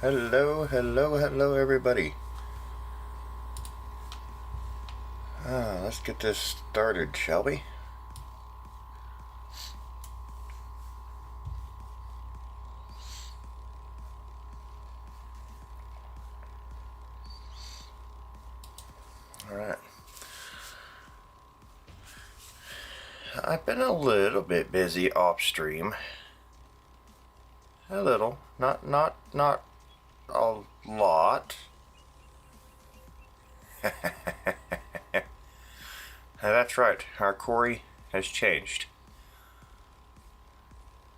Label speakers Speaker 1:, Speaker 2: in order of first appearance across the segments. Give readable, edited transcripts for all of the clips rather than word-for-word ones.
Speaker 1: Hello, hello, hello everybody. Let's get this started, shall we? Alright. I've been a little bit busy off stream. A little. Not a lot. That's right, our quarry has changed.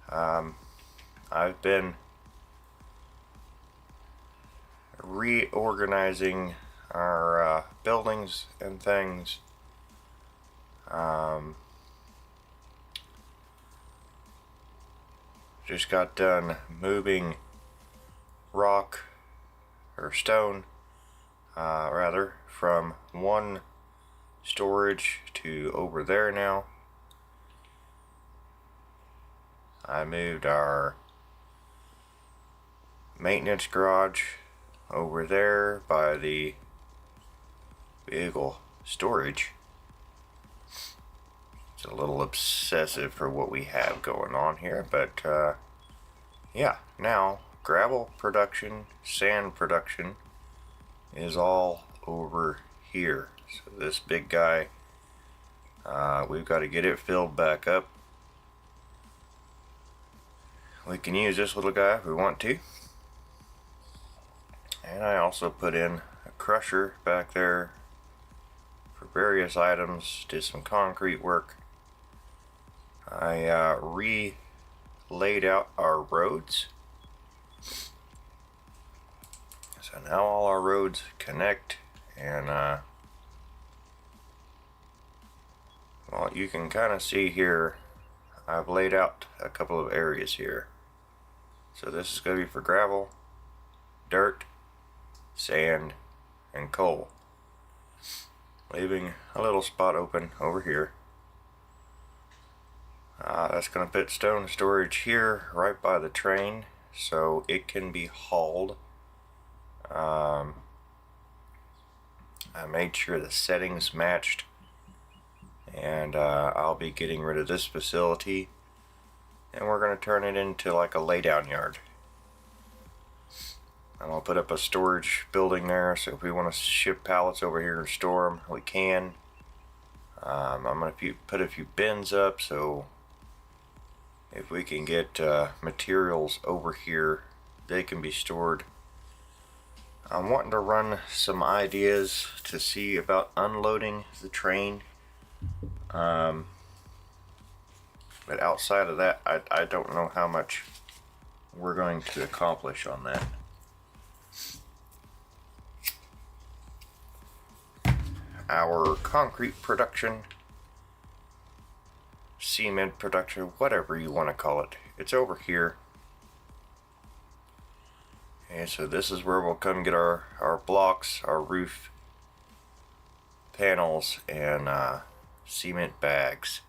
Speaker 1: I've been reorganizing our buildings and things. Just got done moving rock or stone rather from one storage to over there now. I moved our maintenance garage over there by the vehicle storage. It's a little obsessive for what we have going on here, but yeah, now gravel production, sand production is all over here. So this big guy, we've got to get it filled back up. We can use this little guy if we want to. And I also put in a crusher back there for various items, did some concrete work. I laid out our roads. So now all our roads connect, and well, you can kind of see here I've laid out a couple of areas here. So this is going to be for gravel, dirt, sand, and coal, leaving a little spot open over here. That's going to put stone storage here right by the train so it can be hauled. I made sure the settings matched, and I'll be getting rid of this facility, and we're going to turn it into like a laydown yard. And I'll put up a storage building there, so if we want to ship pallets over here and store them, we can. I'm going to put a few bins up, so if we can get materials over here, they can be stored. I'm wanting to run some ideas to see about unloading the train. But outside of that, I don't know how much we're going to accomplish on that. Our concrete production, cement production, whatever you want to call it, it's over here. And so this is where we'll come get our blocks, our roof panels, and cement bags.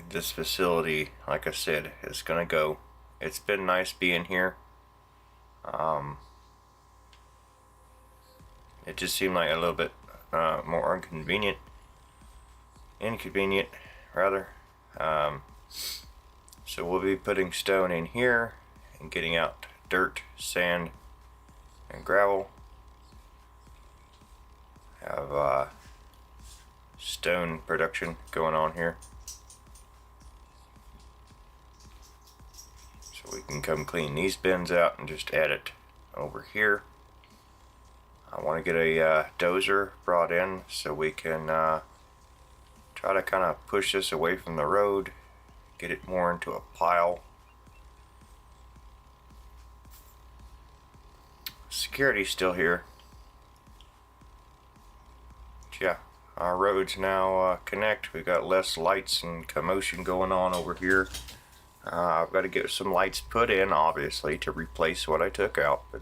Speaker 1: This facility, like I said, is gonna go. It's been nice being here. It just seemed like a little bit more inconvenient rather. So we'll be putting stone in here and getting out dirt, sand, and gravel. Have stone production going on here. So we can come clean these bins out and just add it over here. I want to get a dozer brought in so we can try to kind of push this away from the road, get it more into a pile. Security's still here. But yeah, our roads now connect. We've got less lights and commotion going on over here. I've got to get some lights put in, obviously, to replace what I took out, but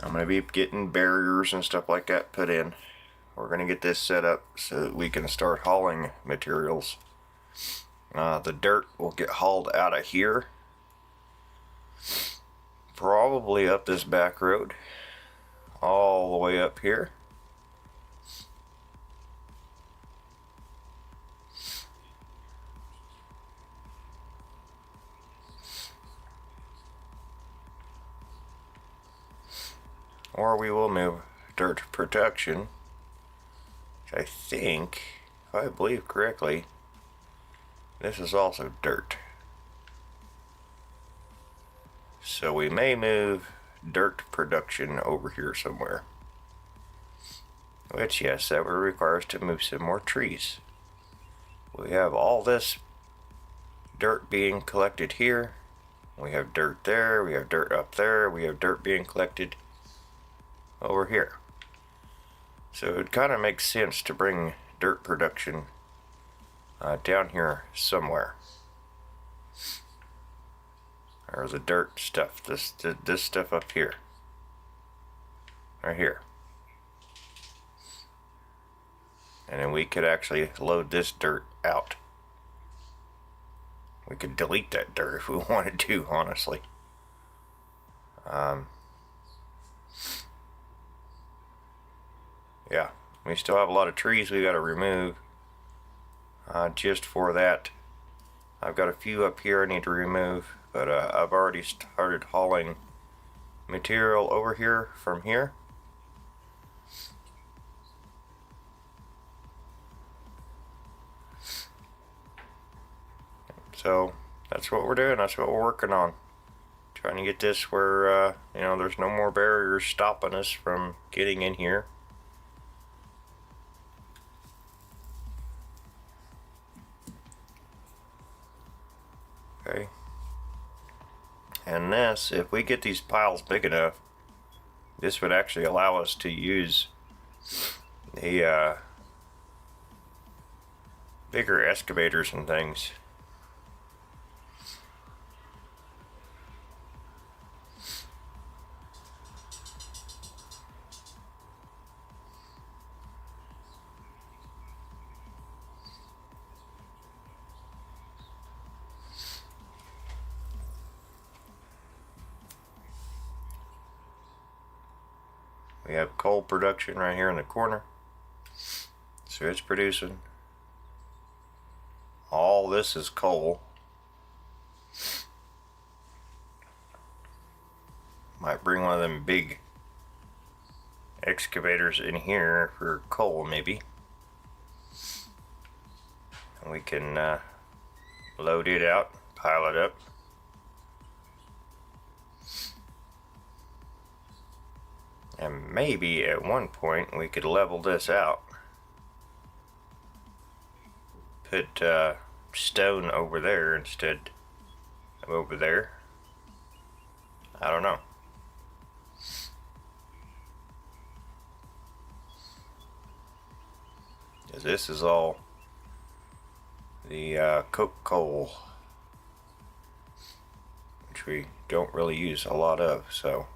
Speaker 1: I'm going to be getting barriers and stuff like that put in. we're going to get this set up so that we can start hauling materials. The dirt will get hauled out of here, probably up this back road, all the way up here. Or we will move dirt production, which I think, if I believe correctly, this is also dirt. So we may move dirt production over here somewhere. Which, yes, that would require us to move some more trees. We have all this dirt being collected here. We have dirt there, we have dirt up there, we have dirt being collected over here. So it kind of makes sense to bring dirt production down here somewhere. Or the dirt stuff, this stuff up here. Right here. And then we could actually load this dirt out. We could delete that dirt if we wanted to, honestly. Yeah, we still have a lot of trees we got to remove. Just for that, I've got a few up here I need to remove, but I've already started hauling material over here from here. So that's what we're doing. That's what we're working on. Trying to get this where you know, there's no more barriers stopping us from getting in here. Okay. And this, if we get these piles big enough, this would actually allow us to use the bigger excavators and things. We have coal production right here in the corner. So it's producing. All this is coal. Might bring one of them big excavators in here for coal maybe. And we can load it out, pile it up. And maybe at one point we could level this out. Put stone over there instead of over there. I don't know. Because this is all the coke coal, which we don't really use a lot of, so.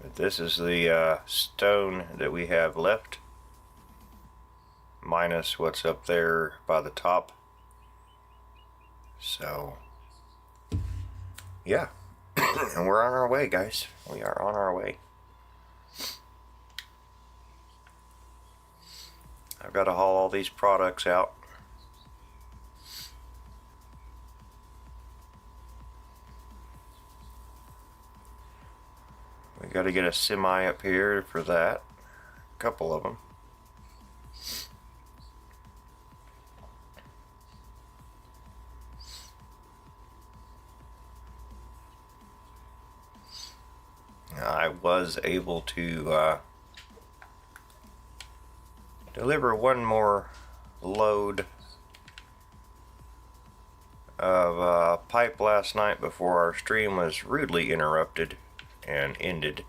Speaker 1: But this is the stone that we have left, minus what's up there by the top. So, yeah. And we're on our way, guys. We are on our way. I've got to haul all these products out. We got to get a semi up here for that. A couple of them. I was able to deliver one more load of pipe last night before our stream was rudely interrupted and ended.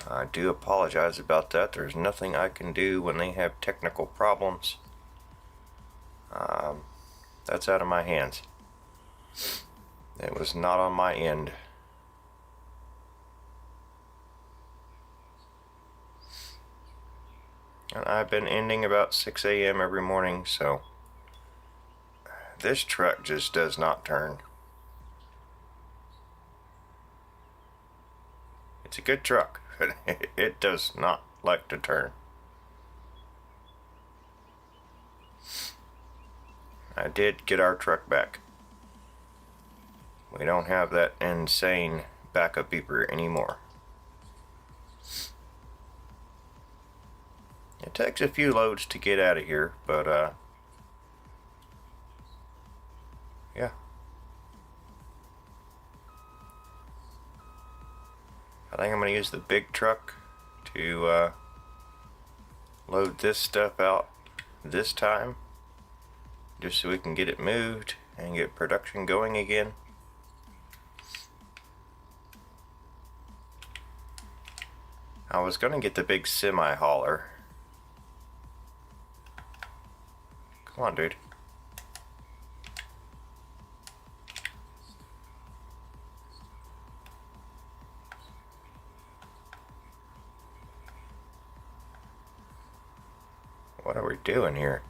Speaker 1: I do apologize about that. There's nothing I can do when they have technical problems. That's out of my hands. It was not on my end. have been ending about 6 a.m. every morning, so this truck just does not turn. It's a good truck, but it does not like to turn. I did get our truck back. We don't have that insane backup beeper anymore. It takes a few loads to get out of here, but yeah. I think I'm going to use the big truck to load this stuff out this time, just so we can get it moved and get production going again. I was going to get the big semi hauler. Come on, dude. What are we doing here?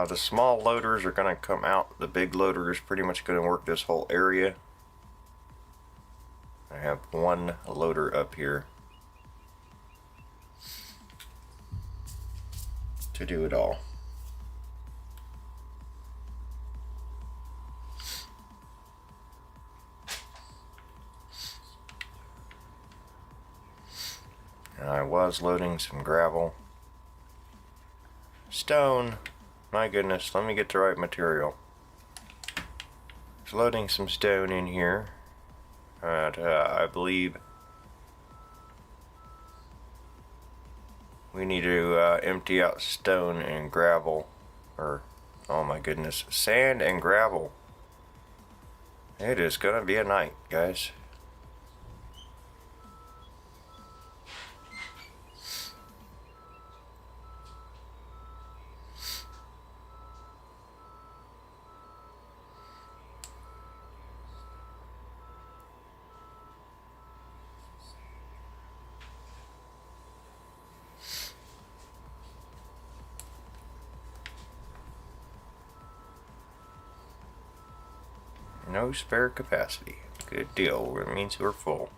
Speaker 1: The small loaders are going to come out. The big loader is pretty much going to work this whole area. I have one loader up here to do it all. And I was loading some gravel. Stone. My goodness, let me get the right material. Just loading some stone in here. I believe we need to empty out stone and gravel. Or, oh my goodness, sand and gravel. It is gonna be a night, guys. No spare capacity. Good deal. It means we're full.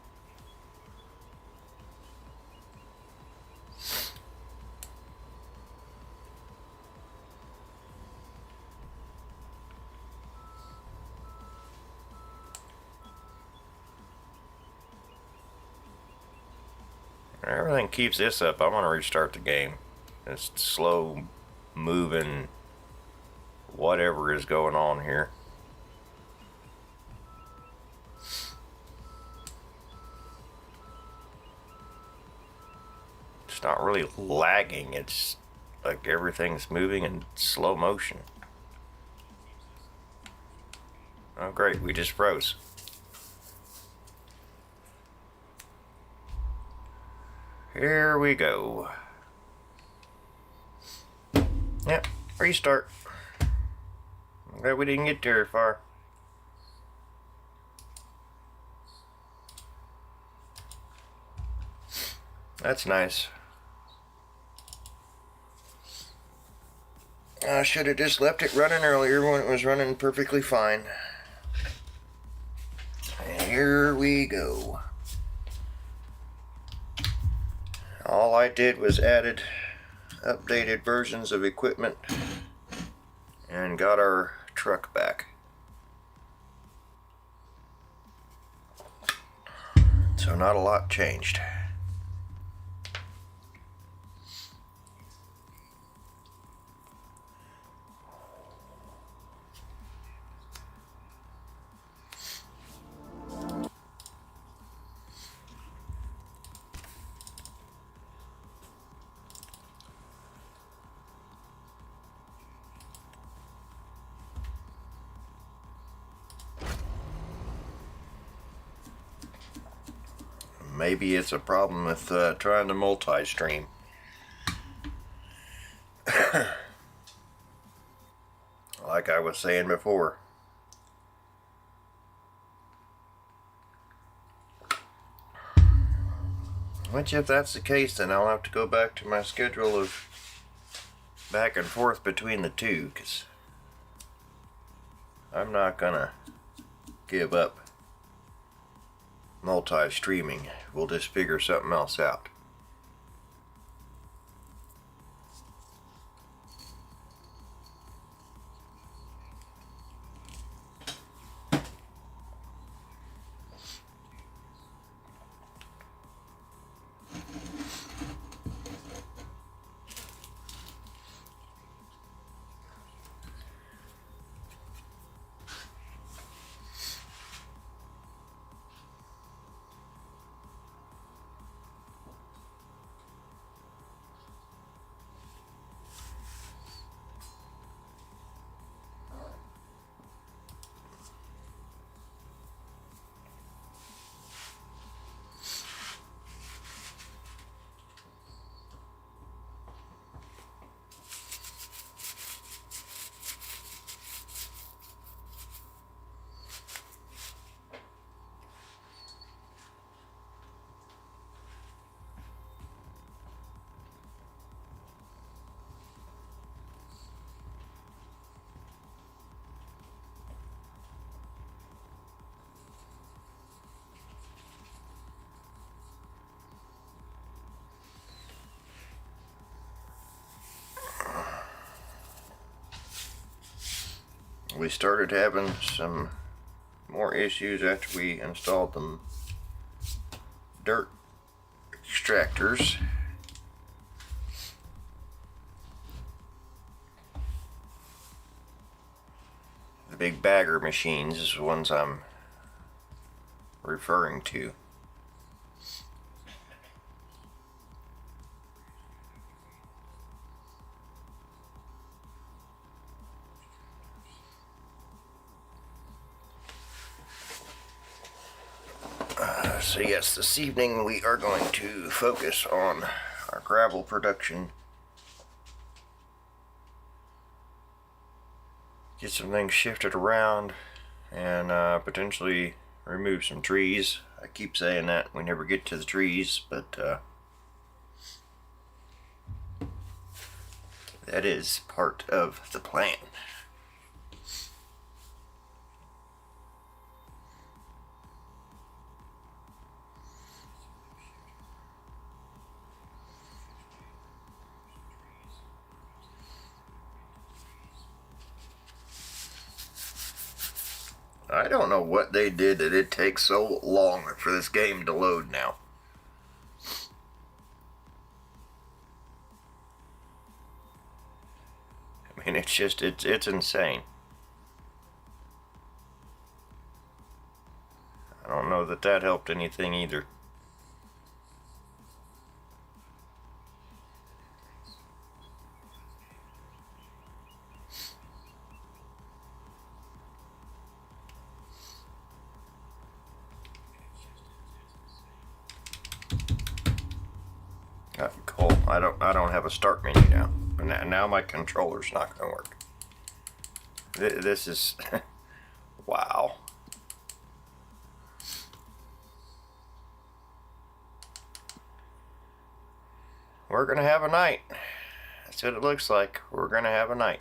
Speaker 1: Everything keeps this up. I'm gonna restart the game. It's slow moving whatever is going on here. It's not really lagging, it's like everything's moving in slow motion. Oh great, we just froze. Here we go. Yep, restart. Okay, we didn't get very far. That's nice. I should have just left it running earlier when it was running perfectly fine. And here we go. All I did was added updated versions of equipment and got our truck back. So not a lot changed. Maybe it's a problem with trying to multi-stream. like I was saying before. Which, if that's the case, then I'll have to go back to my schedule of back and forth between the two, because I'm not gonna give up multi-streaming. We'll just figure something else out. We started having some more issues after we installed them dirt extractors. The big bagger machines is the ones I'm referring to. So yes, this evening we are going to focus on our gravel production. Get some things shifted around and potentially remove some trees. I keep saying that we never get to the trees, but that is part of the plan. I don't know what they did that it takes so long for this game to load now. I mean, it's just, it's insane. I don't know that that helped anything either. Cool. I don't have a start menu now. Now my controller's not going to work. This is wow. We're gonna have a night. That's what it looks like. We're gonna have a night.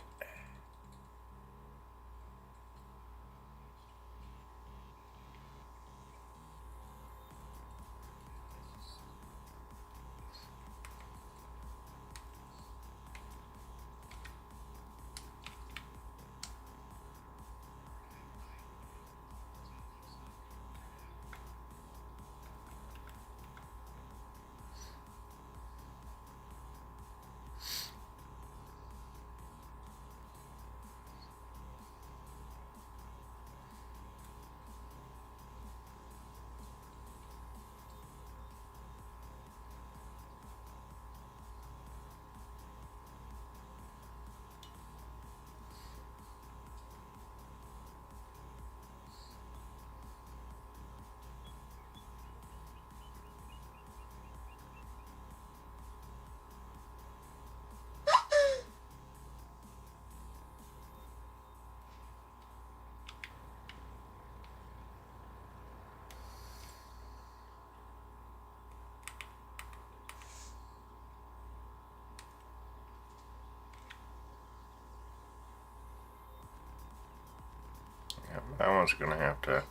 Speaker 1: that one's gonna have to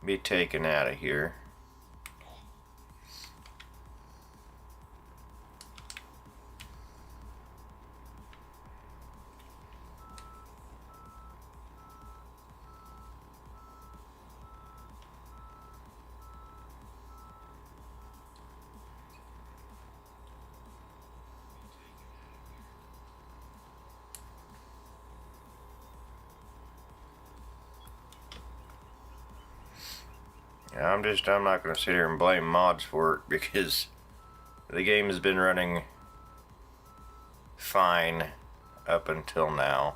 Speaker 1: be taken out of here. I'm not going to sit here and blame mods for it, because the game has been running fine up until now.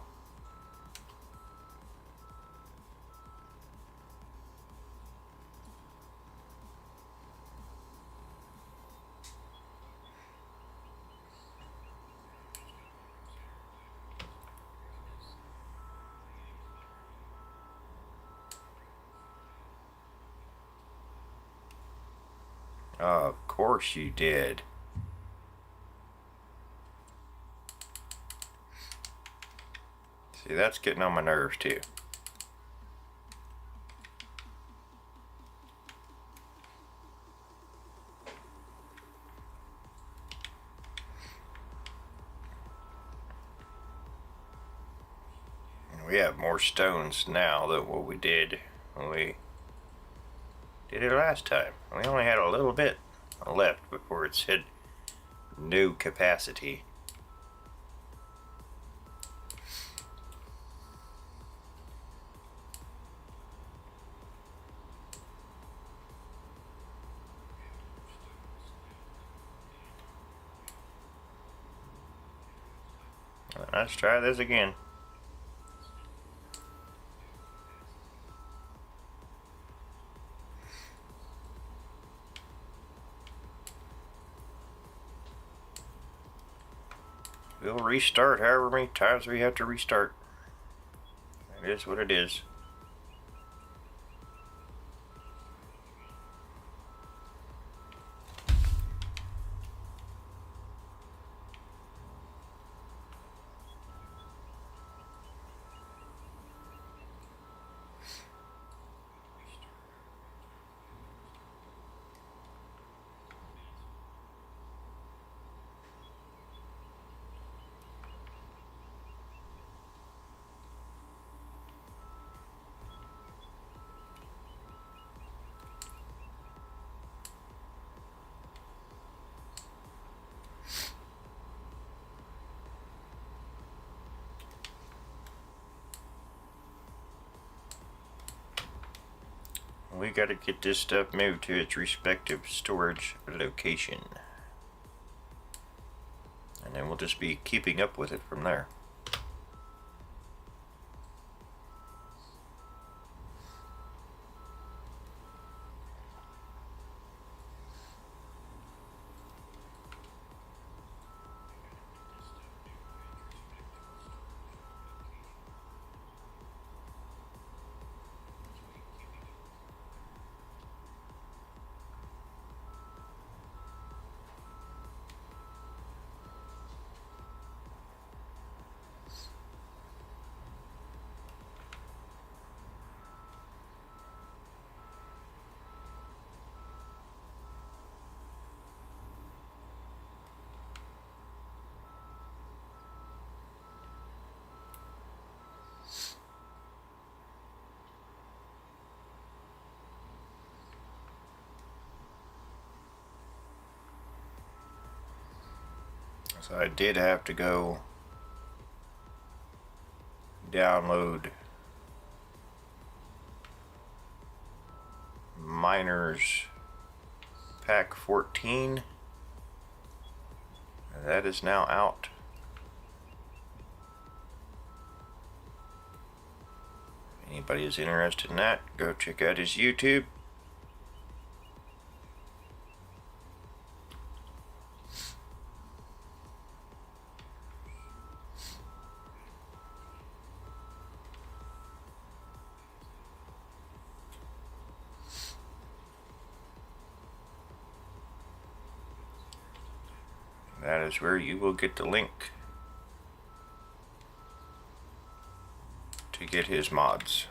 Speaker 1: Of course you did. See, that's getting on my nerves too. We have more stones now than what we did when we did it last time. We only had a little bit left before it said no capacity. Let's try this again. We'll restart however many times we have to restart. It is what it is. We gotta get this stuff moved to its respective storage location. And then we'll just be keeping up with it from there. So I did have to go download Miners Pack 14. That is now out. Anybody is interested in that, go check out his YouTube. That is where you will get the link to get his mods.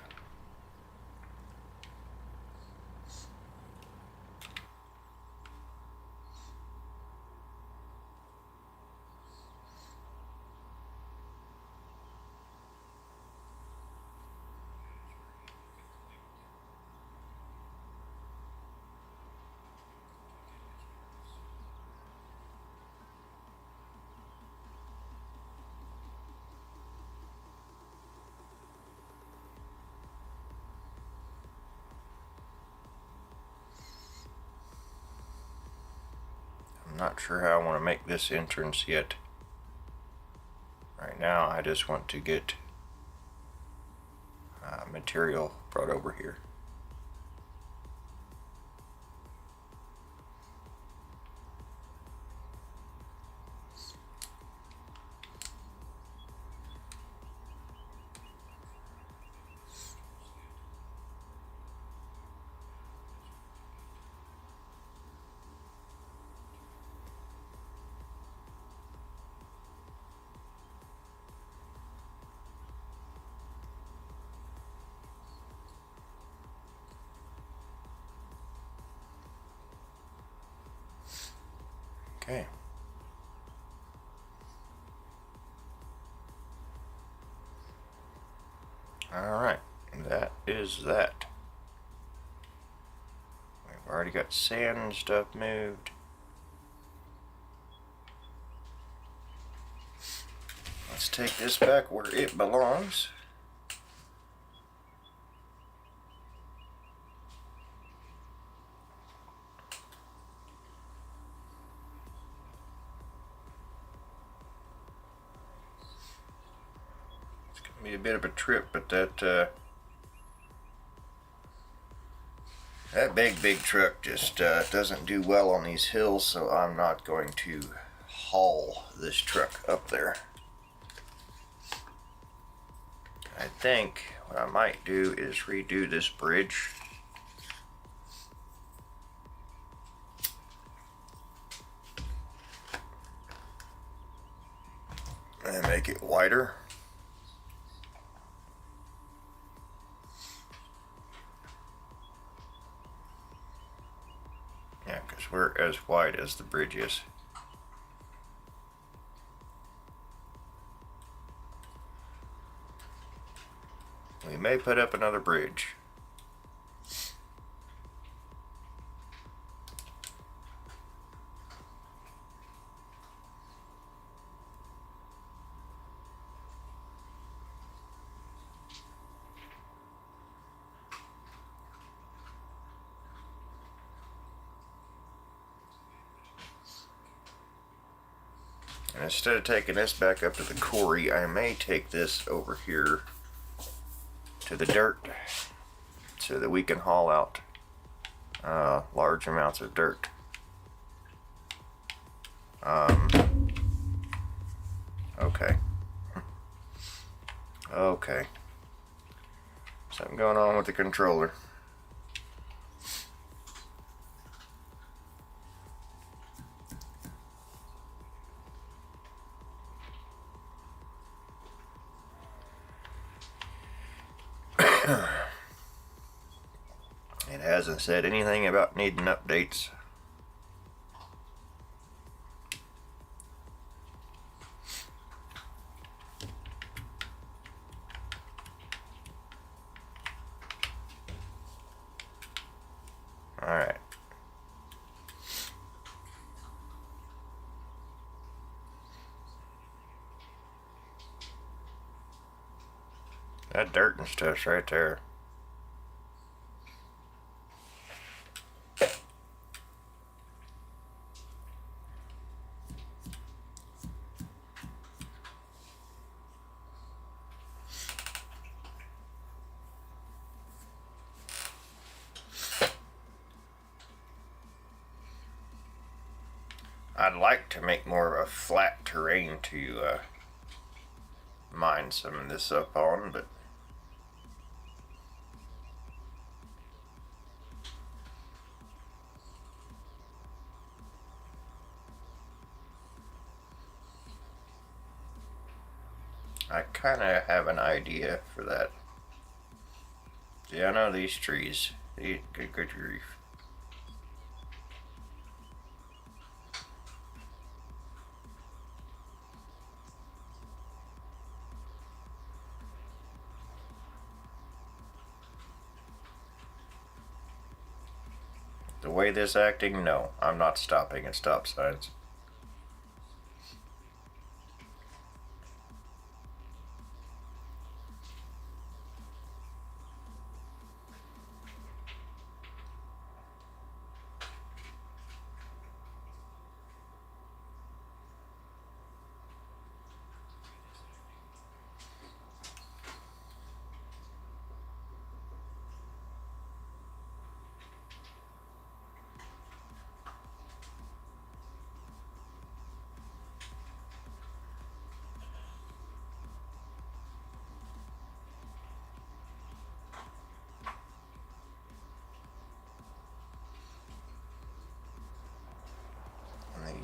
Speaker 1: I'm not sure how I want to make this entrance yet. Right now I just want to get material brought over here. Okay. Alright, that is that. We've already got sand and stuff moved. Let's take this back where it belongs. Be a bit of a trip, but that big truck just doesn't do well on these hills, so I'm not going to haul this truck up there. I think what I might do is redo this bridge. And make it wider. Yeah, because we're as wide as the bridge is. We may put up another bridge. And instead of taking this back up to the quarry, I may take this over here to the dirt so that we can haul out large amounts of dirt. Okay. Okay. Something going on with the controller. It hasn't said anything about needing updates. Alright. That dirt and stuff's right there. I'd like to make more of a flat terrain to mine some of this up on, but I kind of have an idea for that. See, I know these trees. Good grief. The way this acting, no, I'm not stopping at stop signs.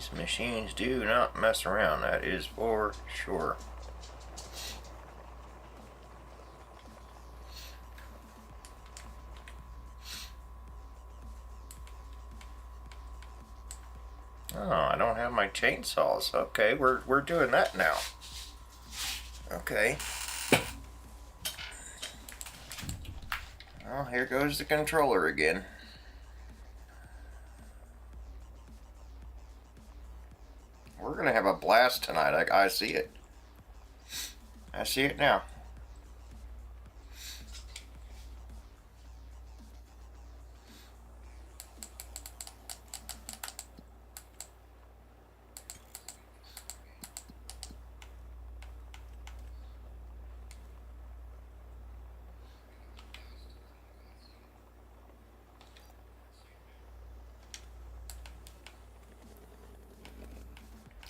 Speaker 1: These machines do not mess around, that is for sure. Oh, I don't have my chainsaws. Okay, we're doing that now. Okay. Well, here goes the controller again. We're gonna have a blast tonight. I see it. I see it now.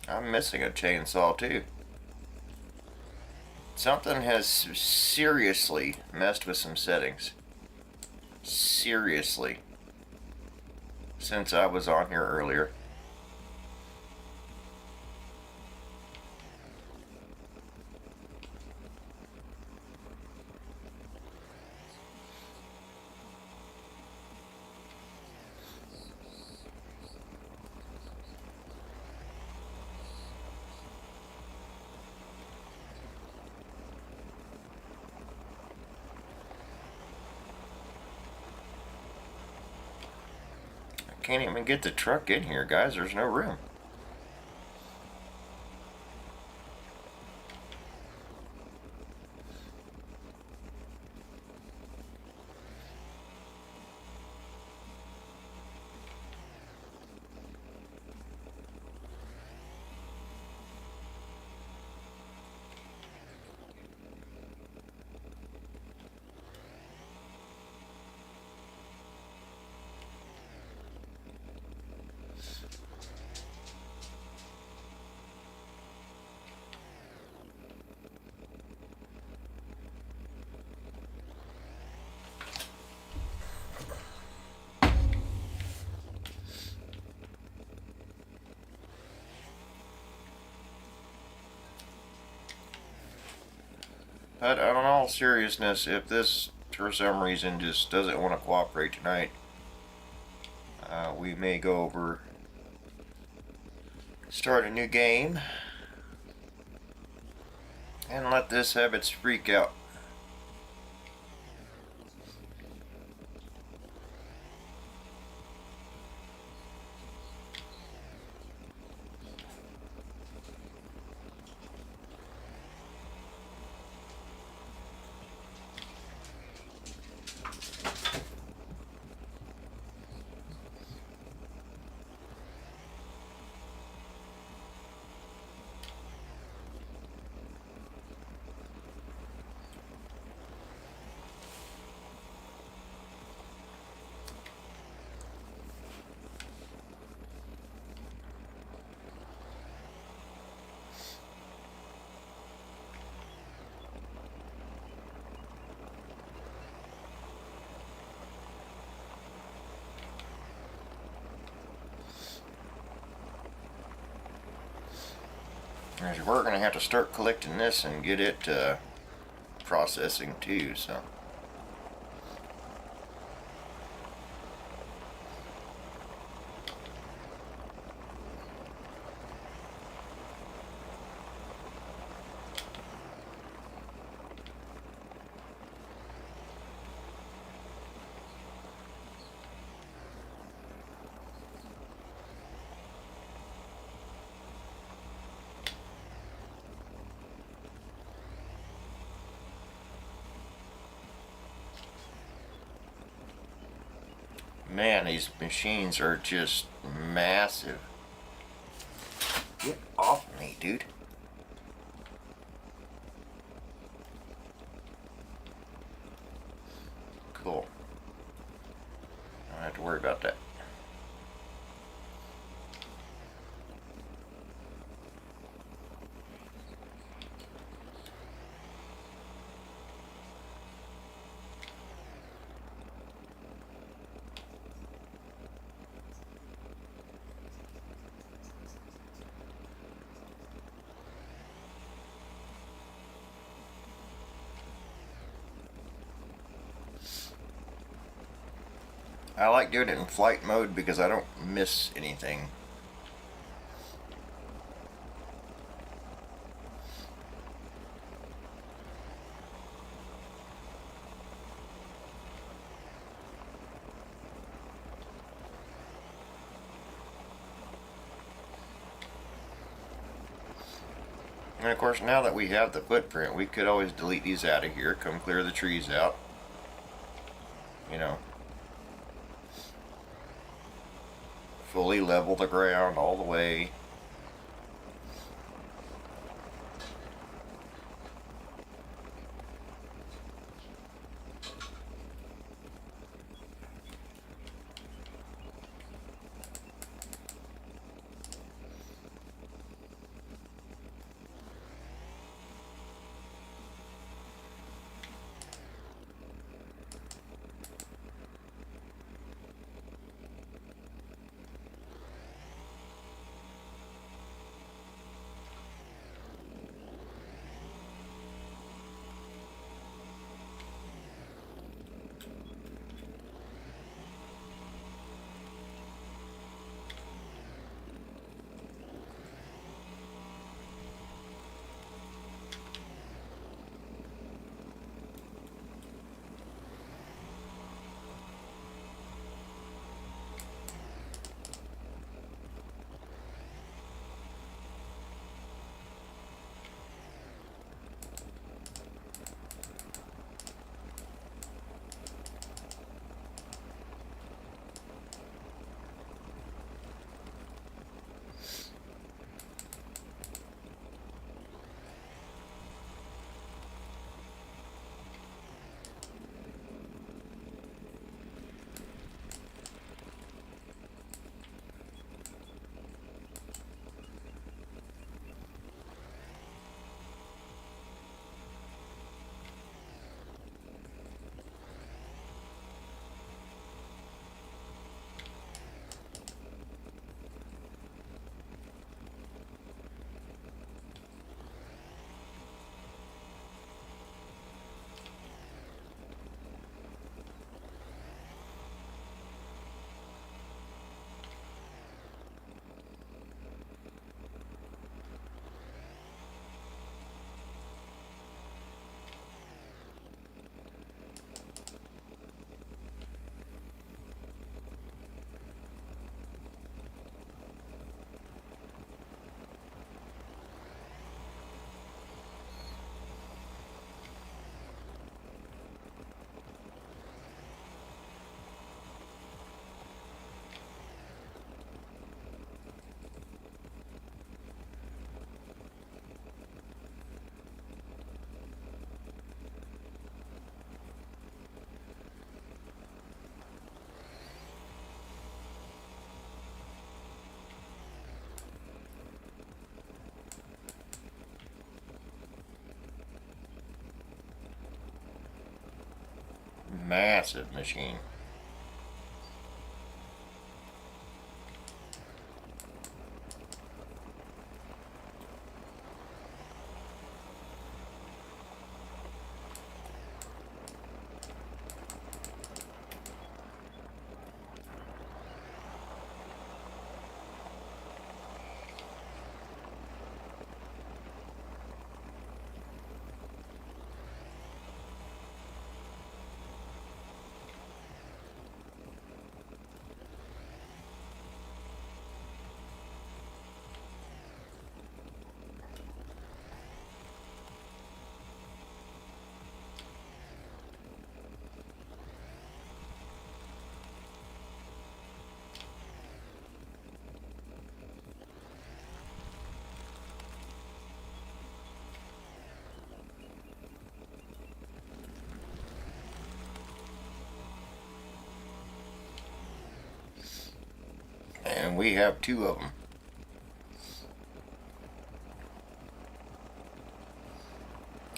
Speaker 1: I'm missing a chainsaw too. Something has seriously messed with some settings. Seriously. Since I was on here earlier. Can't even get the truck in here, guys. There's no room. But in all seriousness, if this for some reason just doesn't want to cooperate tonight, we may go over, start a new game, and let this have its freak out. We're going to have to start collecting this and get it processing too, so. Man, these machines are just massive. Get off me, dude. Cool. I don't have to worry about that. I like doing it in flight mode because I don't miss anything. And of course, now that we have the footprint, we could always delete these out of here, come clear the trees out. You know, fully level the ground all the way. Massive machine. And we have two of them.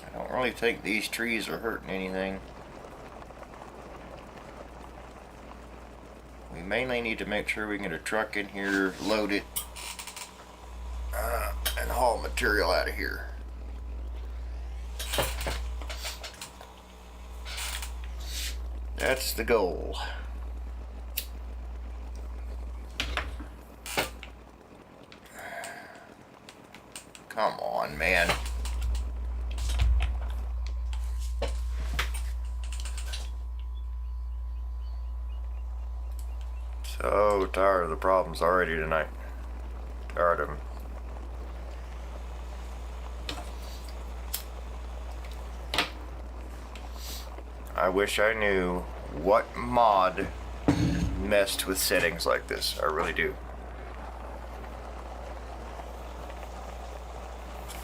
Speaker 1: I don't really think these trees are hurting anything. We mainly need to make sure we can get a truck in here, load it, and haul material out of here. That's the goal. on, man. So tired of the problems already tonight. Tired of them. I wish I knew what mod messed with settings like this. I really do.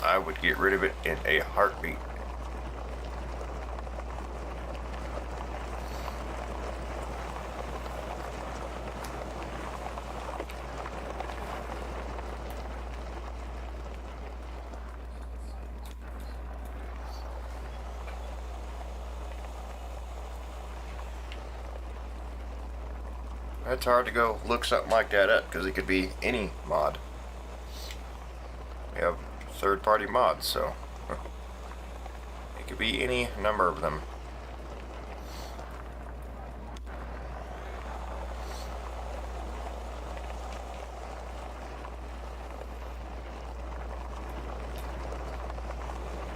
Speaker 1: I would get rid of it in a heartbeat. It's hard to go look something like that up because it could be any mod. We have third-party mods, so it could be any number of them.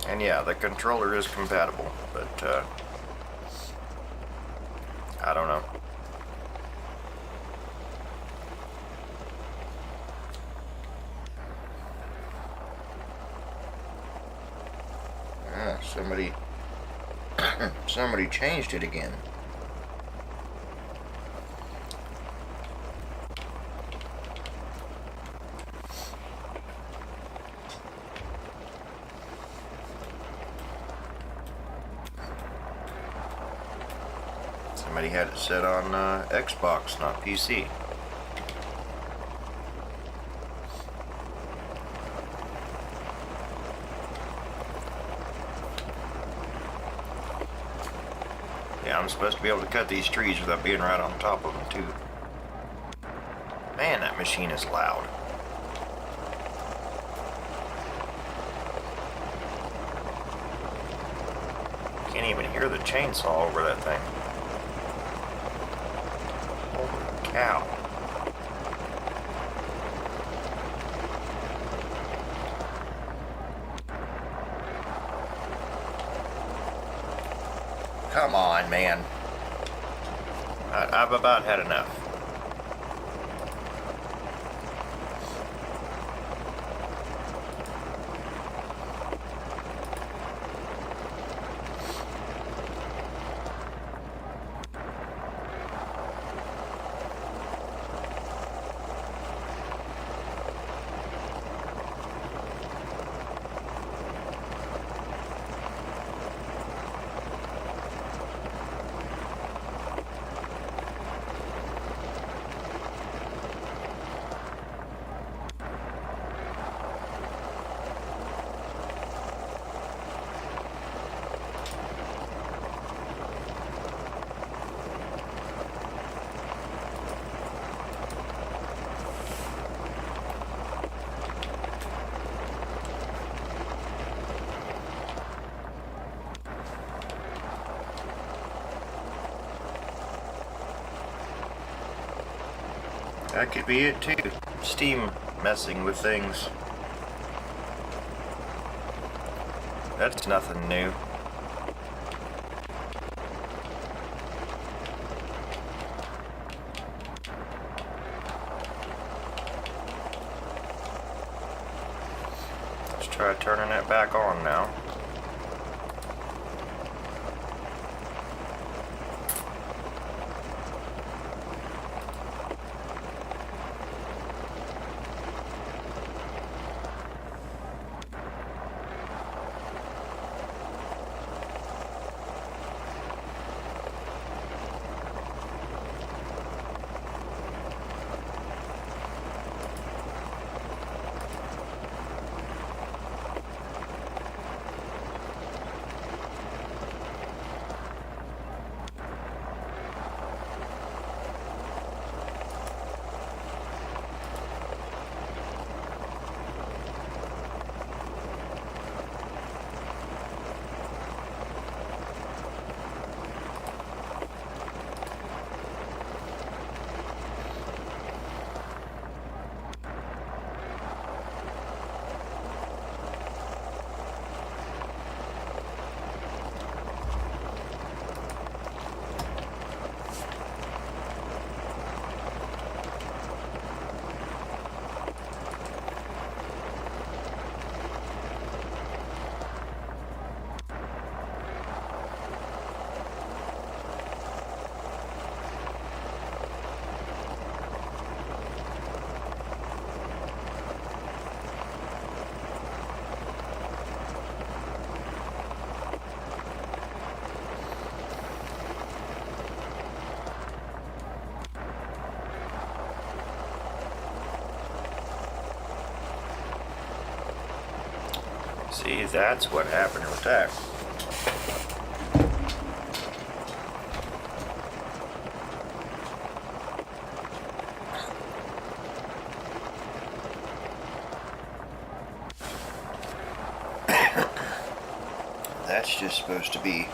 Speaker 1: And yeah, the controller is compatible, but I don't know. Somebody changed it again. Somebody had it set on Xbox, not PC. Yeah, I'm supposed to be able to cut these trees without being right on top of them, too. Man, that machine is loud. Can't even hear the chainsaw over that thing. Holy cow. Come on, man. I've about had enough. That could be it too. Steam messing with things. That's nothing new. Let's try turning that back on now. See, that's what happened with that. That's just supposed to be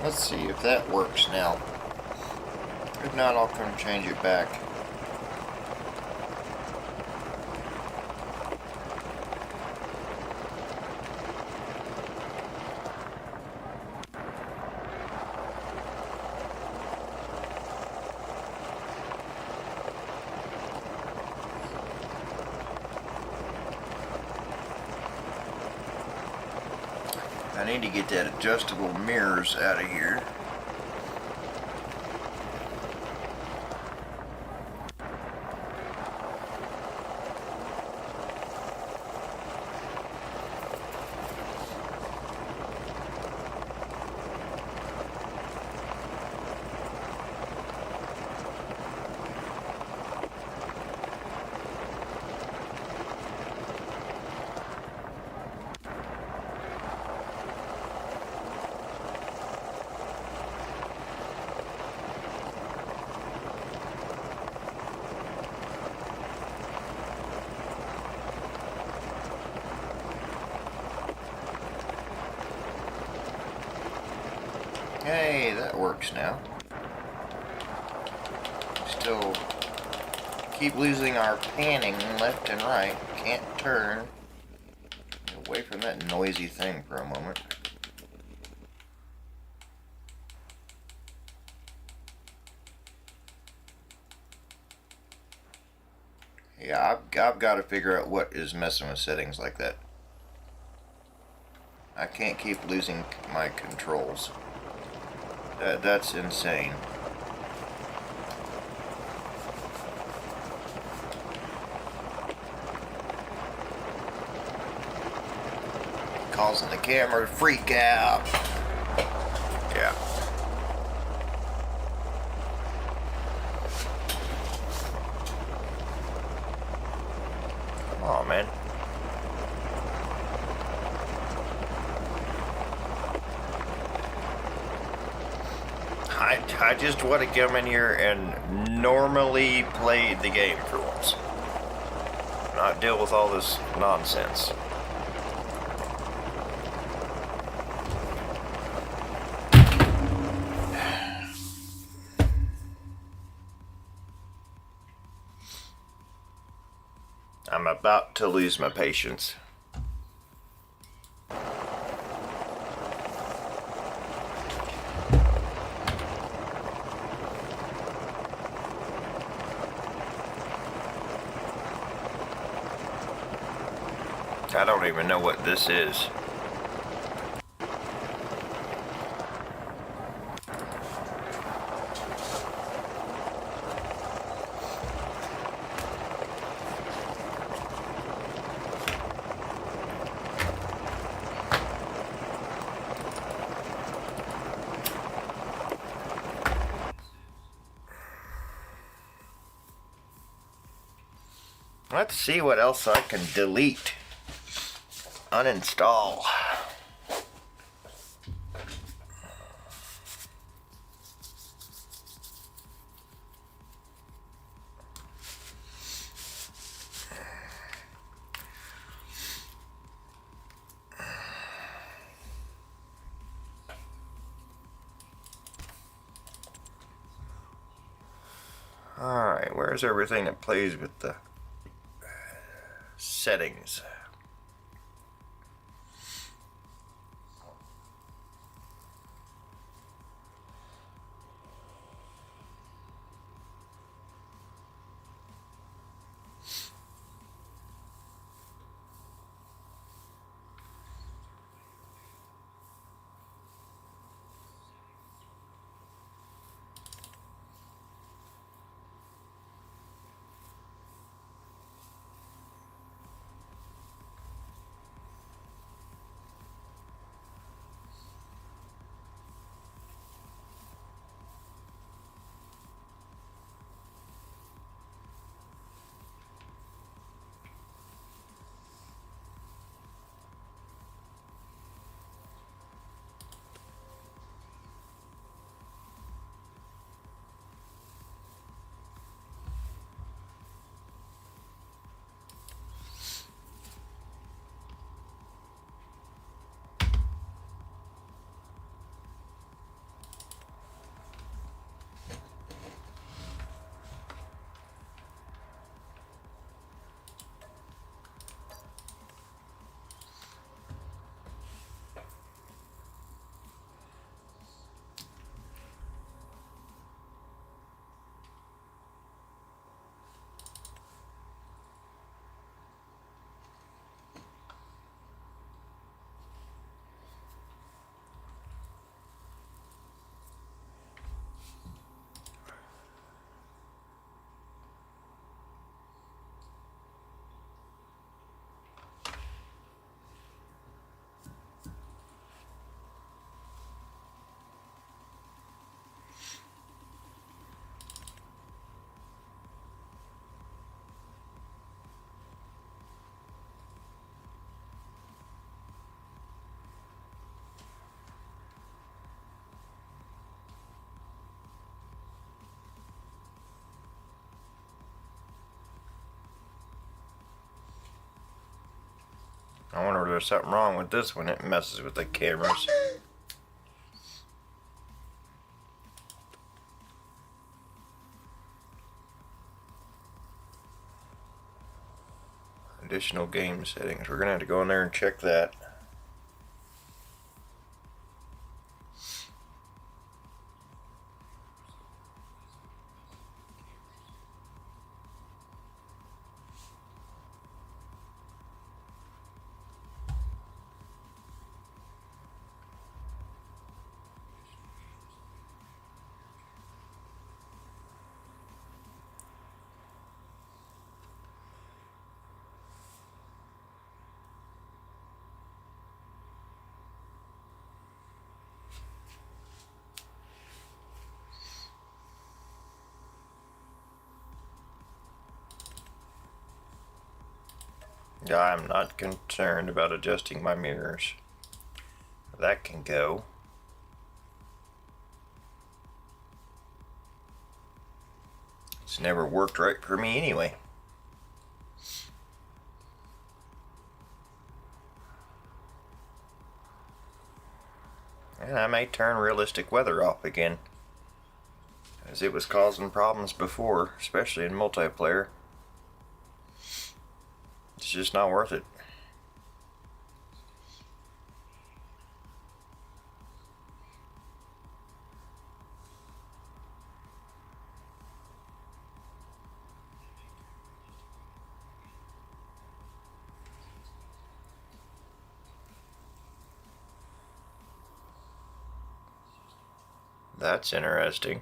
Speaker 1: Let's see if that works now. If not, I'll come change it back. I need to get that adjustable mirrors out of here. Hey, that works now. Still keep losing our panning left and right. Can't turn. Get away from that noisy thing for a moment. Yeah, I've got to figure out what is messing with settings like that. I can't keep losing my controls. That's insane. Causing the camera to freak out. Yeah. Come on, man. I just want to come in here and normally play the game for once. Not deal with all this nonsense. I'm about to lose my patience. I don't even know what this is. Let's see what else I can delete. Uninstall. Alright, where's everything that plays with the settings? I wonder if there's something wrong with this one. It messes with the cameras. Additional game settings. We're gonna have to go in there and check that. I'm not concerned about adjusting my mirrors. That can go. It's never worked right for me anyway. And I may turn realistic weather off again, as it was causing problems before, especially in multiplayer. It's just not worth it. That's interesting.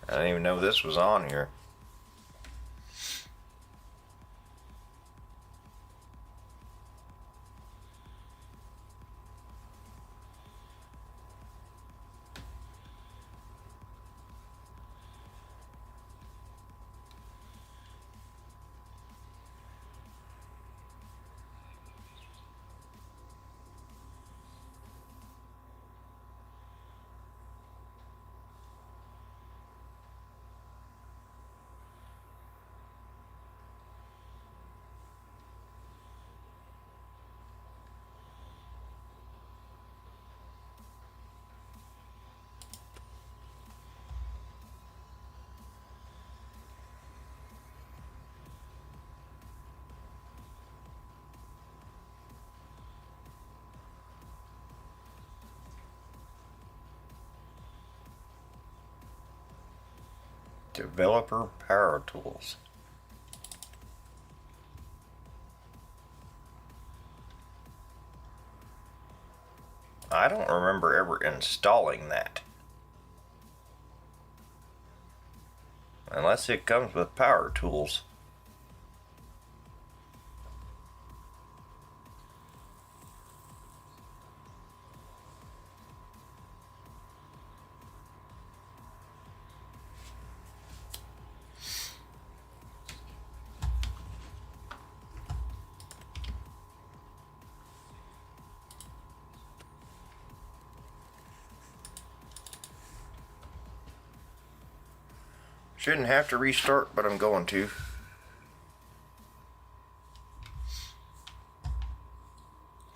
Speaker 1: I didn't even know this was on here. Developer power tools. I don't remember ever installing that. Unless it comes with power tools. Shouldn't have to restart, but I'm going to.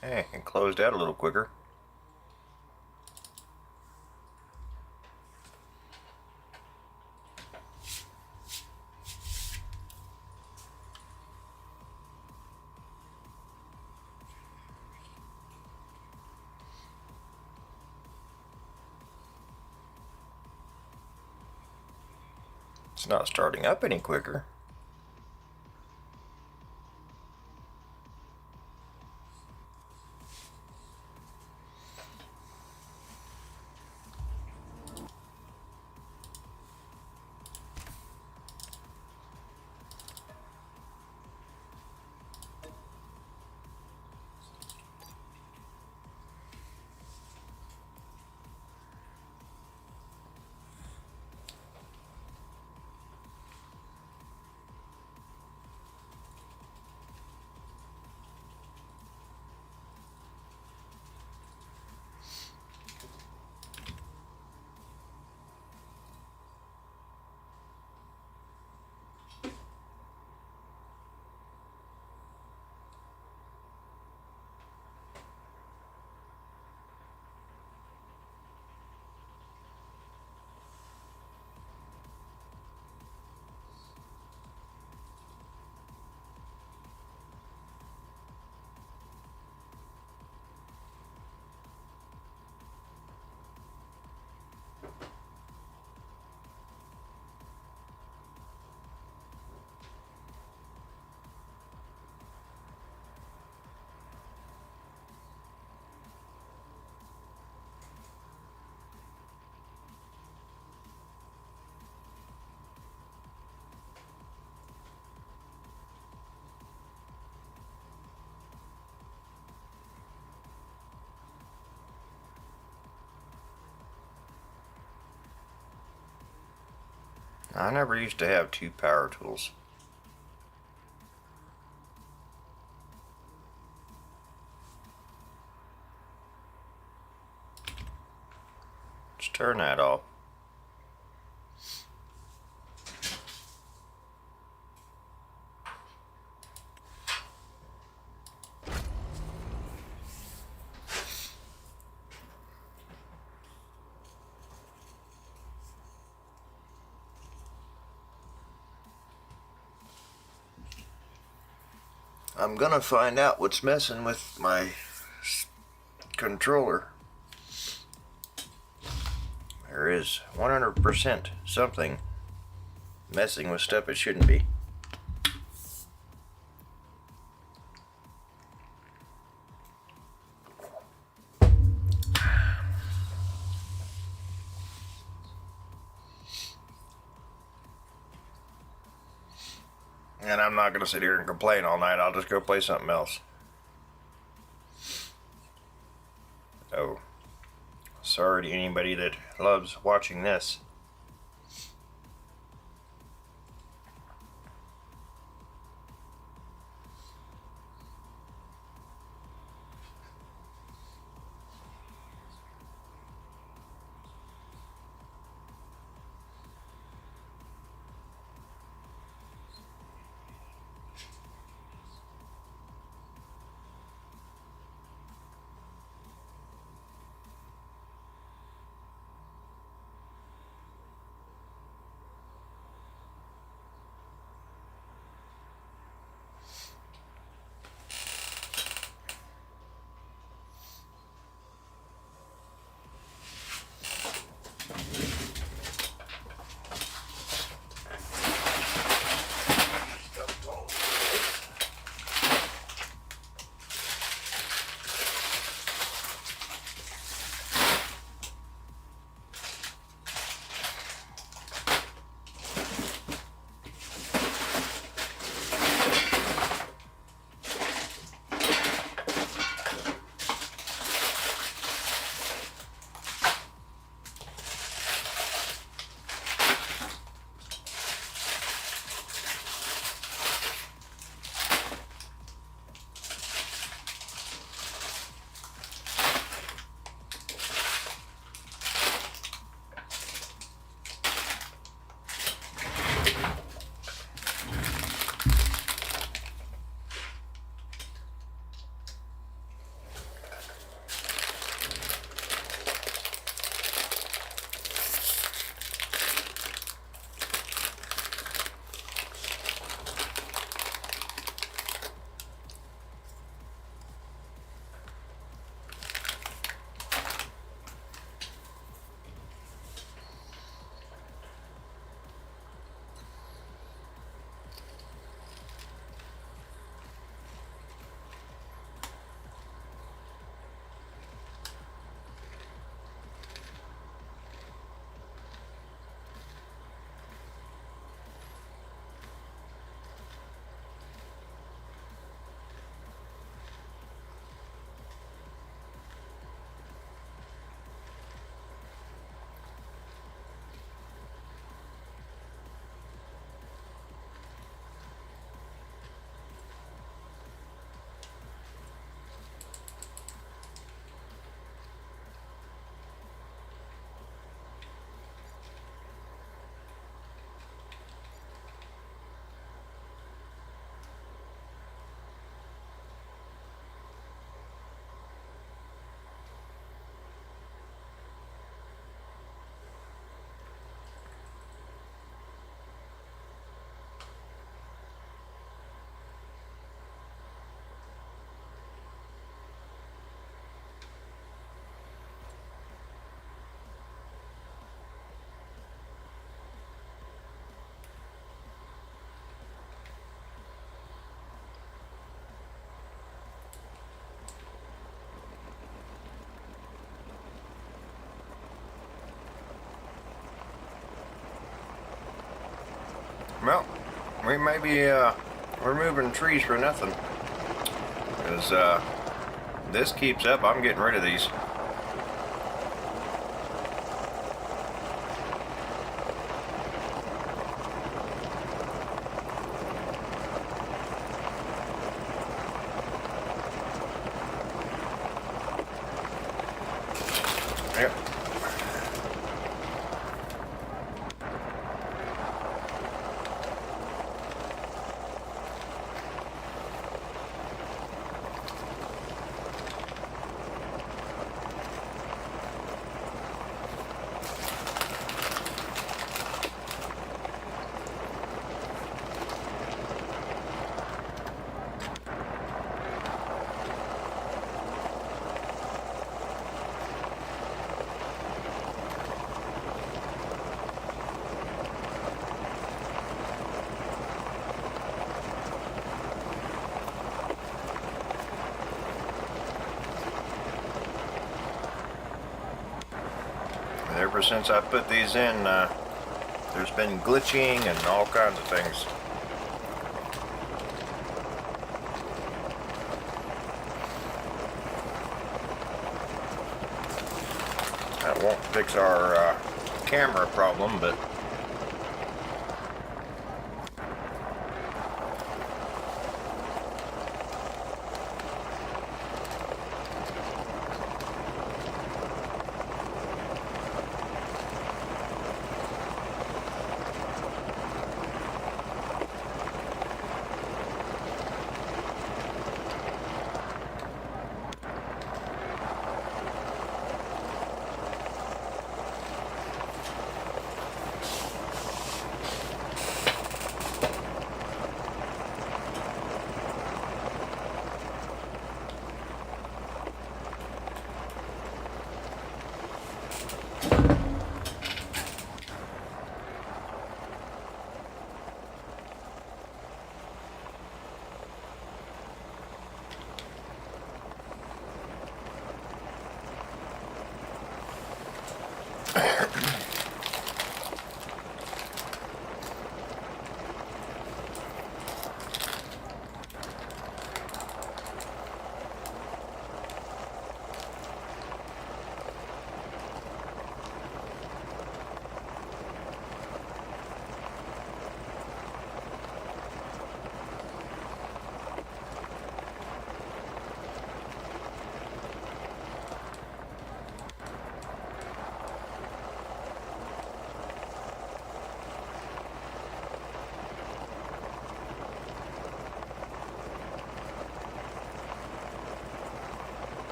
Speaker 1: Hey, it closed out a little quicker. It's not starting up any quicker. I never used to have 2 power tools. Let's turn that off. I'm gonna find out what's messing with my controller. There is 100% something messing with stuff it shouldn't be. And I'm not going to sit here and complain all night. I'll just go play something else. So, sorry to anybody that loves watching this. Well, we may be removing trees for nothing. Because this keeps up, I'm getting rid of these. ever since I put these in, there's been glitching and all kinds of things. That won't fix our camera problem, but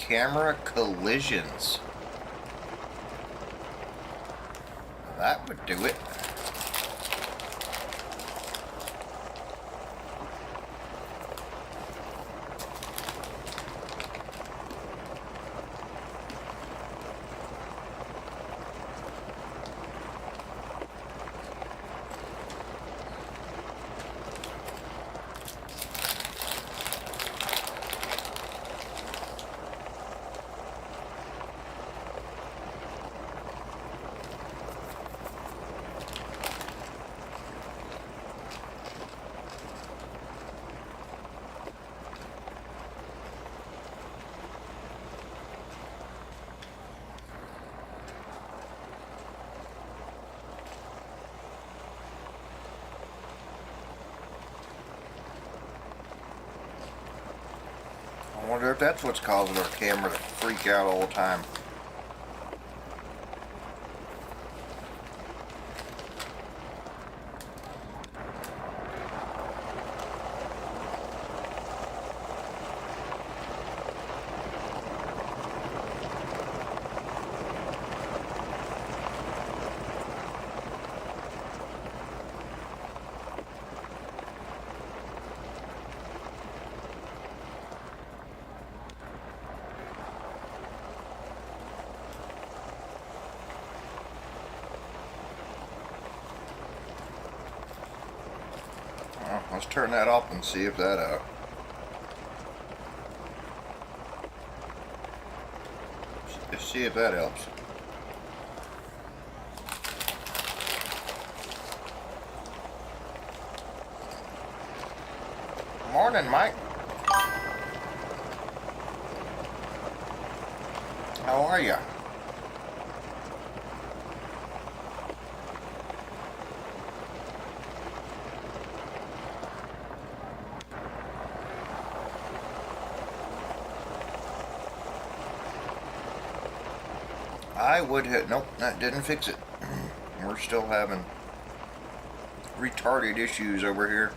Speaker 1: camera collisions. That would do it. I wonder if that's what's causing our camera to freak out all the time. Well, let's turn that off and see if that see if that helps. Morning, Mike. How are you? I would have, nope, that didn't fix it. we're still having retarded issues over here.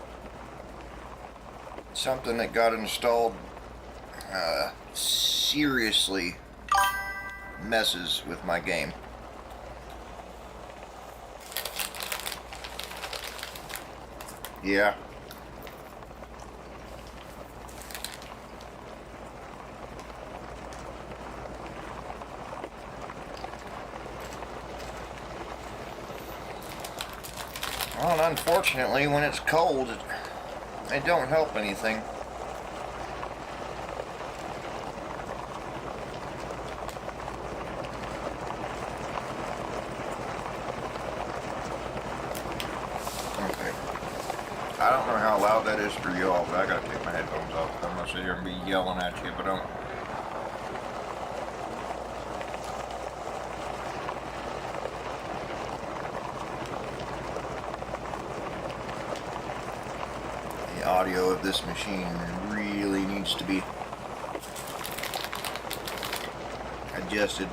Speaker 1: Something that got installed seriously messes with my game. Yeah. Well, and unfortunately, when it's cold, it don't help anything. Okay. I don't know how loud that is for y'all, but I gotta take my headphones off. I'm gonna sit here and be yelling at you, but don't. The audio of this machine really needs to be adjusted.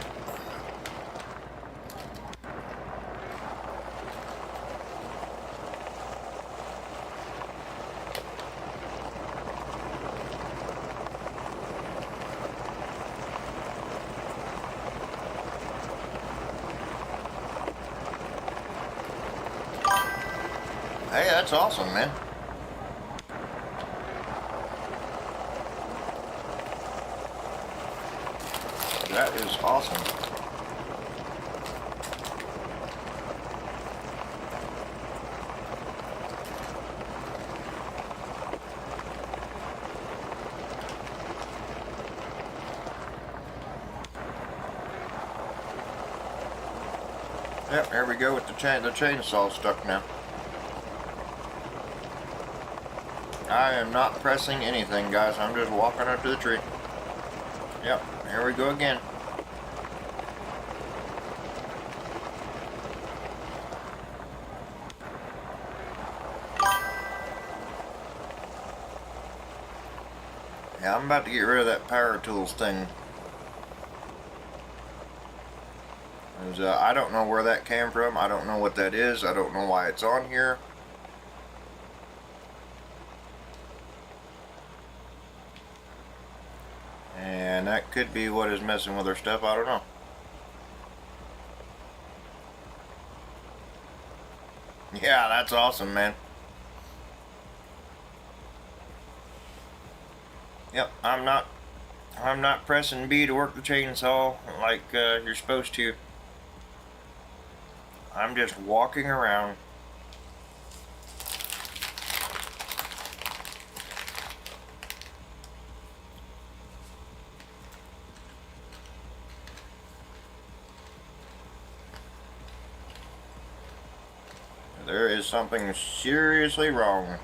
Speaker 1: Hey, that's awesome, man. That is awesome. Yep, here we go with the chainsaw stuck now. I am not pressing anything, guys. I'm just walking up to the tree. Yep, here we go again. Yeah, I'm about to get rid of that power tools thing. I don't know where that came from. I don't know what that is. I don't know why it's on here. And that could be what is messing with our stuff. I don't know. Yeah, that's awesome, man. Yep, I'm not pressing B to work the chainsaw like you're supposed to. I'm just walking around. There is something seriously wrong.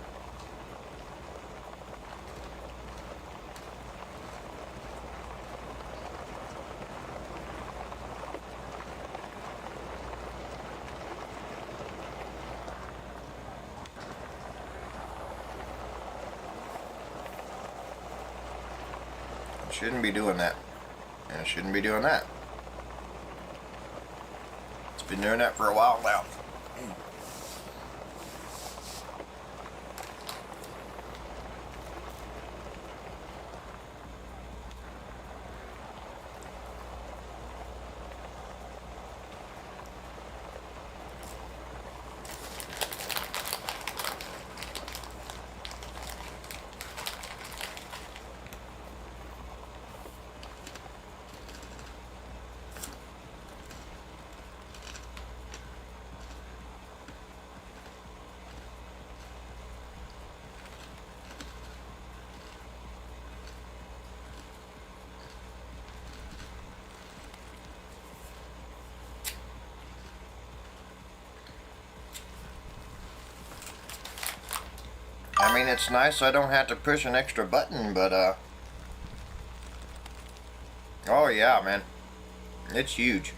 Speaker 1: Shouldn't be doing that. And I shouldn't be doing that. It's been doing that for a while now. I mean, it's nice I don't have to push an extra button, but oh yeah, man, it's huge.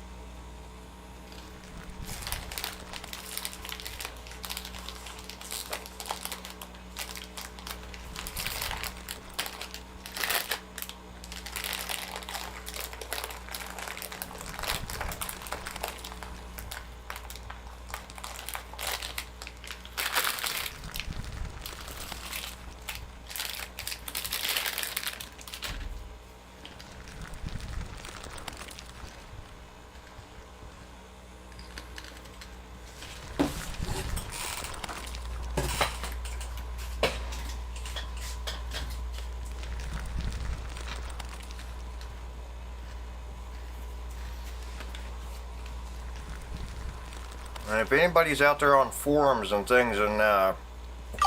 Speaker 1: And if anybody's out there on forums and things and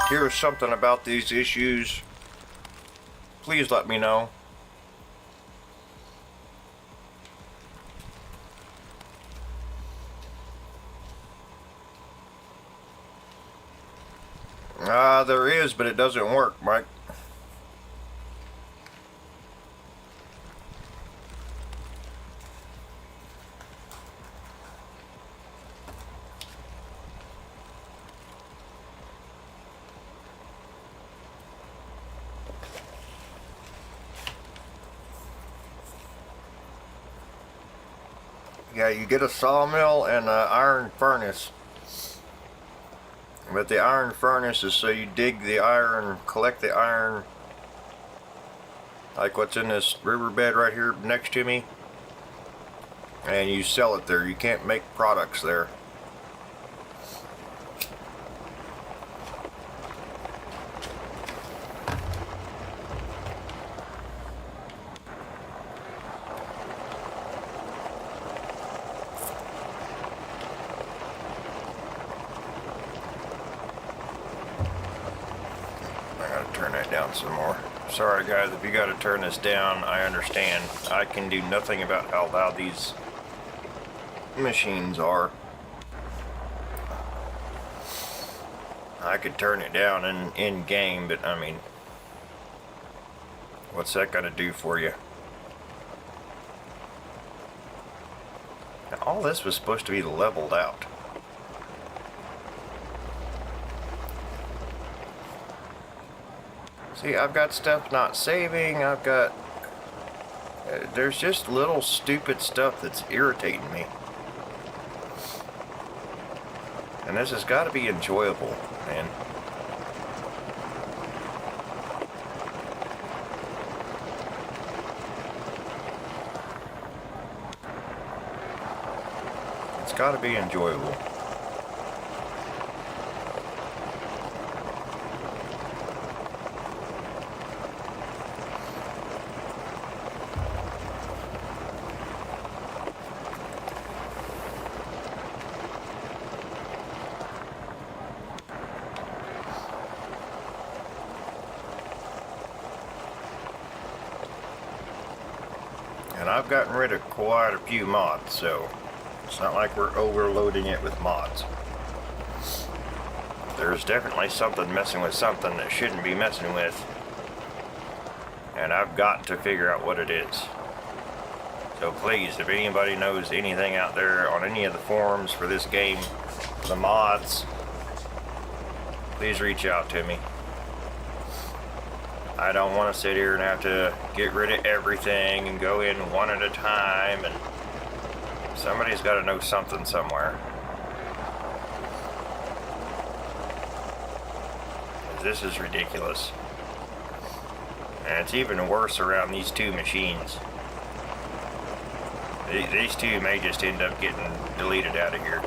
Speaker 1: hears something about these issues, please let me know. There is, but it doesn't work, Mike. Yeah, you get a sawmill and an iron furnace. But the iron furnace is so you dig the iron, collect the iron, like what's in this riverbed right here next to me, and you sell it there. You can't make products there. Some more. Sorry guys, if you got to turn this down, I understand. I can do nothing about how loud these machines are. I could turn it down in game, but I mean, what's that got to do for you? Now, all this was supposed to be leveled out. See, I've got stuff not saving, I've got... there's just little stupid stuff that's irritating me. And this has got to be enjoyable, man. It's got to be enjoyable. And I've gotten rid of quite a few mods, so it's not like we're overloading it with mods. There's definitely something messing with something that shouldn't be messing with, and I've got to figure out what it is. So please, if anybody knows anything out there on any of the forums for this game, the mods, please reach out to me. I don't want to sit here and have to get rid of everything and go in one at a time, and somebody's got to know something somewhere. This is ridiculous. And it's even worse around these two machines. These two may just end up getting deleted out of here.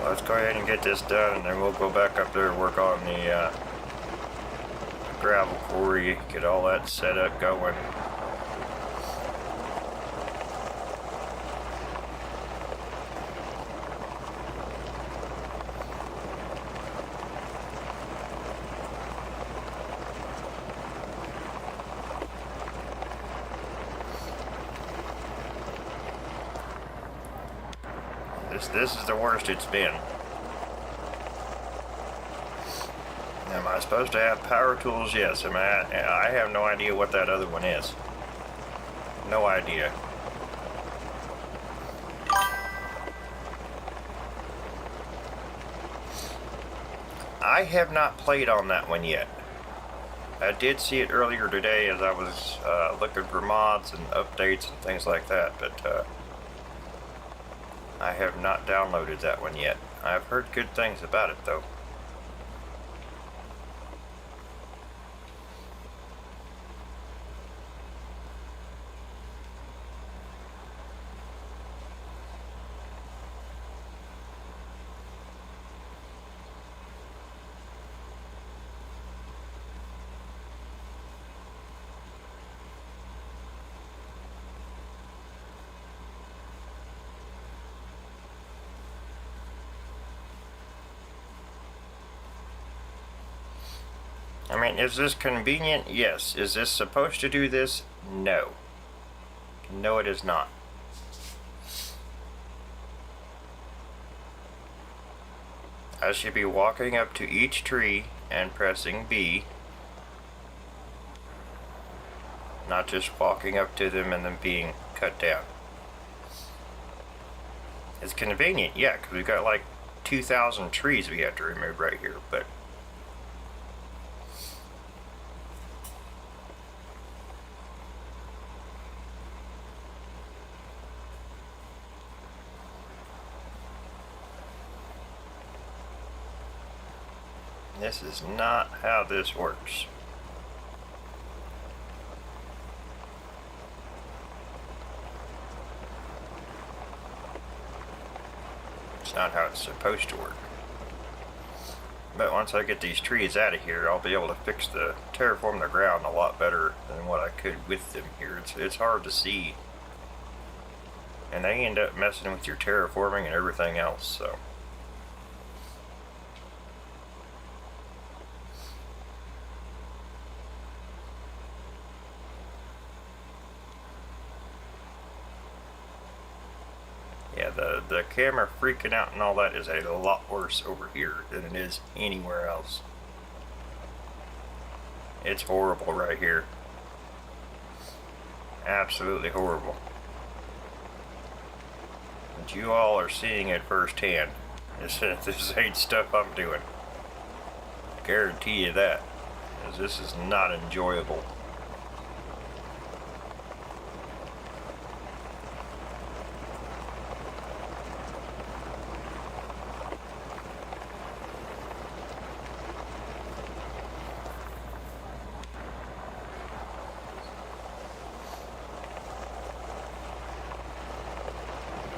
Speaker 1: Let's go ahead and get this done, and then we'll go back up there and work on the gravel quarry, get all that set up going. This is the worst it's been. Am I supposed to have power tools? Yes. I have no idea what that other one is. No idea. I have not played on that one yet. I did see it earlier today as I was looking for mods and updates and things like that, but I have not downloaded that one yet. I've heard good things about it though. I mean, is this convenient? Yes. Is this supposed to do this? No. No, it is not. I should be walking up to each tree and pressing B. Not just walking up to them and them being cut down. It's convenient, yeah, because we've got like 2,000 trees we have to remove right here, but this is not how this works. It's not how it's supposed to work. But once I get these trees out of here, I'll be able to terraform the ground a lot better than what I could with them here. It's hard to see. And they end up messing with your terraforming and everything else, so. Yeah, the camera freaking out and all that is a lot worse over here than it is anywhere else. It's horrible right here. Absolutely horrible. But you all are seeing it firsthand. This ain't stuff I'm doing. Guarantee you that. 'Cause this is not enjoyable.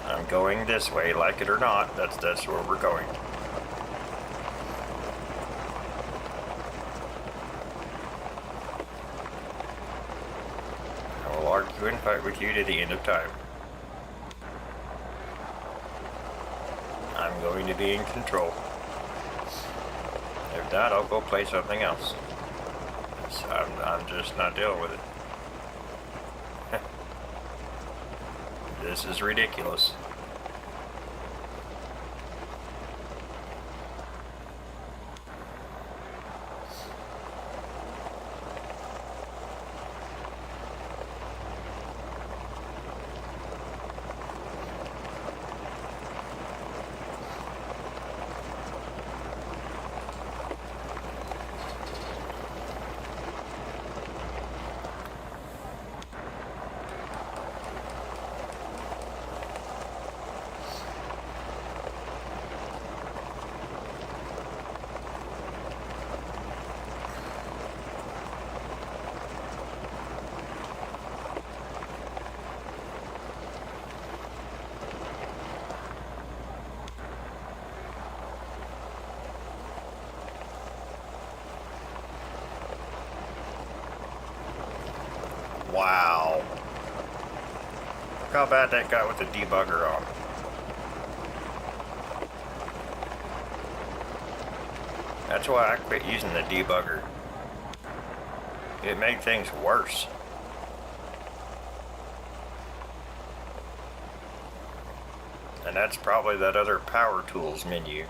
Speaker 1: I'm going this way, like it or not. That's where we're going. I will argue and fight with you to the end of time. I'm going to be in control. If not, I'll go play something else. I'm just not dealing with it. This is ridiculous. Wow. Look how bad that got with the debugger on. That's why I quit using the debugger. It made things worse. And that's probably that other power tools menu.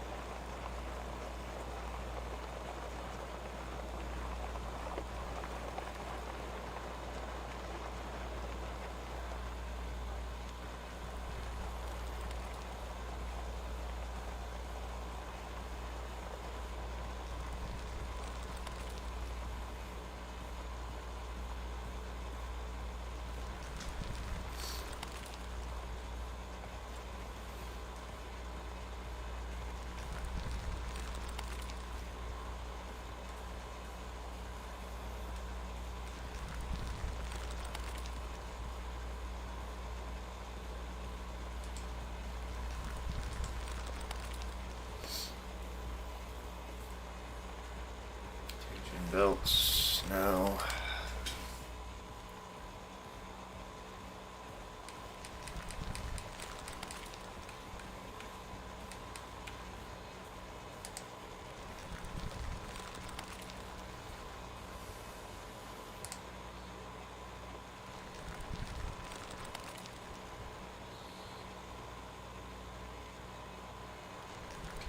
Speaker 1: Belts, no.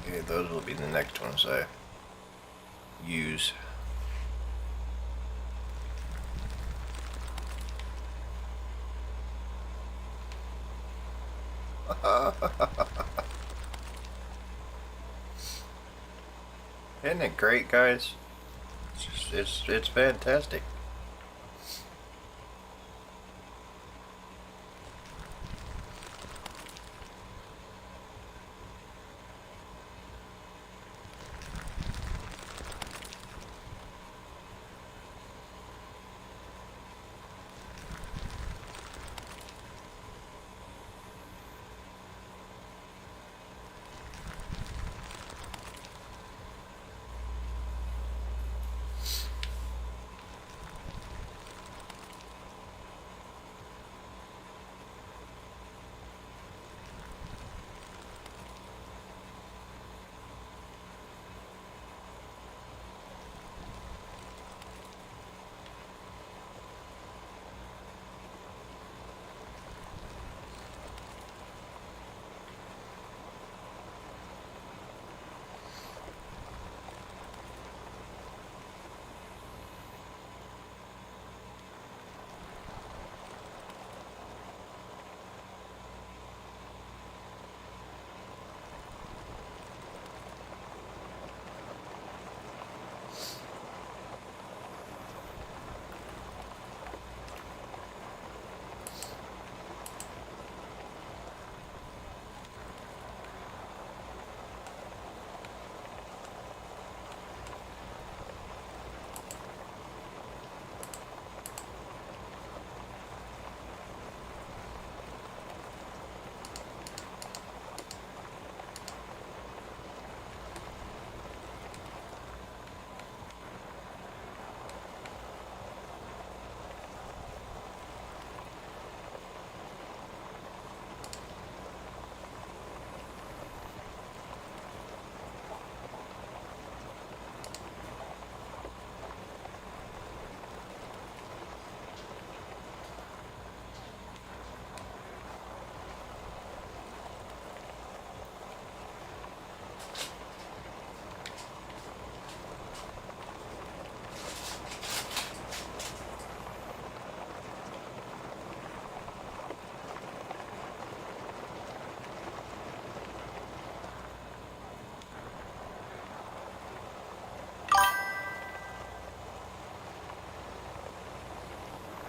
Speaker 1: Okay, those will be the next ones I use. Isn't it great, guys? It's fantastic.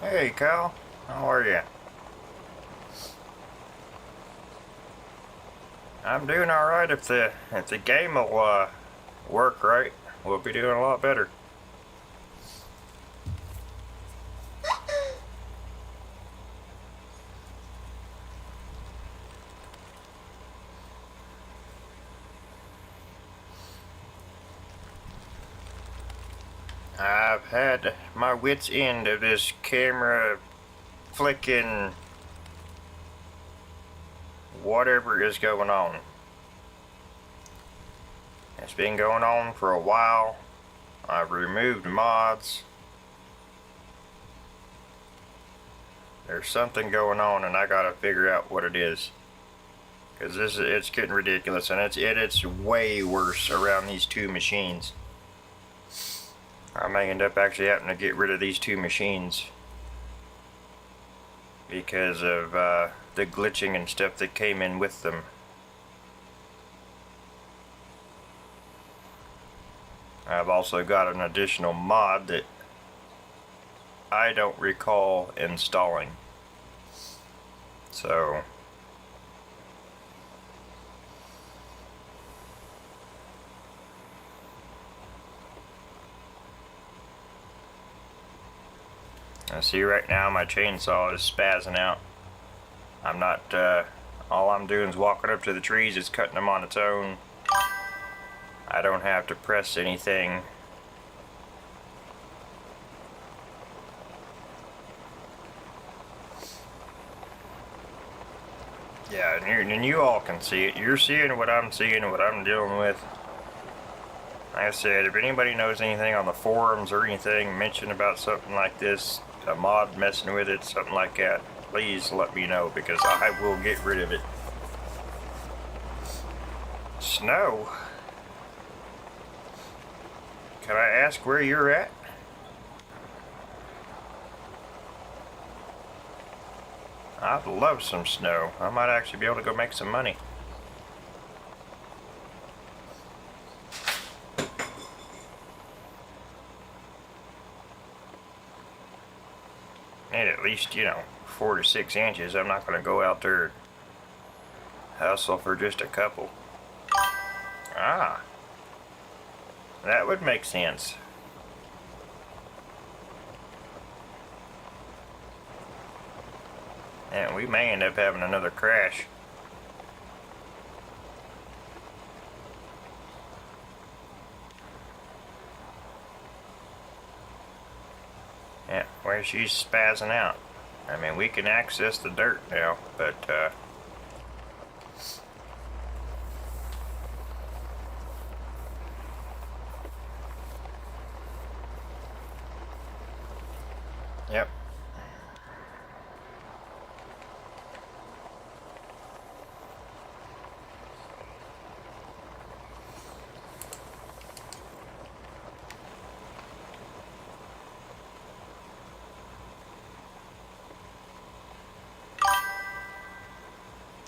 Speaker 1: Hey, Kyle. How are you? I'm doing all right. If the game will work right, we'll be doing a lot better. I've had my wits end of this camera flicking whatever is going on. It's been going on for a while. I've removed mods. There's something going on and I gotta figure out what it is. Cause it's getting ridiculous, and it's way worse around these two machines. I may end up actually having to get rid of these two machines because of the glitching and stuff that came in with them. I've also got an additional mod that I don't recall installing. So I see right now my chainsaw is spazzing out. I'm not, all I'm doing is walking up to the trees, it's cutting them on its own. I don't have to press anything Yeah, and you all can see it. You're seeing what I'm seeing, what I'm dealing with. Like I said, if anybody knows anything on the forums or anything mention about something like this, a mod messing with it, something like that, please let me know, because I will get rid of it. Snow? Can I ask where you're at? I'd love some snow. I might actually be able to go make some money. And at least, 4 to 6 inches. I'm not going to go out there and hustle for just a couple. Ah, that would make sense. And we may end up having another crash. Yeah, where she's spazzing out. I mean, we can access the dirt now, but yep.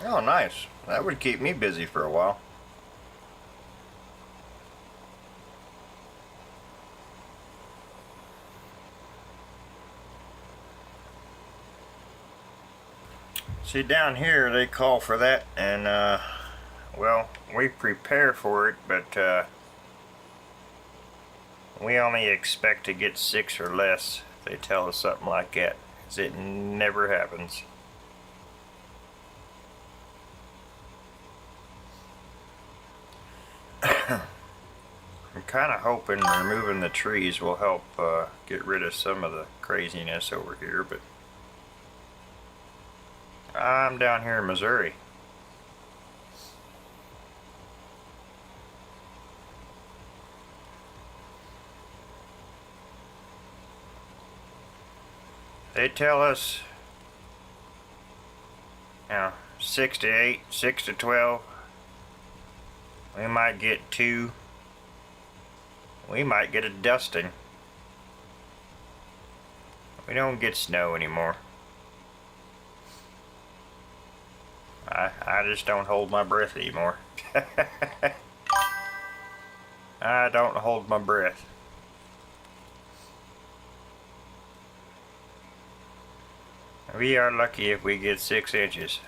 Speaker 1: Oh, nice. That would keep me busy for a while. See, down here they call for that, and well, we prepare for it, but we only expect to get 6 or less. If they tell us something like that, 'cause it never happens. I'm kind of hoping removing the trees will help get rid of some of the craziness over here, but I'm down here in Missouri. They tell us, 6 to 8, 6 to 12. We might get 2. We might get a dusting. We don't get snow anymore. I just don't hold my breath anymore. I don't hold my breath. We are lucky if we get 6 inches.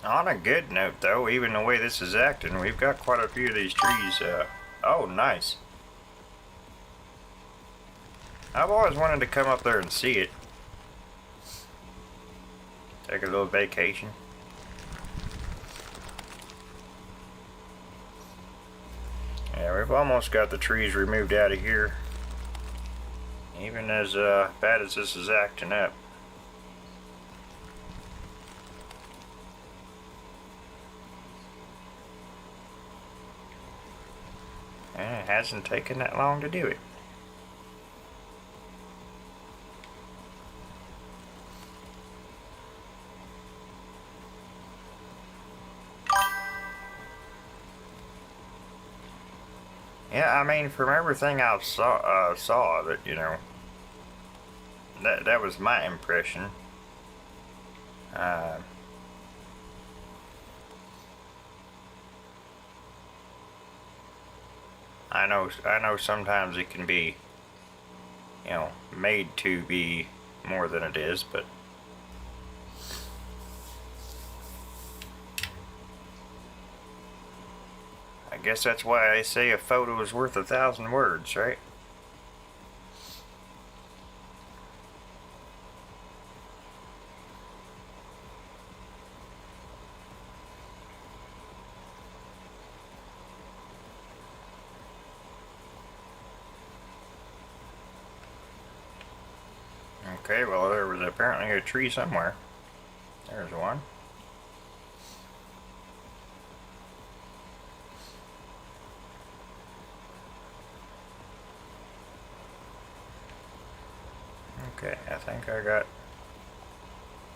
Speaker 1: On a good note though, even the way this is acting, we've got quite a few of these trees. Oh, nice. I've always wanted to come up there and see it. Take a little vacation. Yeah, we've almost got the trees removed out of here. Even as bad as this is acting up. And it hasn't taken that long to do it. Yeah, I mean, from everything I saw of it, that was my impression. I know sometimes it can be, made to be more than it is, but I guess that's why they say a photo is worth 1,000 words, right? Okay, well there was apparently a tree somewhere. There's one. Okay, I think I got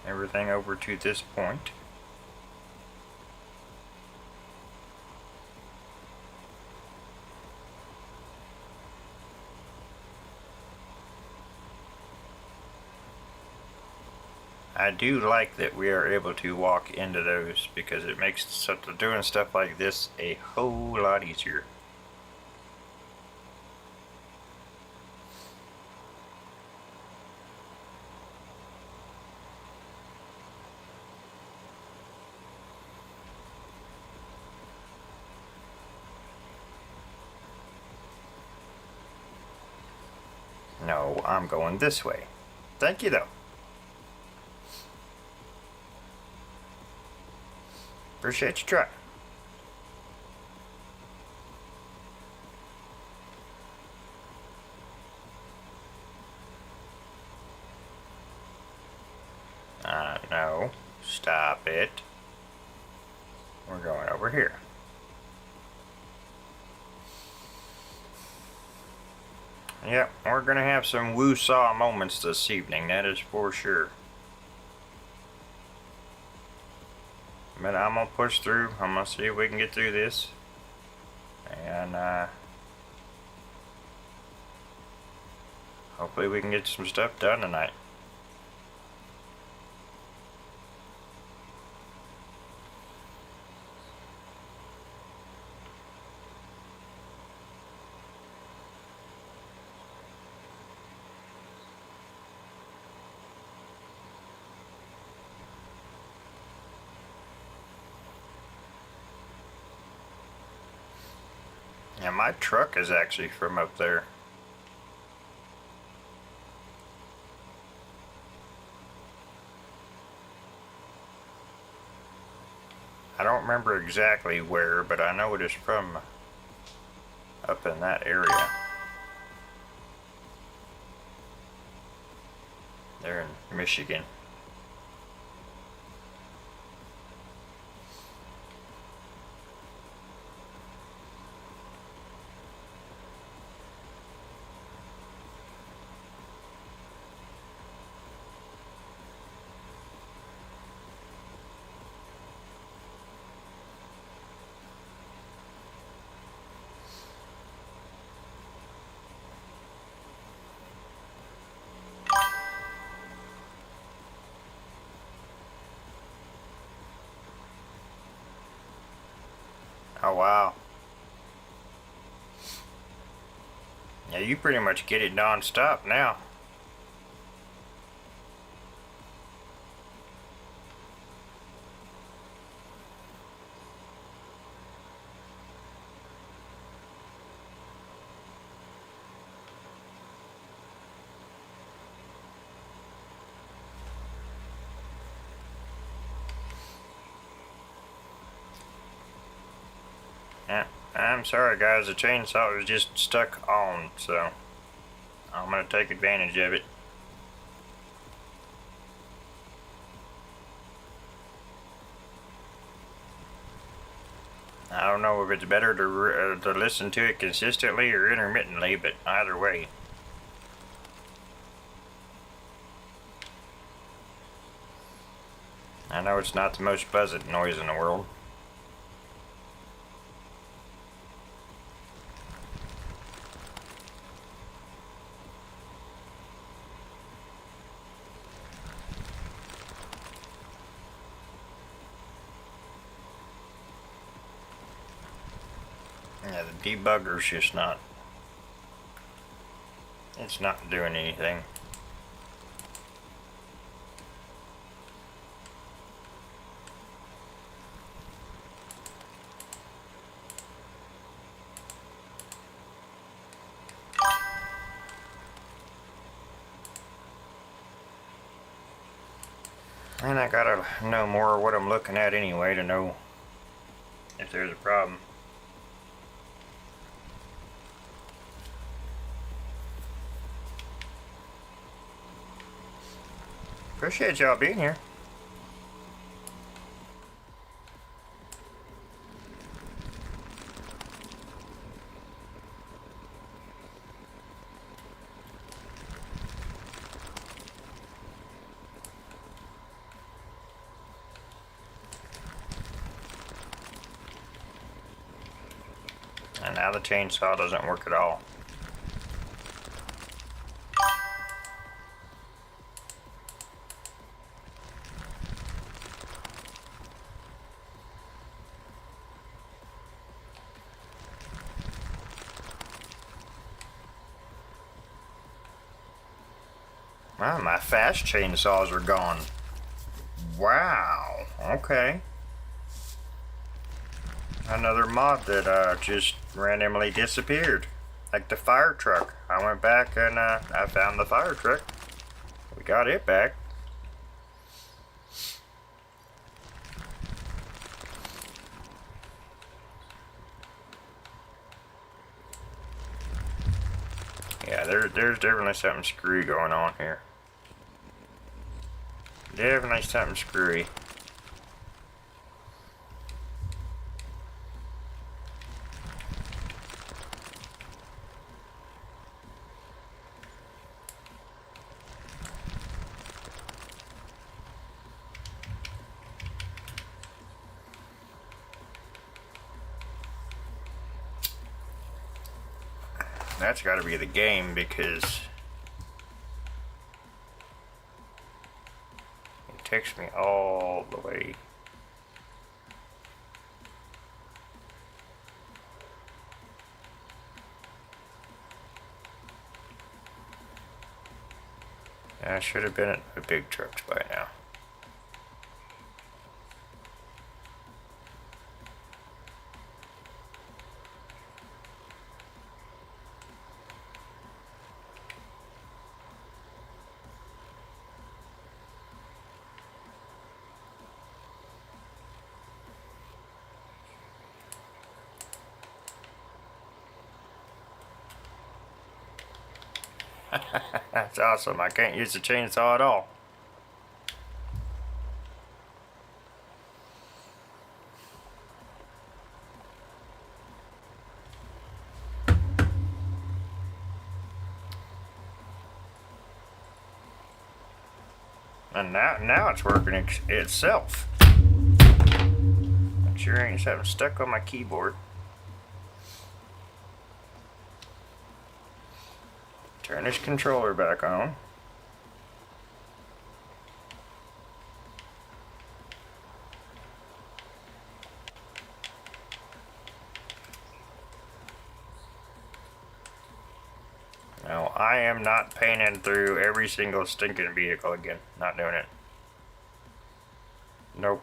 Speaker 1: everything over to this point. I do like that we are able to walk into those because it makes doing stuff like this a whole lot easier. No, I'm going this way. Thank you though. Appreciate you trying. No. Stop it. We're going over here. Yep, we're gonna have some woo-saw moments this evening, that is for sure. But I'm gonna push through. I'm gonna see if we can get through this. And hopefully we can get some stuff done tonight. Yeah, my truck is actually from up there. I don't remember exactly where, but I know it is from up in that area. They're in Michigan. Oh wow. Yeah, you pretty much get it non-stop now. Yeah, I'm sorry guys, the chainsaw was just stuck on, so I'm gonna take advantage of it. I don't know if it's better to listen to it consistently or intermittently, but either way. I know it's not the most pleasant noise in the world. Yeah, the debugger's just not... It's not doing anything. And I gotta know more of what I'm looking at anyway to know if there's a problem. Appreciate y'all being here. And now the chainsaw doesn't work at all. Wow, my fast chainsaws are gone. Wow, okay. Another mod that just randomly disappeared. Like the fire truck. I went back and I found the fire truck. We got it back. Yeah, there's definitely something screwy going on here. Definitely something screwy. That's got to be the game because it takes me all the way. I should have been at the big trucks by now. That's awesome. I can't use the chainsaw at all. And now it's working itself. It sure ain't something stuck on my keyboard. Turn this controller back on. Now, I am not painting through every single stinking vehicle again. Not doing it. Nope.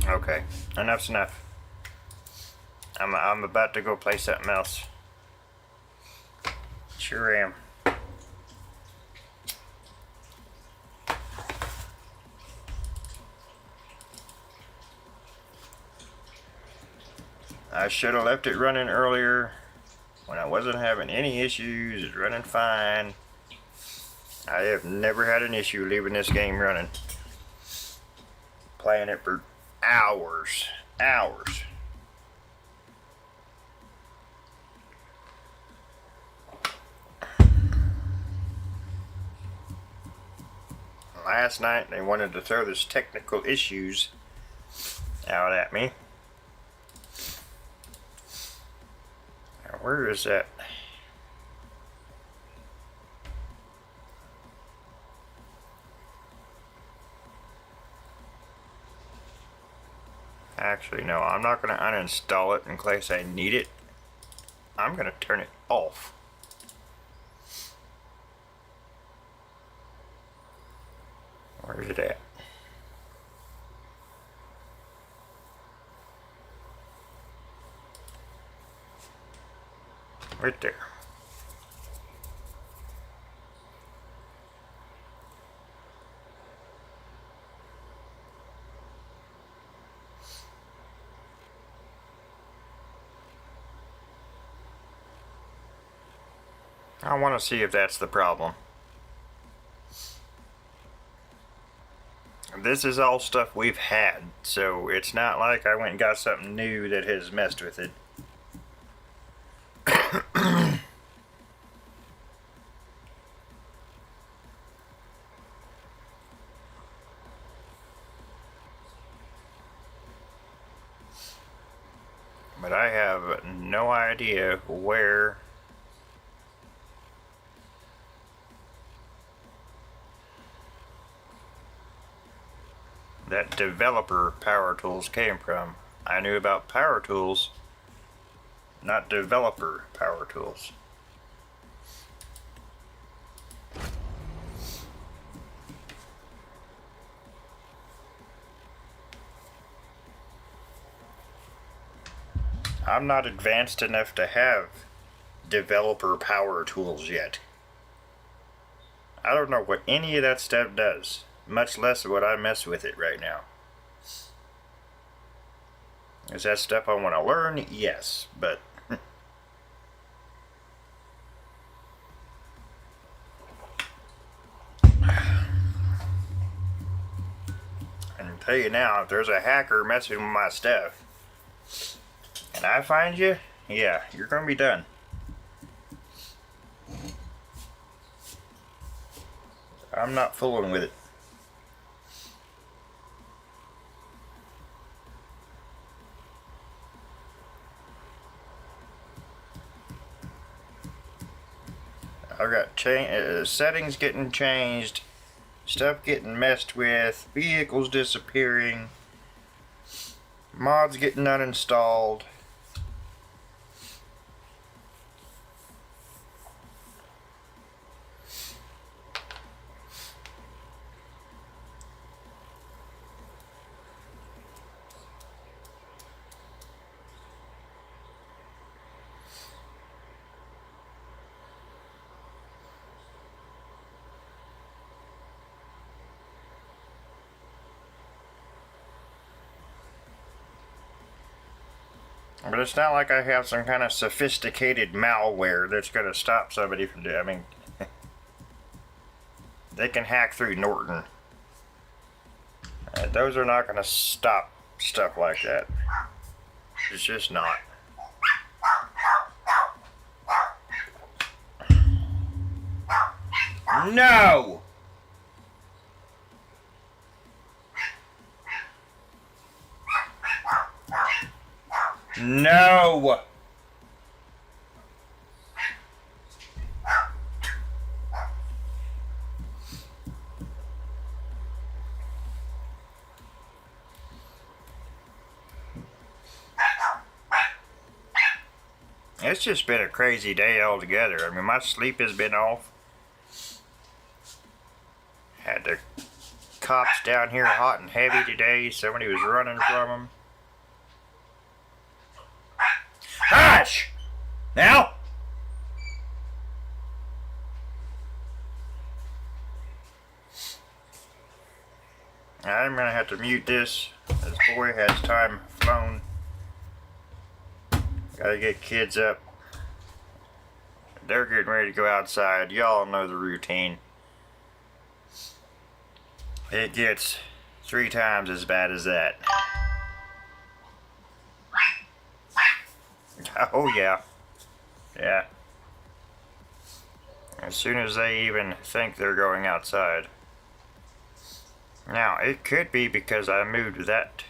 Speaker 1: Okay, enough's enough. I'm about to go play something else. Sure am. I should have left it running earlier when I wasn't having any issues. It's running fine. I have never had an issue leaving this game running. Playing it for hours. Last night they wanted to throw this technical issues out at me. Now, where is that? Actually, no, I'm not going to uninstall it in case I need it. I'm going to turn it off. Where's it at? Right there. I want to see if that's the problem. This is all stuff we've had, so it's not like I went and got something new that has messed with it. But I have no idea where that developer power tools came from. I knew about power tools, not developer power tools. I'm not advanced enough to have developer power tools yet. I don't know what any of that stuff does, much less what I mess with it right now. Is that stuff I want to learn? Yes, but I can tell you now, if there's a hacker messing with my stuff and I find you, yeah, you're gonna be done. I'm not fooling with it. I've got settings getting changed, stuff getting messed with, vehicles disappearing, mods getting uninstalled. But it's not like I have some kind of sophisticated malware that's going to stop somebody from doing. I mean, they can hack through Norton. Those are not going to stop stuff like that. It's just not. No! No! It's just been a crazy day altogether. I mean, my sleep has been off. Had the cops down here hot and heavy today. Somebody was running from them. Hush! Now! I'm gonna have to mute this. This boy has time flown. Gotta get kids up. They're getting ready to go outside. Y'all know the routine. It gets 3 times as bad as that. Oh yeah. Yeah. As soon as they even think they're going outside. Now, it could be because I moved that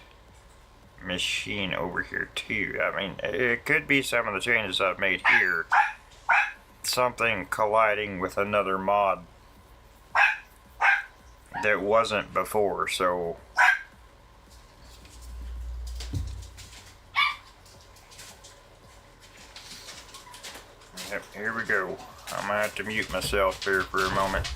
Speaker 1: machine over here too. I mean, it could be some of the changes I've made here. Something colliding with another mod that wasn't before, so... Yep, here we go. I'm gonna have to mute myself here for a moment.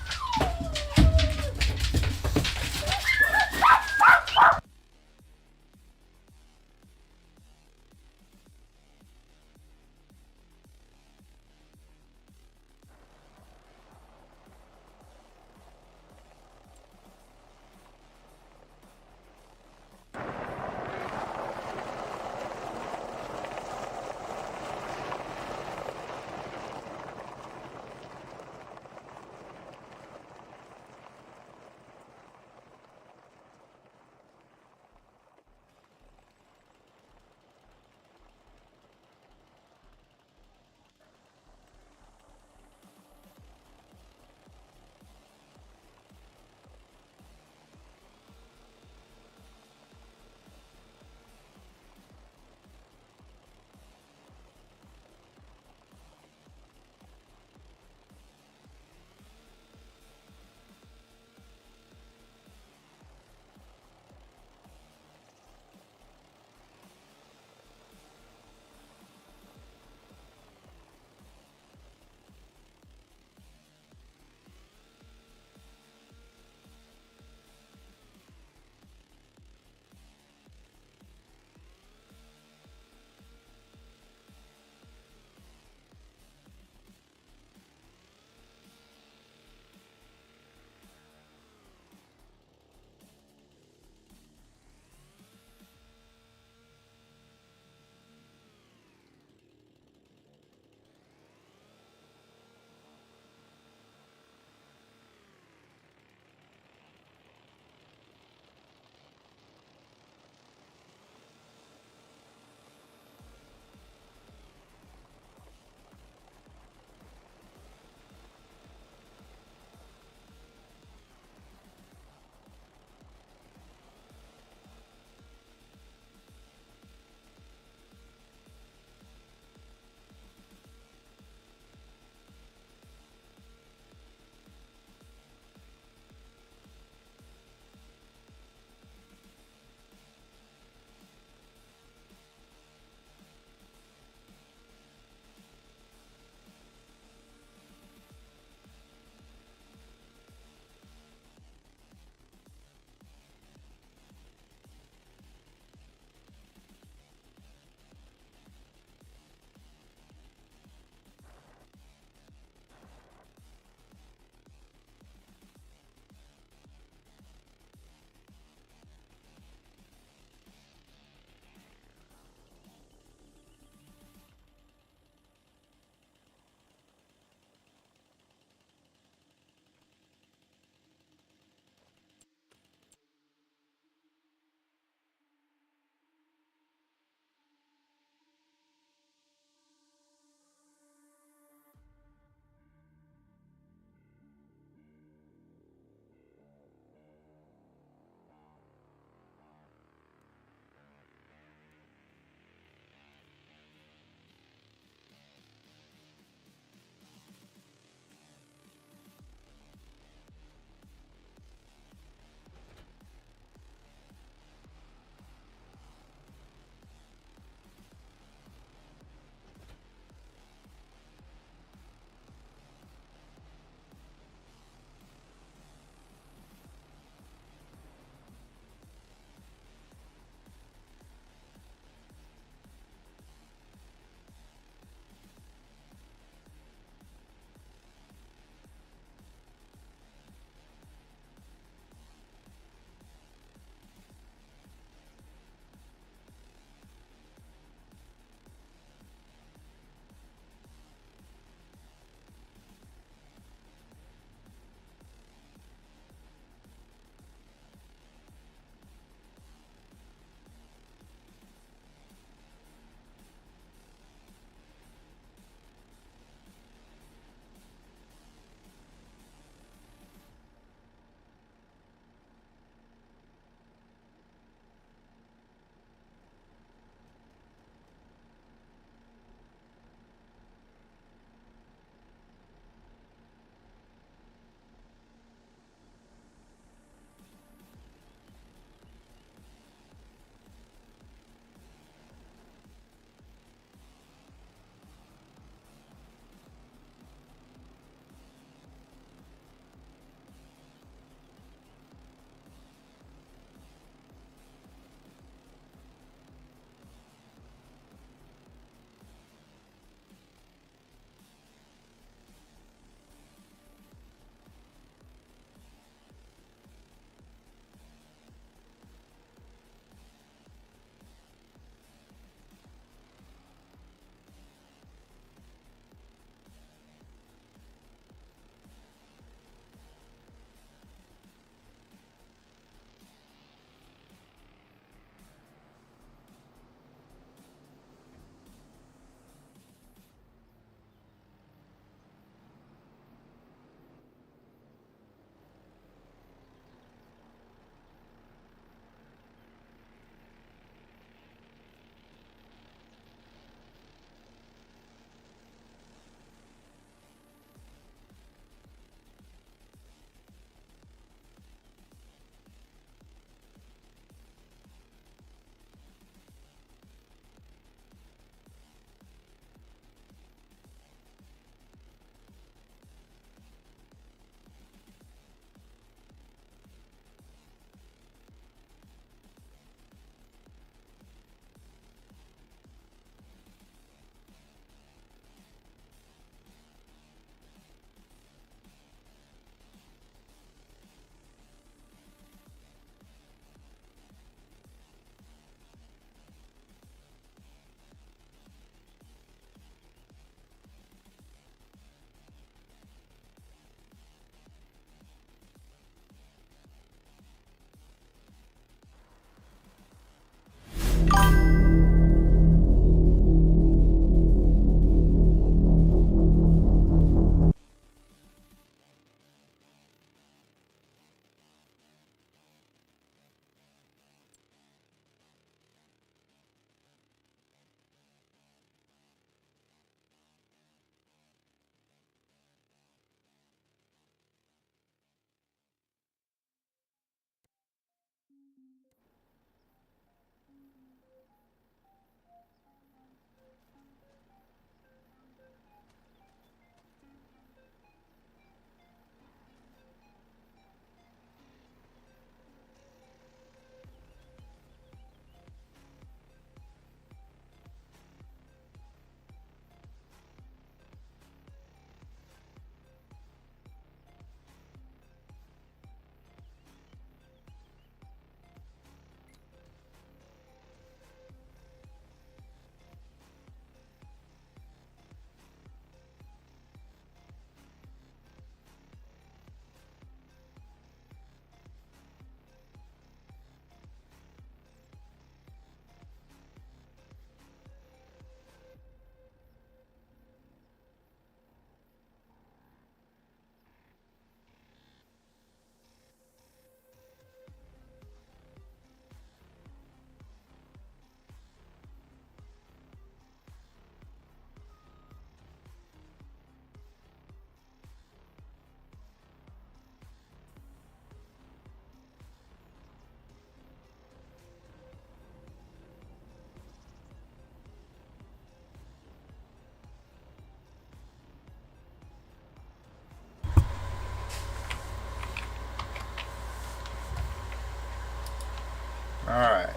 Speaker 1: Alright.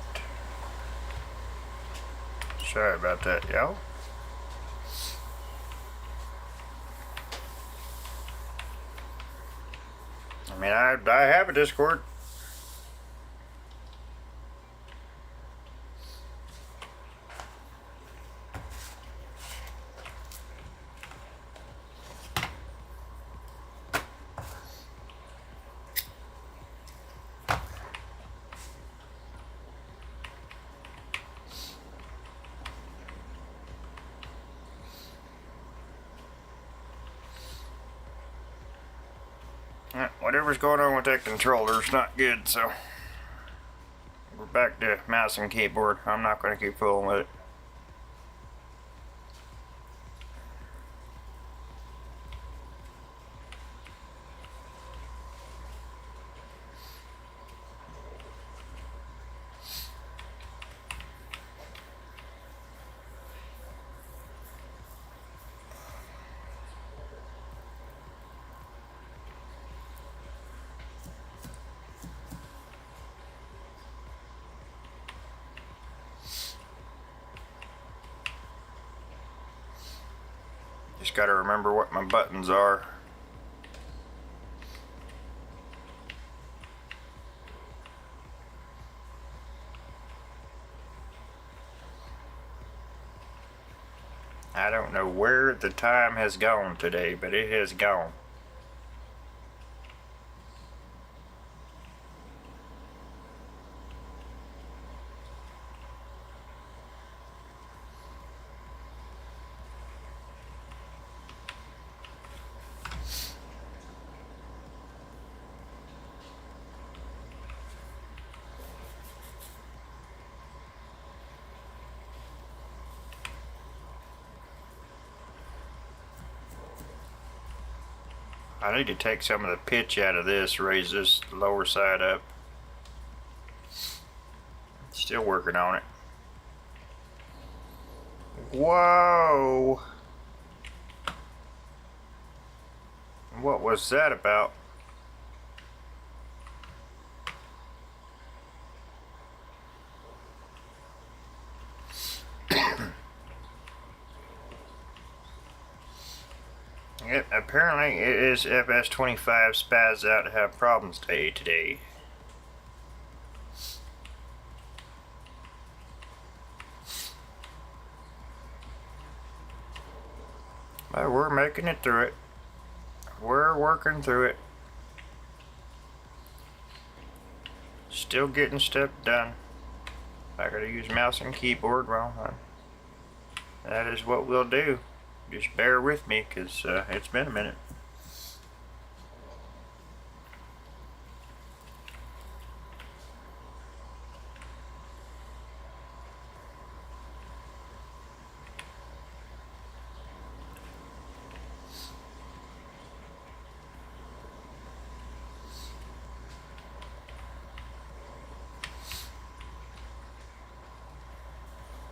Speaker 1: Sorry about that, y'all. I mean, I have a Discord. Whatever's going on with that controller is not good, so we're back to mouse and keyboard. I'm not going to keep fooling with it. Just gotta remember what my buttons are. I don't know where the time has gone today, but it has gone. I need to take some of the pitch out of this, raise this lower side up. Still working on it. Whoa! What was that about? Yep, apparently it is FS25 spazzed out to have problems today. But we're making it through it. We're working through it. Still getting stuff done. I gotta use mouse and keyboard, well, that is what we'll do. Just bear with me, because it's been a minute.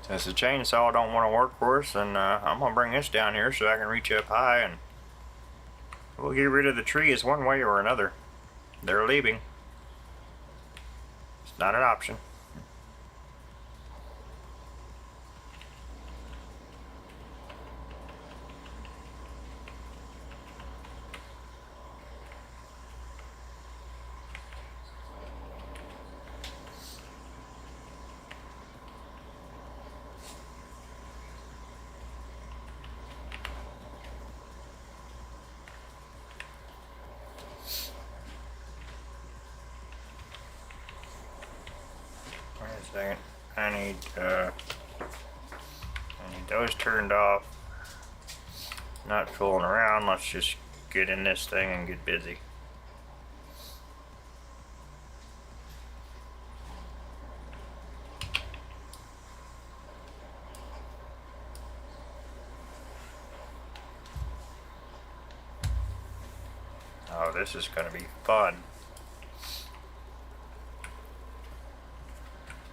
Speaker 1: Since the chainsaw don't want to work for us, then I'm going to bring this down here so I can reach up high, and we'll get rid of the trees one way or another. They're leaving. It's not an option. Second. I need those turned off. Not fooling around. Let's just get in this thing and get busy. Oh, this is going to be fun.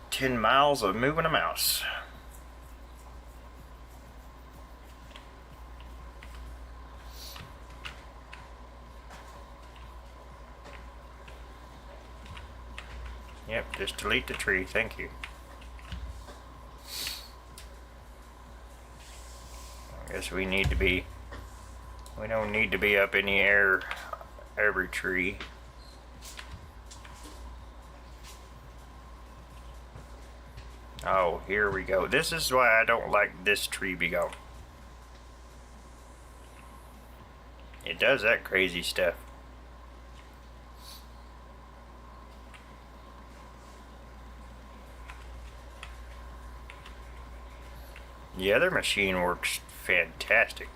Speaker 1: 10 miles of moving a mouse. Yep, Just delete the tree, thank you. I guess we don't need to be up in the air every tree. Oh, here we go. This is why I don't like this tree be gone. It does that crazy stuff. The other machine works fantastic.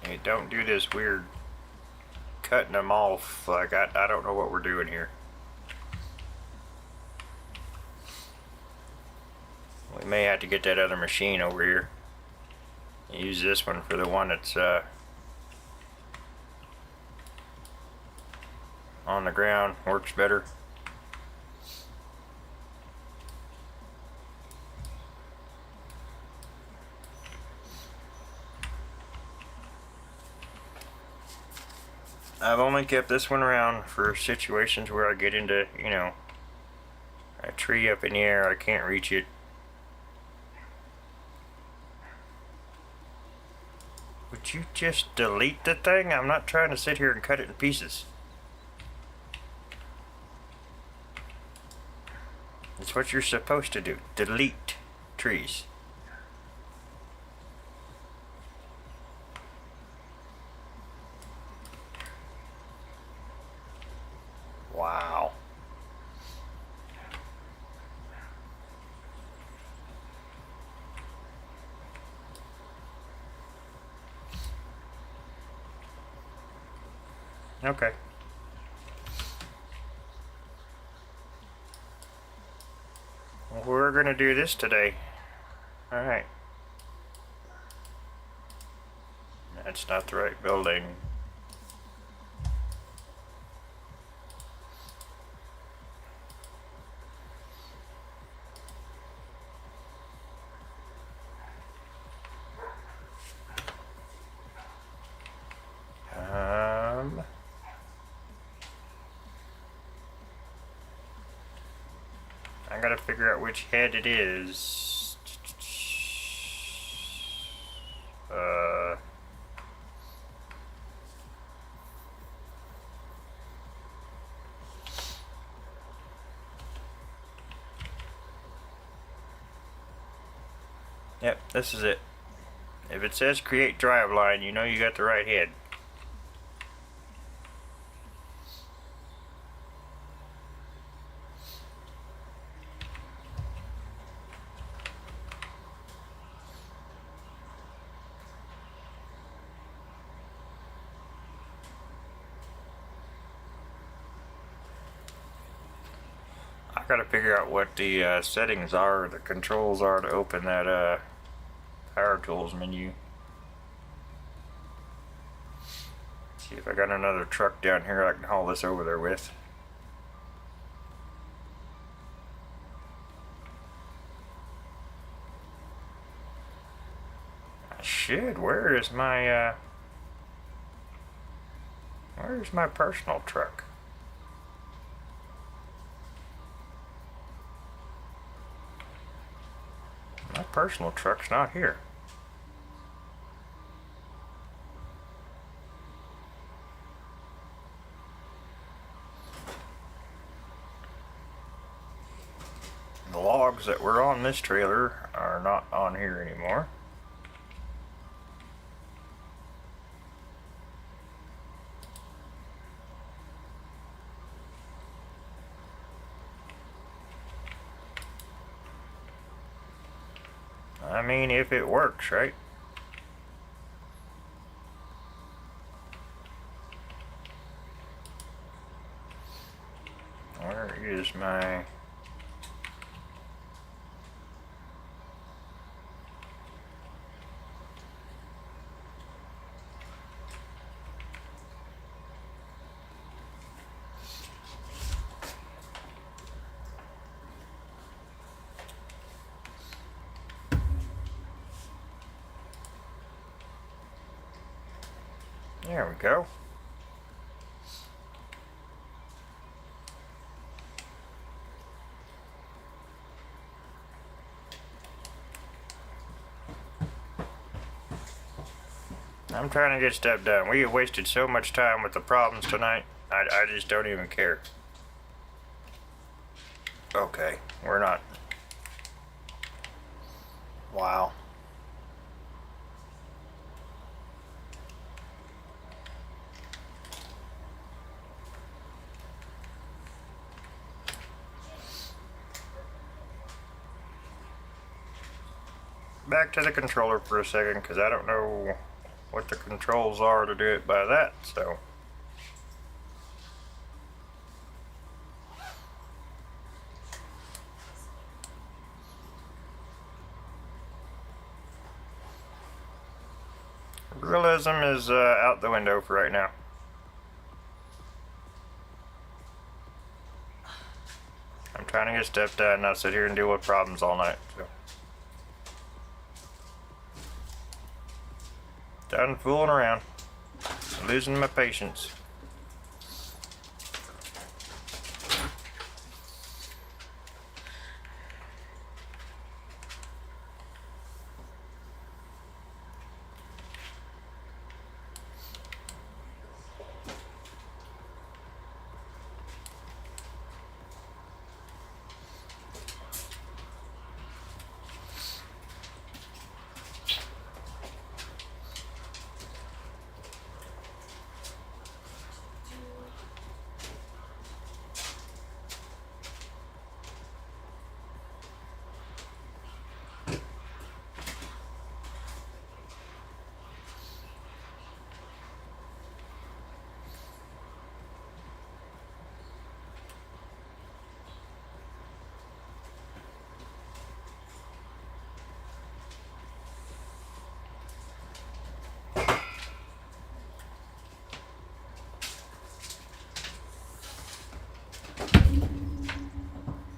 Speaker 1: It don't do this weird cutting them off. Like I don't know what we're doing here. We may have to get that other machine over here. Use this one for the one that's on the ground. Works better. I've only kept this one around for situations where I get into, you know, a tree up in the air, I can't reach it. Would you just delete the thing? I'm not trying to sit here and cut it in pieces. It's what you're supposed to do. Delete trees. Wow. Okay. We're gonna do this today. Alright. That's not the right building. I gotta figure out which head it is. Yep, this is it. If it says create drive line, you know you got the right head. I gotta figure out what the settings are, the controls are to open that power tools menu. See if I got another truck down here I can haul this over there with. I should. Where's my personal truck? My personal truck's not here. The logs that were on this trailer are not on here anymore. I mean, if it works, right? Where is my... There we go. I'm trying to get stuff done. We have wasted so much time with the problems tonight. I just don't even care. Okay, we're not. Wow. Back to the controller for a second, because I don't know what the controls are to do it by that, so. Realism is out the window for right now. I'm trying to get stuff done, not sit here and deal with problems all night. So. Done fooling around. Losing my patience.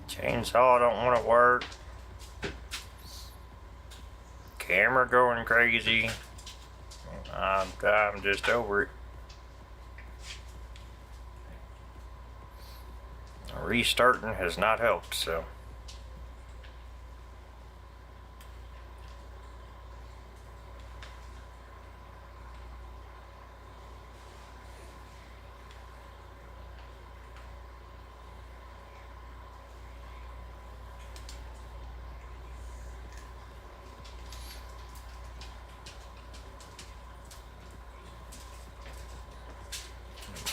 Speaker 1: Chainsaw don't want to work. Camera going crazy. I'm just over it. Restarting has not helped, so.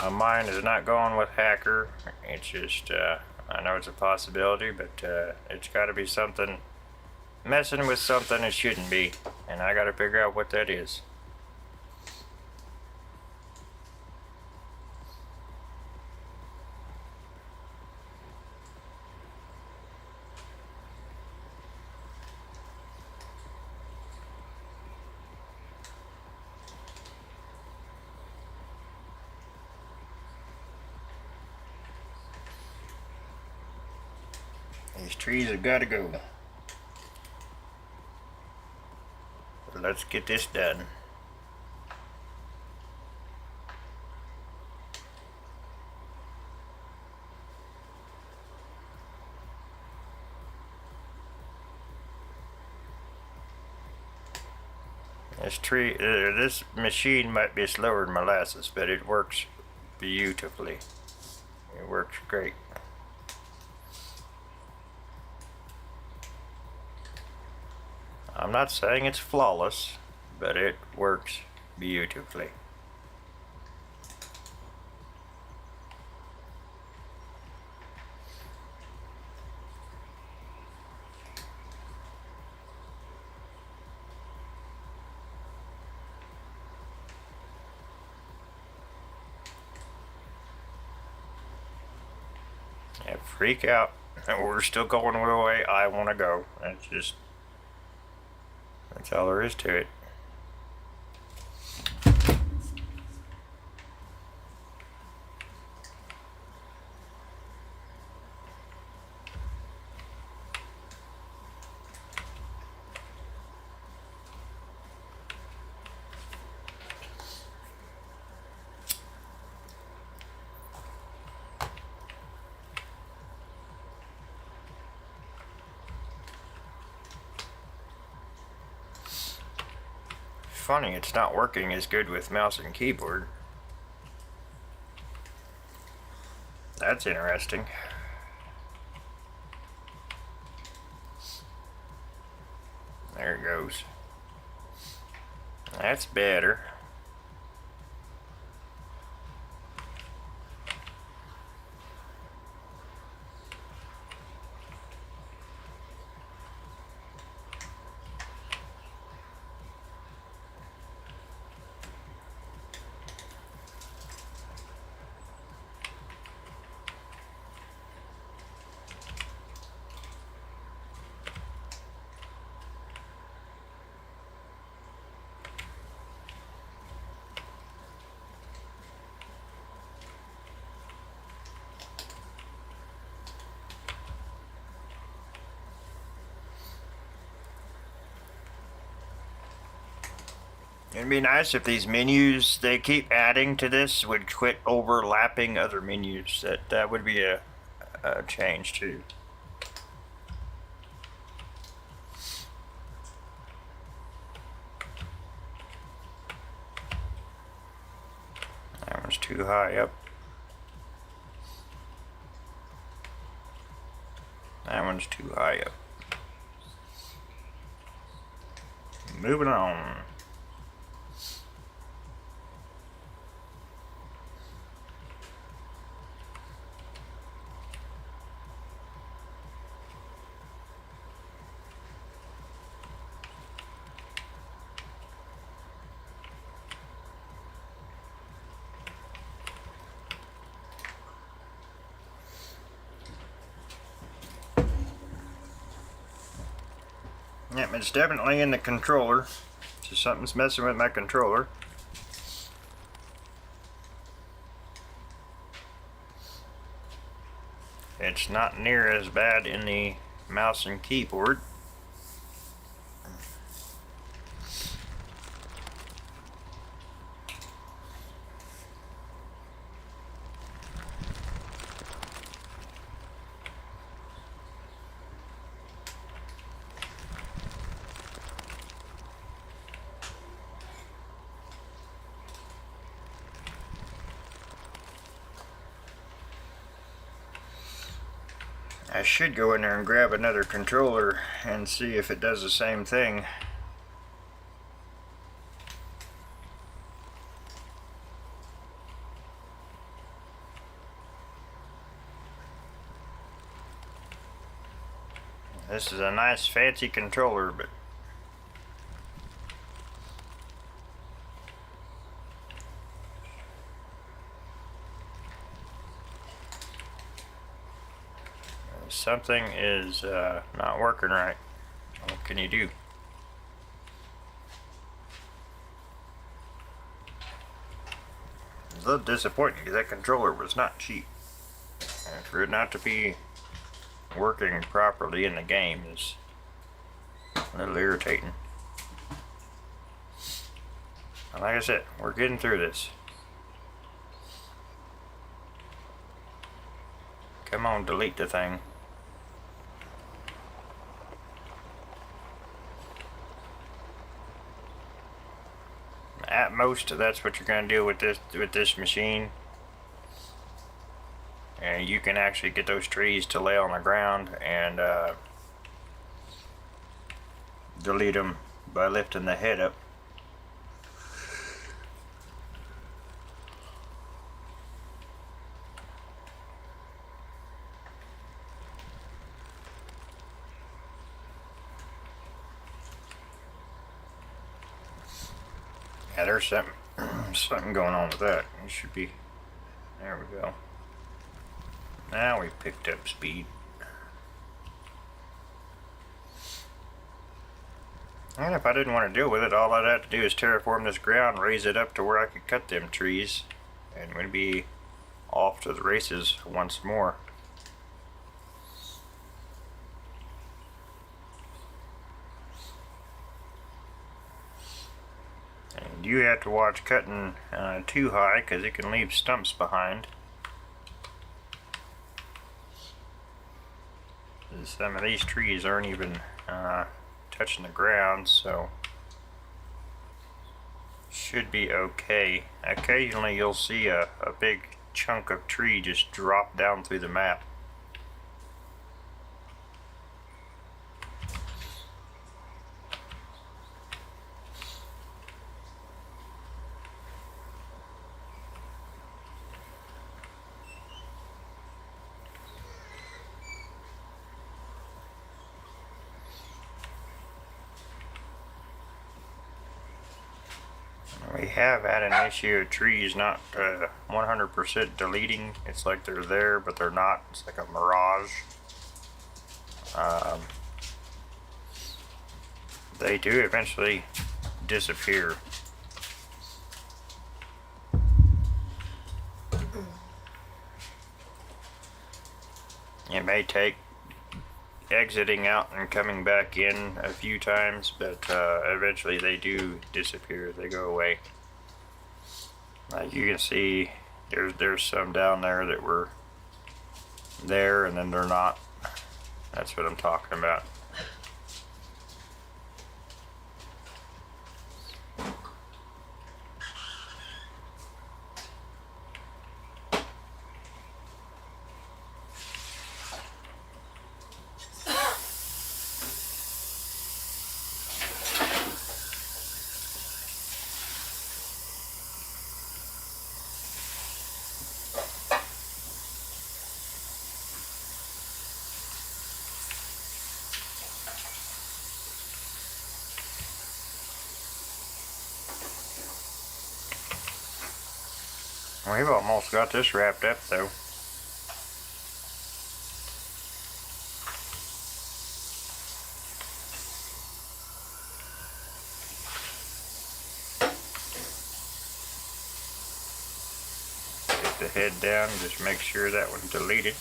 Speaker 1: My mind is not going with hacker. It's just, I know it's a possibility, but it's got to be something, messing with something it shouldn't be. And I got to figure out what that is. These trees have got to go. But let's get this done. This machine might be slower than molasses, but it works beautifully. It works great. I'm not saying it's flawless, but it works beautifully. Yeah, freak out. We're still going the way I want to go. That's all there is to it. funny, it's not working as good with mouse and keyboard. That's interesting. There it goes. That's better. It'd be nice if these menus they keep adding to this would quit overlapping other menus. That would be a change too. That one's too high up. That one's too high up. Moving on. Yep, it's definitely in the controller. So something's messing with my controller. It's not near as bad in the mouse and keyboard. I should go in there and grab another controller and see if it does the same thing. This is a nice fancy controller, but something is not working right. What can you do? It's a little disappointing because that controller was not cheap. And for it not to be working properly in the game is a little irritating. And like I said, we're getting through this. Come on, delete the thing. At most, that's what you're going to do with this machine. And you can actually get those trees to lay on the ground and delete them by lifting the head up. Yeah, there's something going on with that. It should be. There we go. Now we picked up speed. And if I didn't want to deal with it, all I'd have to do is terraform this ground, raise it up to where I could cut them trees, and we'd be off to the races once more. And you have to watch cutting too high because it can leave stumps behind. Some of these trees aren't even touching the ground, so should be okay. Occasionally you'll see a big chunk of tree just drop down through the map. We have had an issue of trees not 100% deleting. It's like they're there, but they're not. It's like a mirage. They do eventually disappear. It may take exiting out and coming back in a few times, but eventually they do disappear. They go away. Like you can see, there's some down there that were there and then they're not. That's what I'm talking about. We've almost got this wrapped up though. Get the head down, just make sure that one's deleted.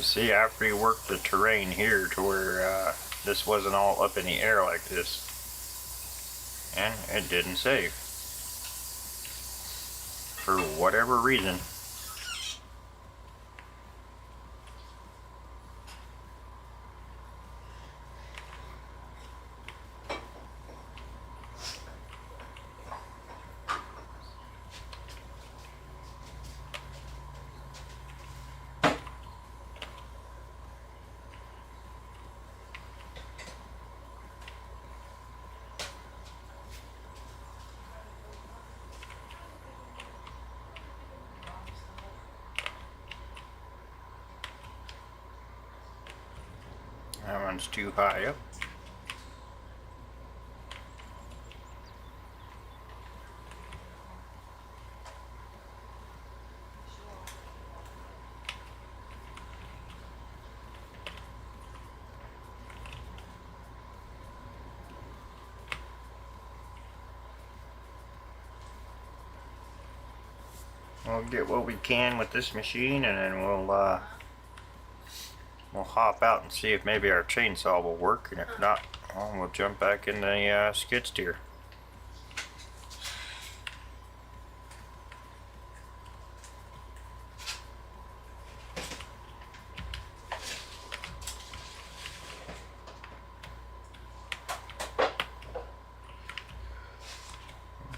Speaker 1: See, I've reworked the terrain here to where this wasn't all up in the air like this, and it didn't save for whatever reason. That one's too high up. We'll get what we can with this machine, and then we'll hop out and see if maybe our chainsaw will work, and if not, well, we'll jump back in the skid steer.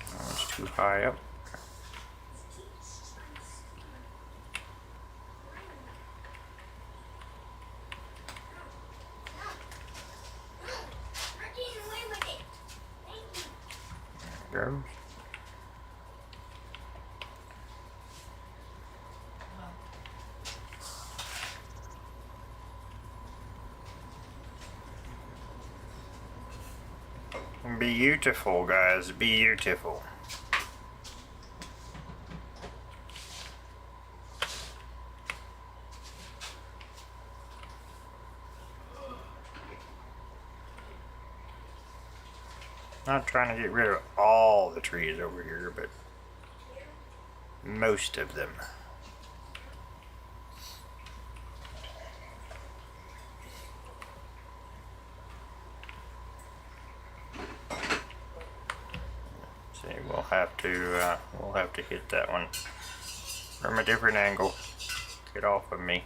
Speaker 1: That was too high up. Goes. Beautiful, guys, beautiful. Not trying to get rid of all the trees over here, but most of them. See, we'll have to hit that one from a different angle. Get off of me.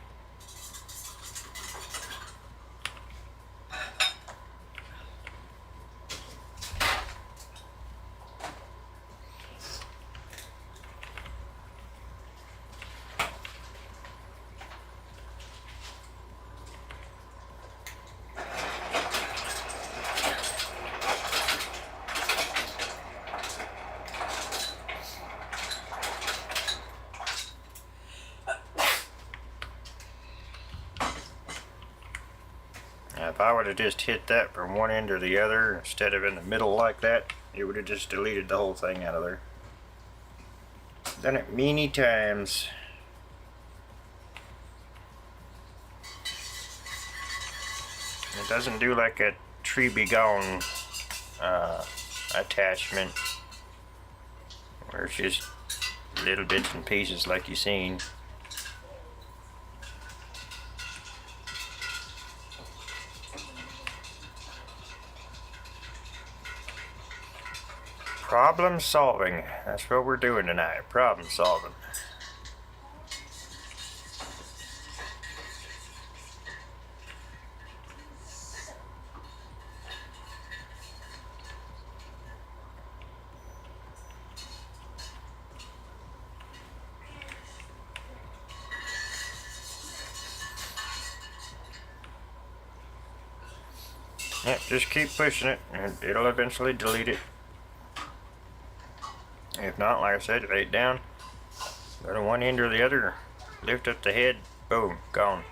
Speaker 1: If I would have just hit that from one end or the other instead of in the middle like that, it would have just deleted the whole thing out of there. Done it many times. It doesn't do like a tree be gone attachment where it's just little bits and pieces like you've seen. Problem solving. That's what we're doing tonight. Problem solving. Yeah, just keep pushing it and it'll eventually delete it. If not, like I said, lay it down, go to one end or the other, lift up the head, boom, gone.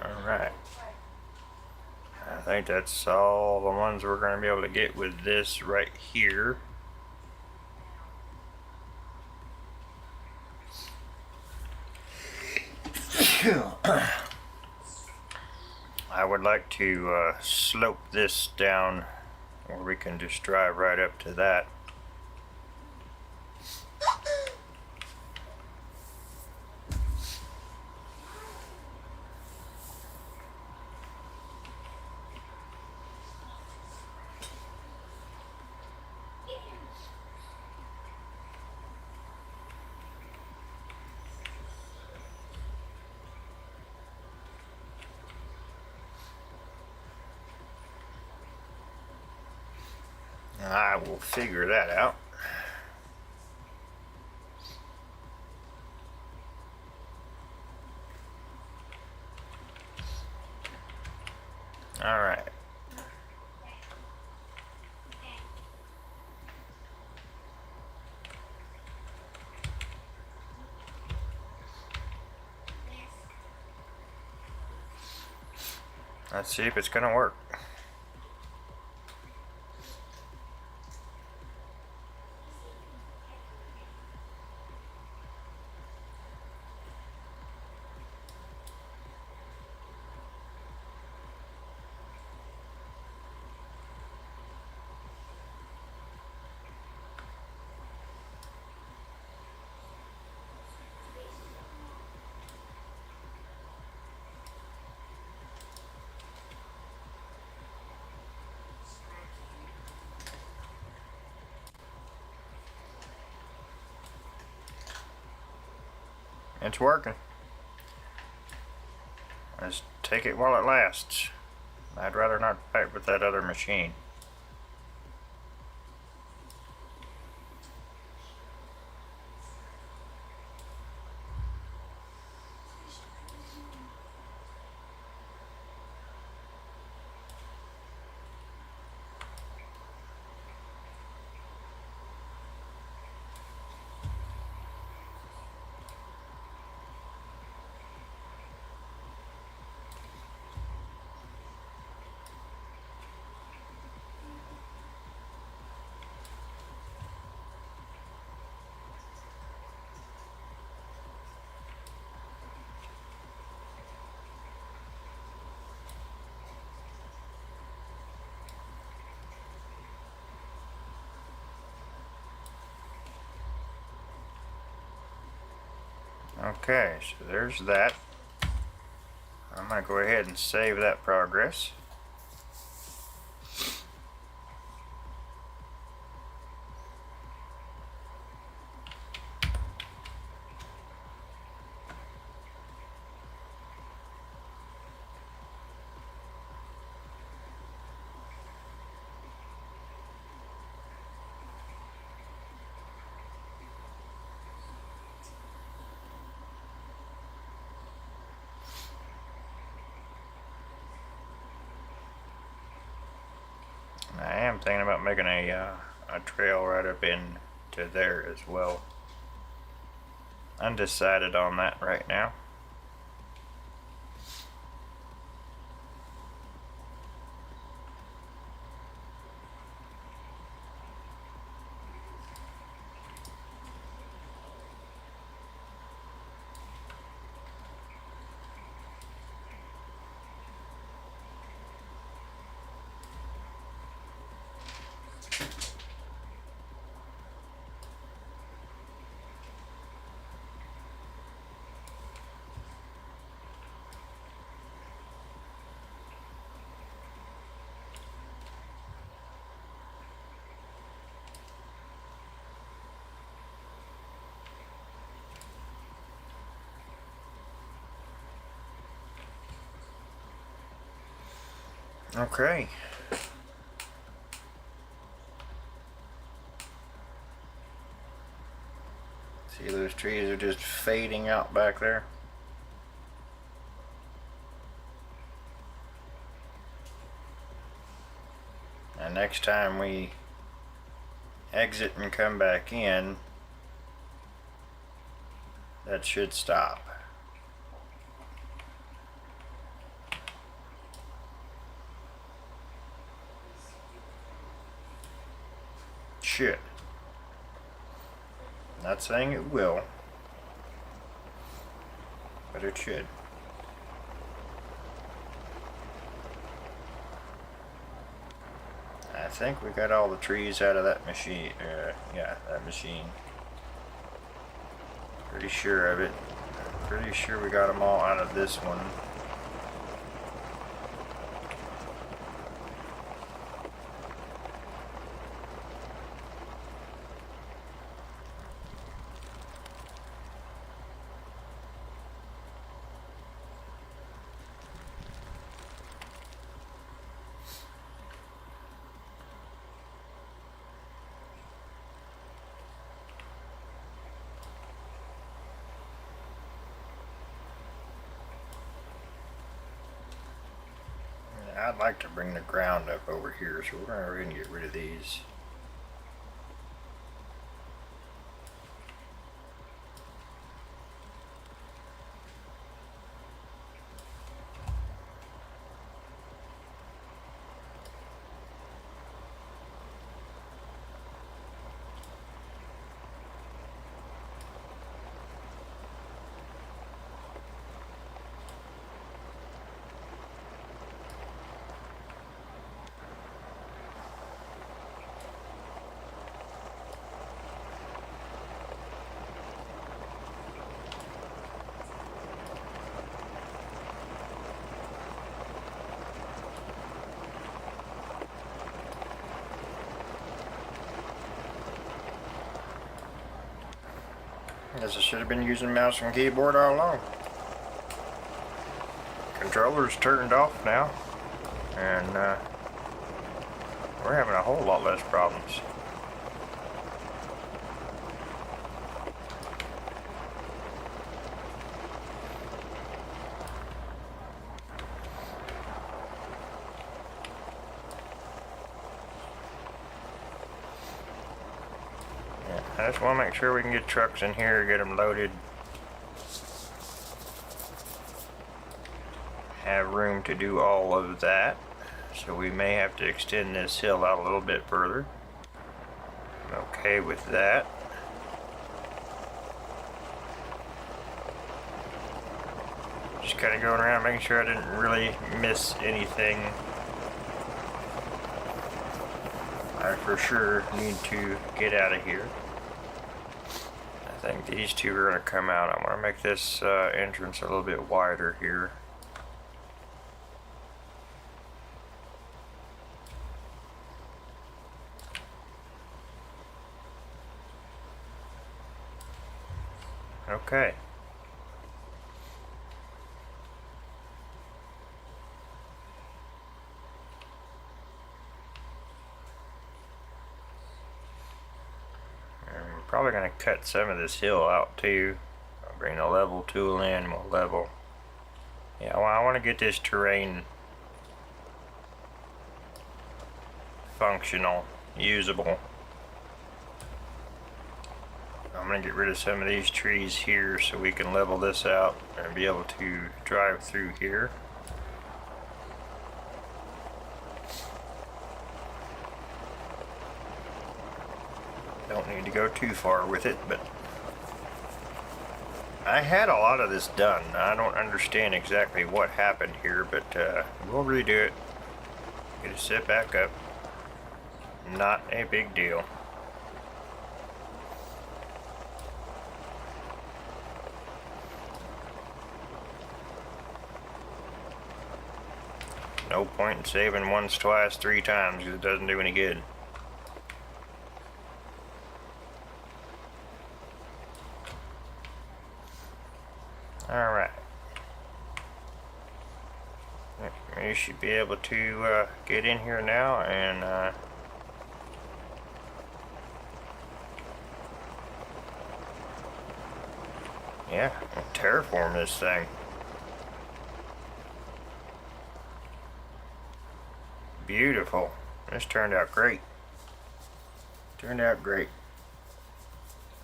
Speaker 1: Alright. I think that's all the ones we're going to be able to get with this right here. I would like to slope this down where we can just drive right up to that. I will figure that out. All right. Let's see if it's gonna work. It's working. Let's take it while it lasts. I'd rather not fight with that other machine. Okay, so there's that. I'm going to go ahead and save that progress. I am thinking about making a trail right up into there as well. Undecided on that right now. Okay. See, those trees are just fading out back there. And next time we exit and come back in, that should stop. Should. Not saying it will, but it should. I think we got all the trees out of that machine. Yeah, that machine. Pretty sure of it. Pretty sure we got them all out of this one. I'd like to bring the ground up over here, so we're going to go ahead and get rid of these. Guess I should have been using mouse and keyboard all along. Controller's turned off now, and we're having a whole lot less problems. I just want to make sure we can get trucks in here, get them loaded. Have room to do all of that. So we may have to extend this hill out a little bit further. I'm okay with that. Just kind of going around making sure I didn't really miss anything. I for sure need to get out of here. I I think these two are going to come out. I want to make this entrance a little bit wider here. Okay. I'm probably going to cut some of this hill out too. I'll bring the level tool in, we'll level. Yeah, well, I want to get this terrain functional, usable. I'm going to get rid of some of these trees here so we can level this out and be able to drive through here. Don't need to go too far with it, but I had a lot of this done. I don't understand exactly what happened here, but we'll redo it. Get it set back up. Not a big deal. No point in saving once, twice, 3 times because it doesn't do any good. Alright. You should be able to get in here now and yeah, terraform this thing. Beautiful. This turned out great. Turned out great.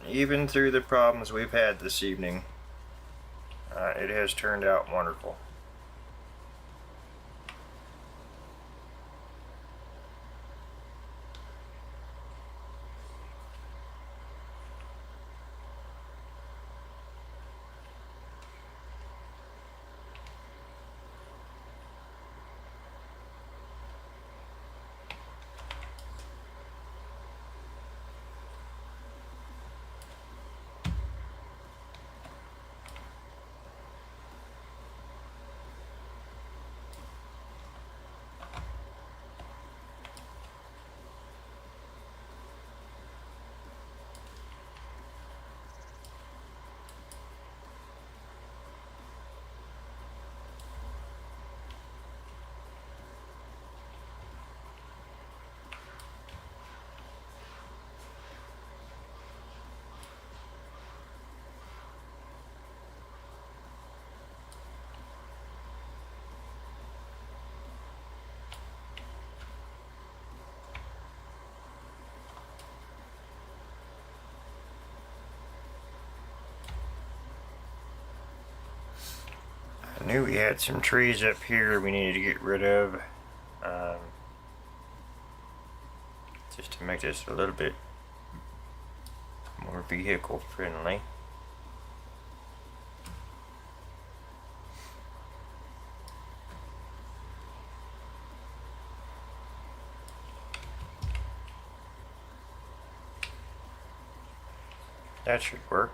Speaker 1: Even through the problems we've had this evening, it has turned out wonderful. I knew we had some trees up here we needed to get rid of, just to make this a little bit more vehicle friendly. That should work.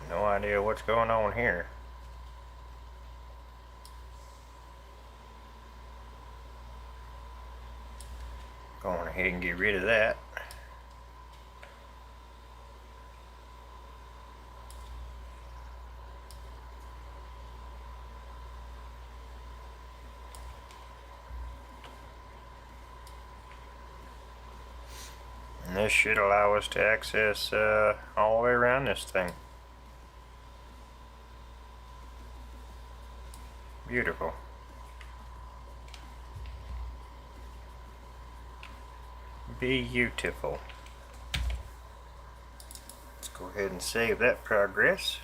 Speaker 1: No idea what's going on here. Going ahead and get rid of that. And this should allow us to access all the way around this thing. Beautiful. Beautiful. Let's go ahead and save that progress.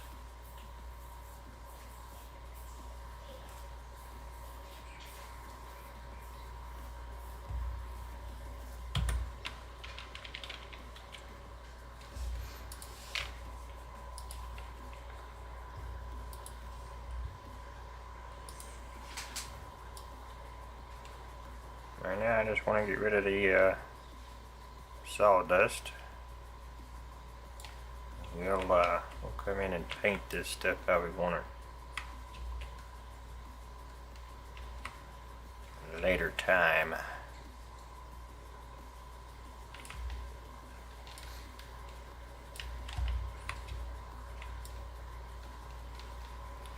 Speaker 1: Yeah, I just want to get rid of the sawdust. We'll come in and paint this stuff how we want it later time.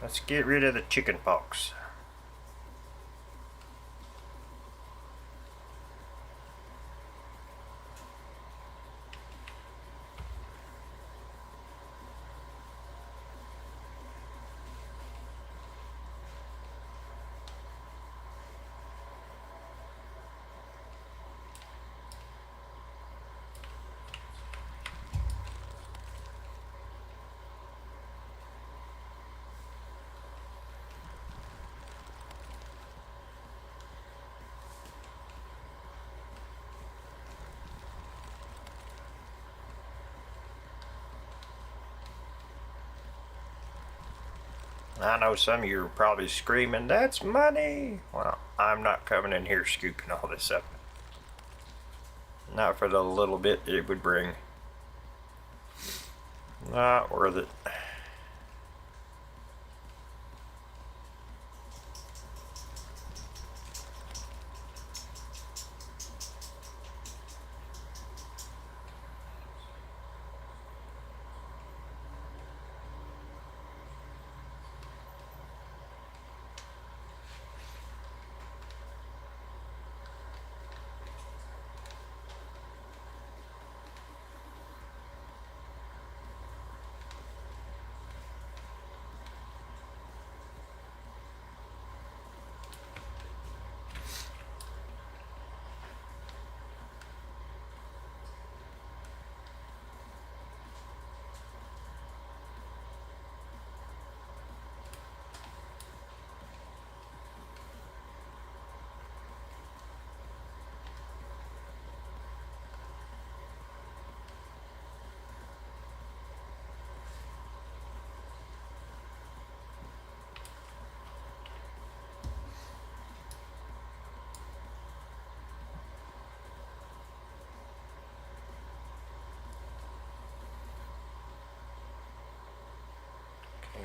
Speaker 1: Let's get rid of the chicken pox. I know some of you are probably screaming, "That's money!" Well, I'm not coming in here scooping all this up. Not for the little bit it would bring. Not worth it.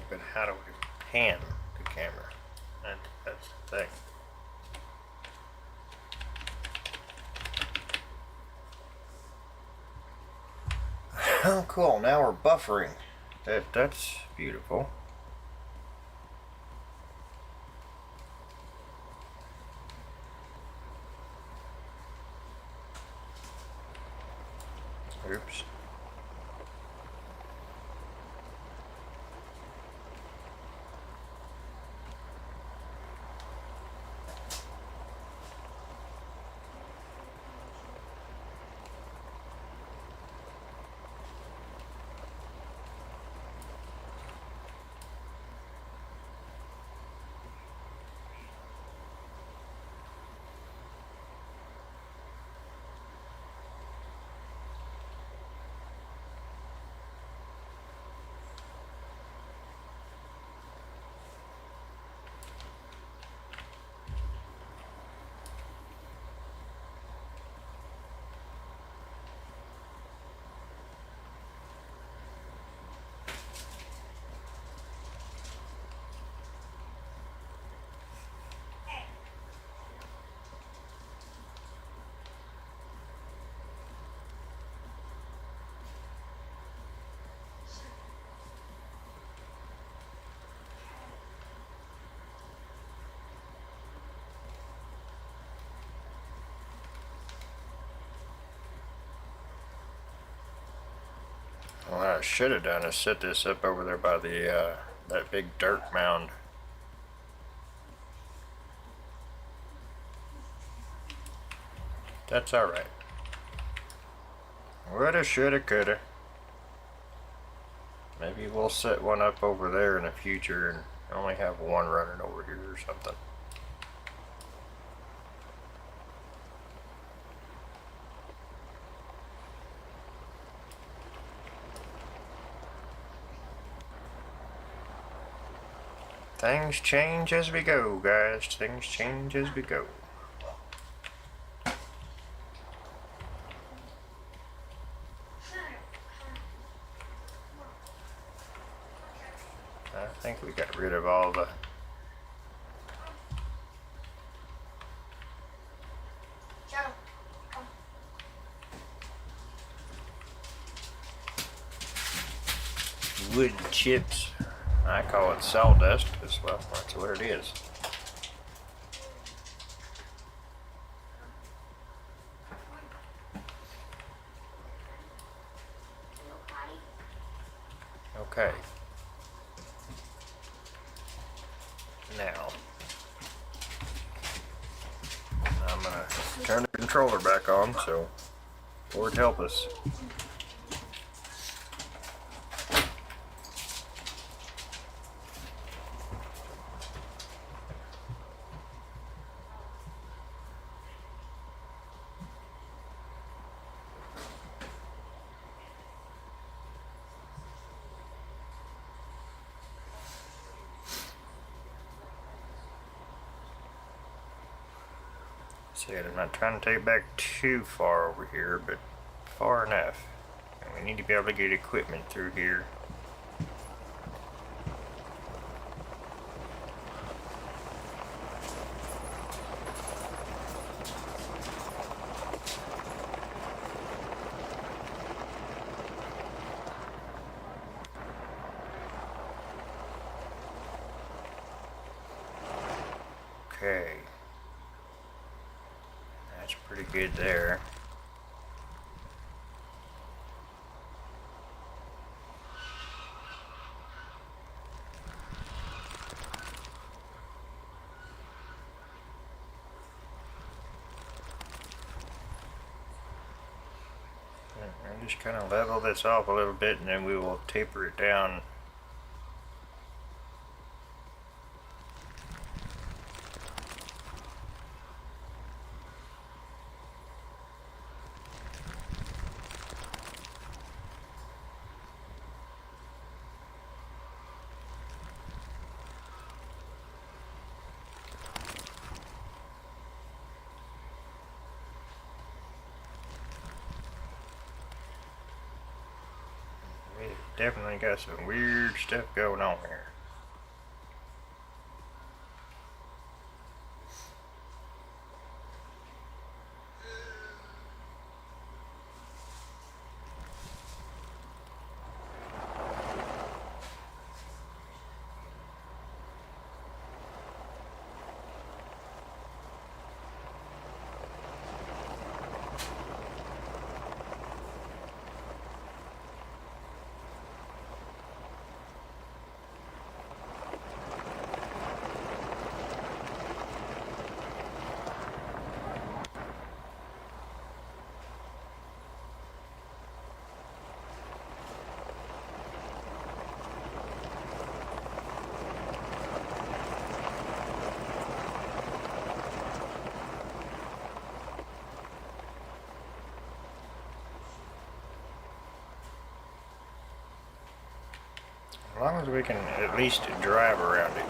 Speaker 1: But how do we pan the camera? That's the thing. Oh, cool. Now we're buffering. That's beautiful. Oops. What I should have done is set this up over there by the that big dirt mound. That's alright. Woulda, shoulda, coulda. Maybe we'll set one up over there in the future and only have one running over here or something. Things change as we go, guys. Things change as we go. I think we got rid of all the wood chips. I call it sawdust as well. That's what it is. Okay. Now, I'm gonna turn the controller back on, so Lord help us. Said I'm not trying to take it back too far over here, but far enough. And we need to be able to get equipment through here. Okay. That's pretty good there. And just kind of level this off a little bit, and then we will taper it down. Definitely got some weird stuff going on here. As long as we can at least drive around it,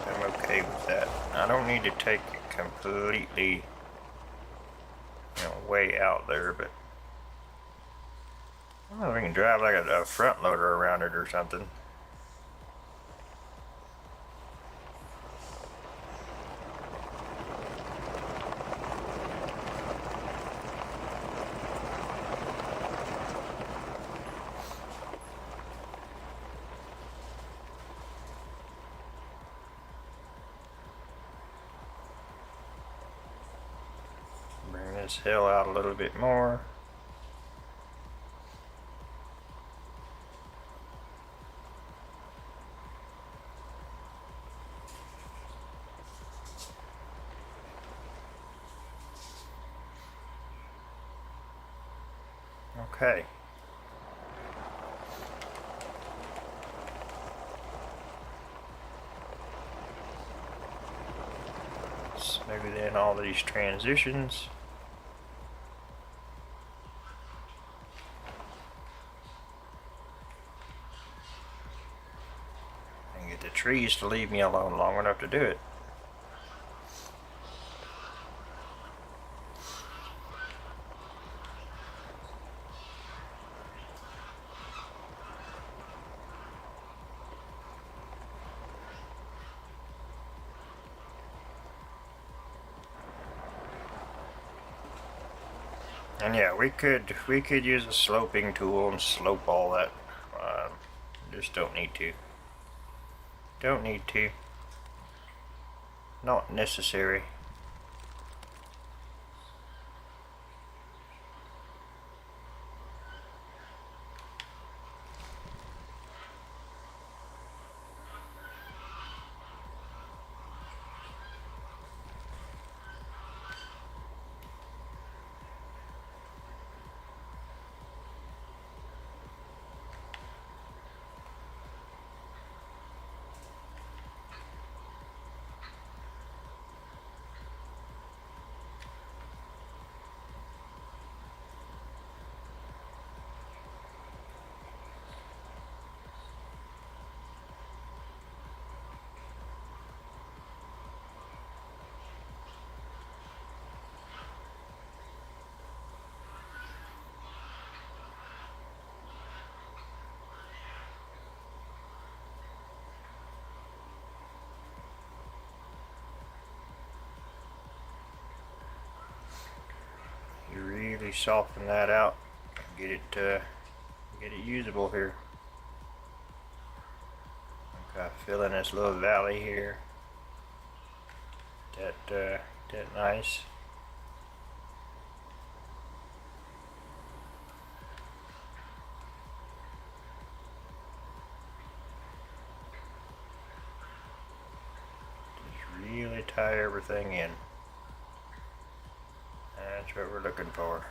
Speaker 1: I'm okay with that. I don't need to take it completely, way out there, but I don't know if we can drive like a front loader around it or something. This hill out a little bit more. Okay. Smooth in all these transitions. The trees to leave me alone long enough to do it. And yeah, we could use a sloping tool and slope all that. Just don't need to. Don't need to. Not necessary. You really soften that out and get it usable here. Okay, fill in this little valley here. That nice. Just really tie everything in. That's what we're looking for.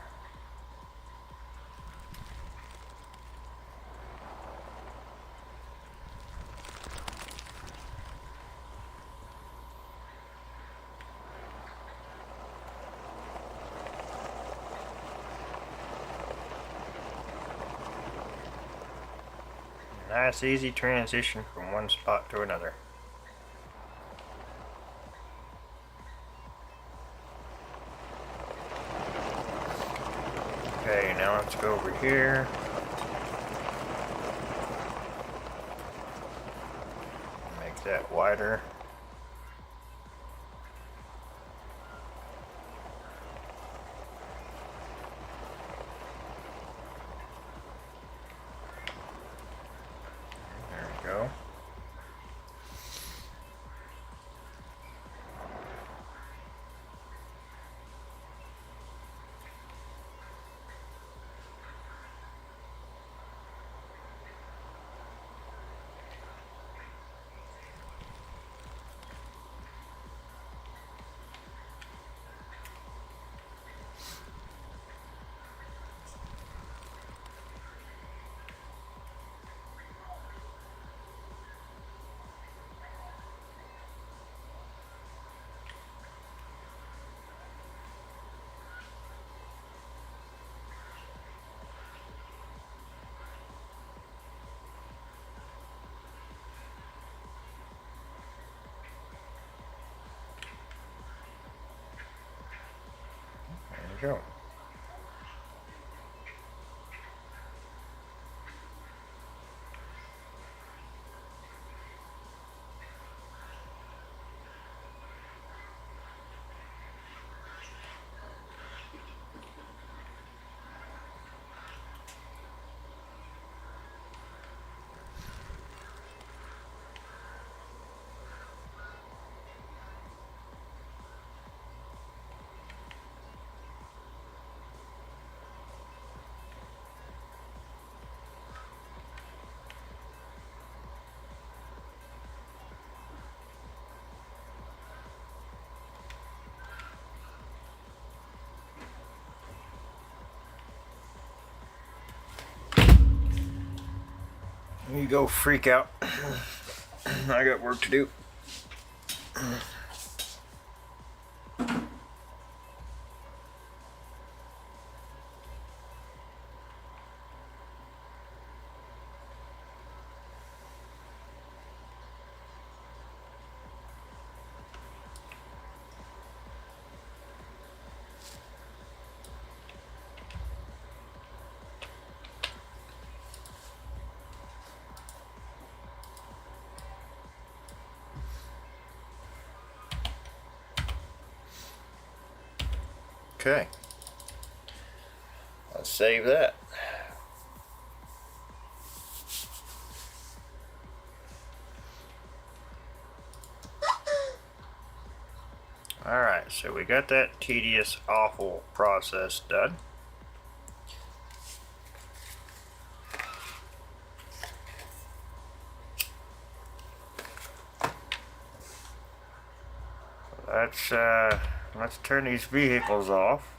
Speaker 1: Nice easy transition from one spot to another. Okay, now let's go over here. Make that wider. There we go. There we go. You go freak out. I got work to do. Okay. Let's save that. Alright, so we got that tedious, awful process done. Let's turn these vehicles off.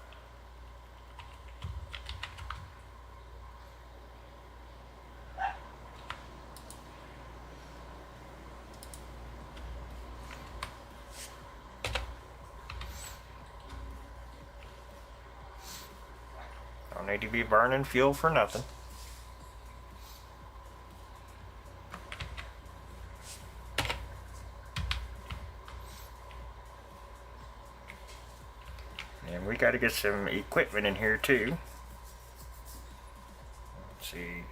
Speaker 1: Don't need to be burning fuel for nothing. And we got to get some equipment in here too. Let's see.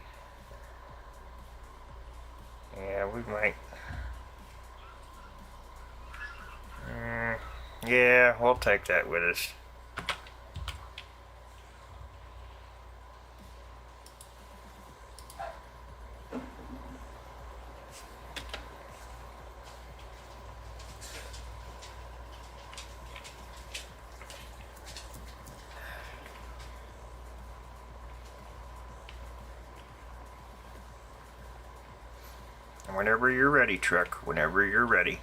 Speaker 1: Yeah, we might. Yeah, we'll take that with us. Whenever you're ready, truck. Whenever you're ready.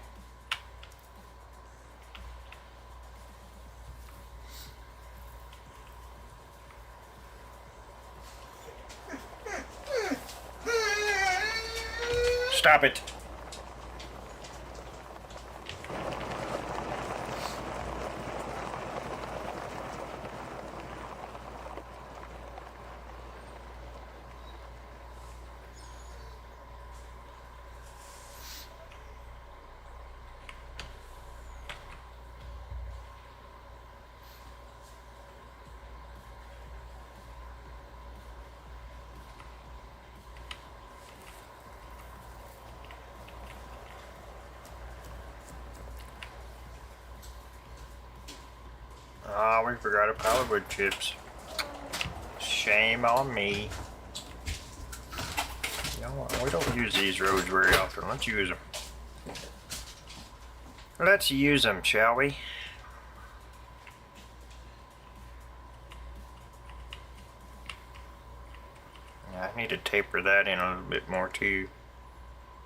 Speaker 1: Stop it. Ah, we forgot a pile of wood chips. Shame on me. You know what? We don't use these roads very often. Let's use them. Let's use them, shall we? I need to taper that in a little bit more too.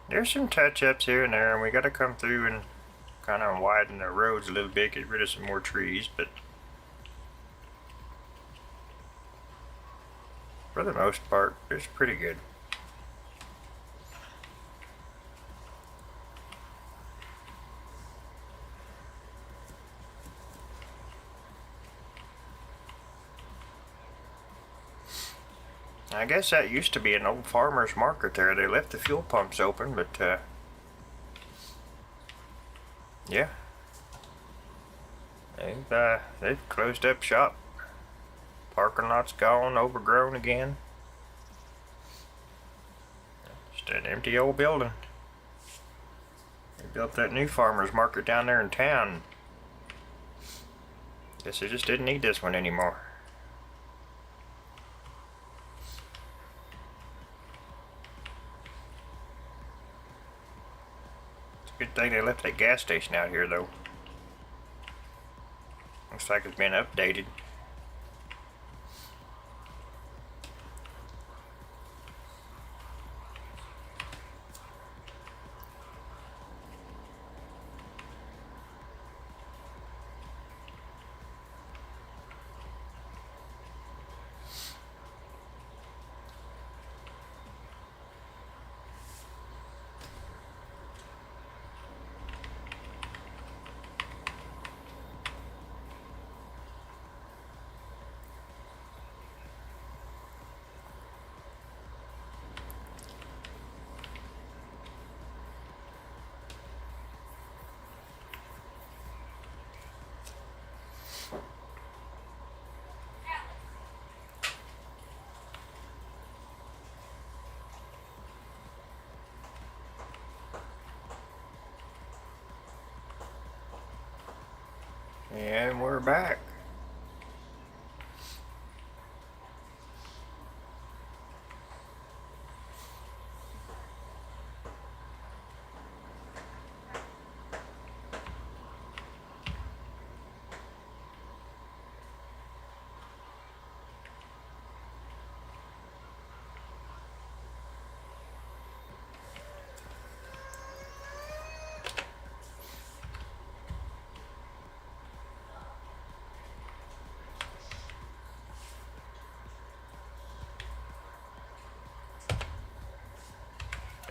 Speaker 1: There's some touch-ups here and there, and we got to come through and kind of widen the roads a little bit, get rid of some more trees, but for the most part, it's pretty good. I guess that used to be an old farmer's market there. They left the fuel pumps open, but yeah, they've closed up shop. Parking lot's gone, overgrown again. Just an empty old building. They built that new farmer's market down there in town. Guess they just didn't need this one anymore. Good thing they left that gas station out here though. Looks like it's been updated. And we're back.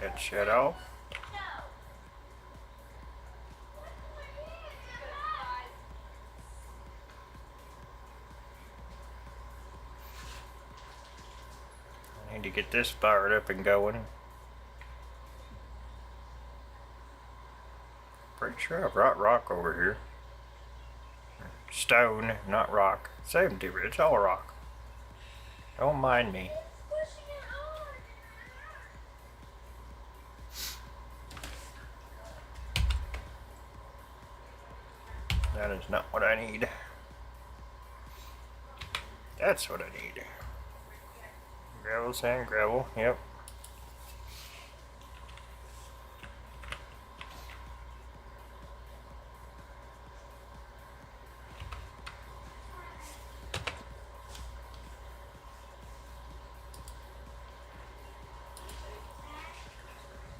Speaker 1: and shut off. I need to get this fired up and going. Pretty sure I brought rock over here. Stone, not rock. Same difference, it's all rock. Don't mind me. That is not what I need. That's what I need. Gravel, sand, gravel, yep.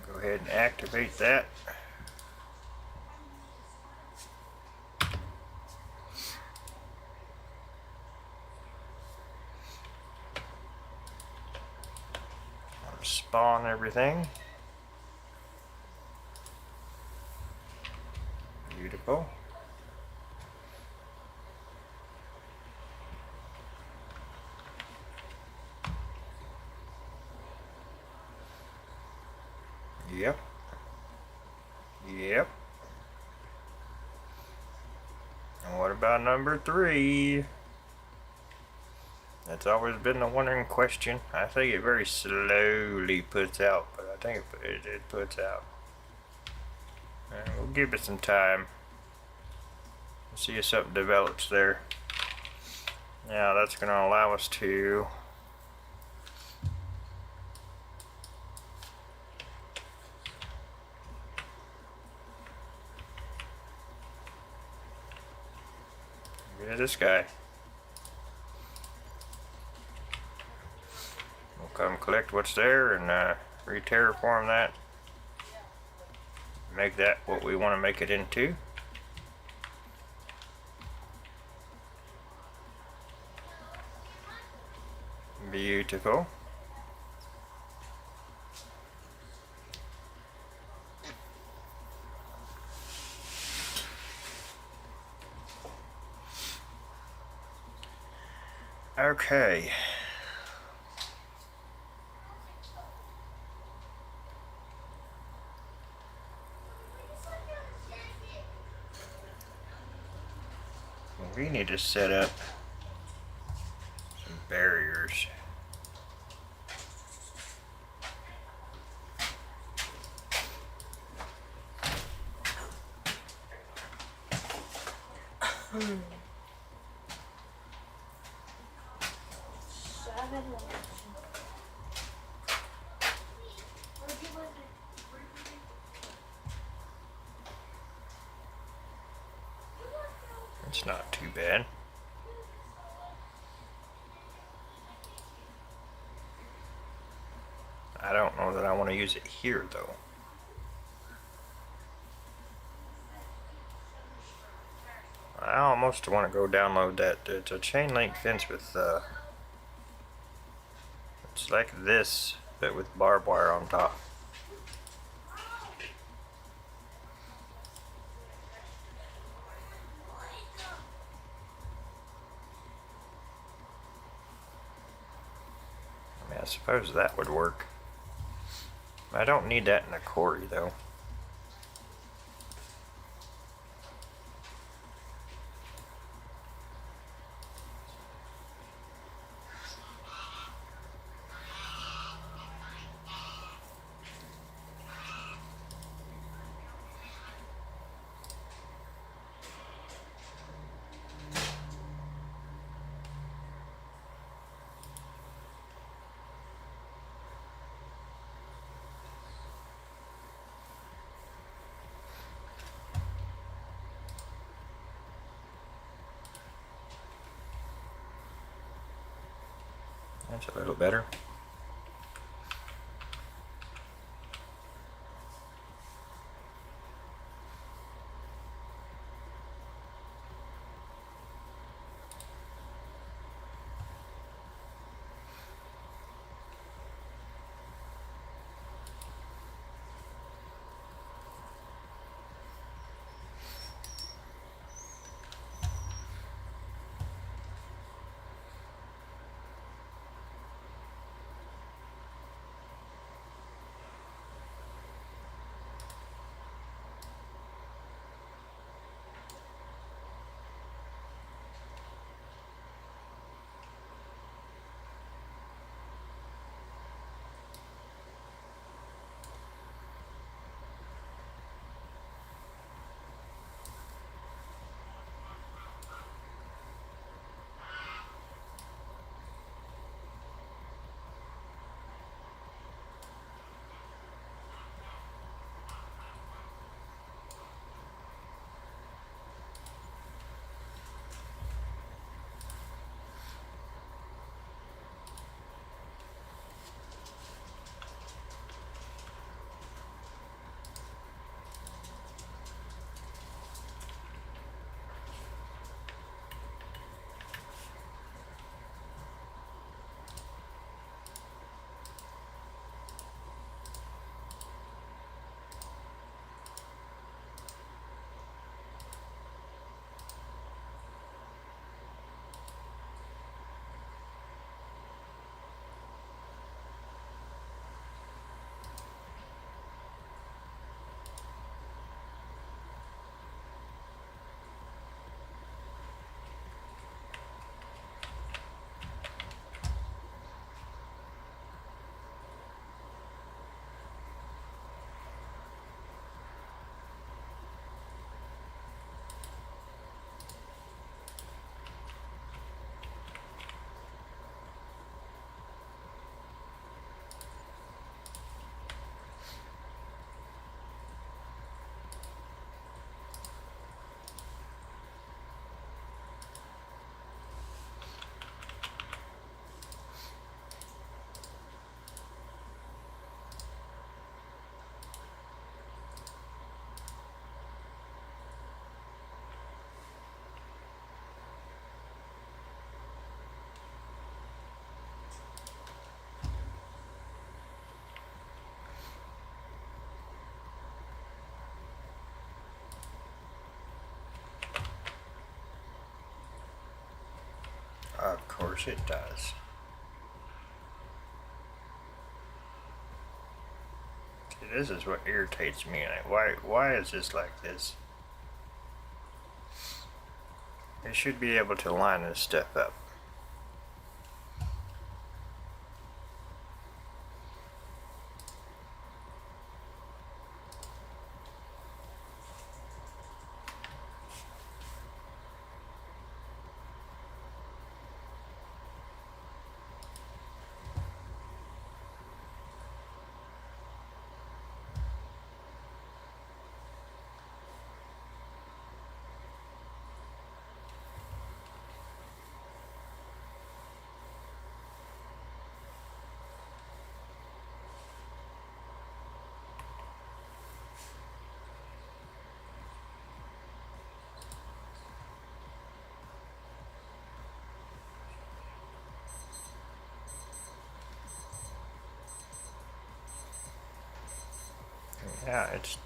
Speaker 1: Go ahead and activate that. Spawn everything. Beautiful. Yep. Yep. And what about number 3? That's always been the wondering question. I think it very slowly puts out, but I think it puts out. And we'll give it some time. We'll see if something develops there. Now that's going to allow us to get rid of this guy. We'll come collect what's there and re-terraform that. Make that what we want to make it into. Beautiful. Okay. We need to set up some barriers. It's not too bad. I don't know that I want to use it here though. I almost want to go download that. It's a chain link fence with it's like this but with barbed wire on top. I mean, I suppose that would work. I don't need that in a quarry though. That's a little better. course it does. See, this is what irritates me. Why is this like this? They should be able to line this stuff up. Yeah, it's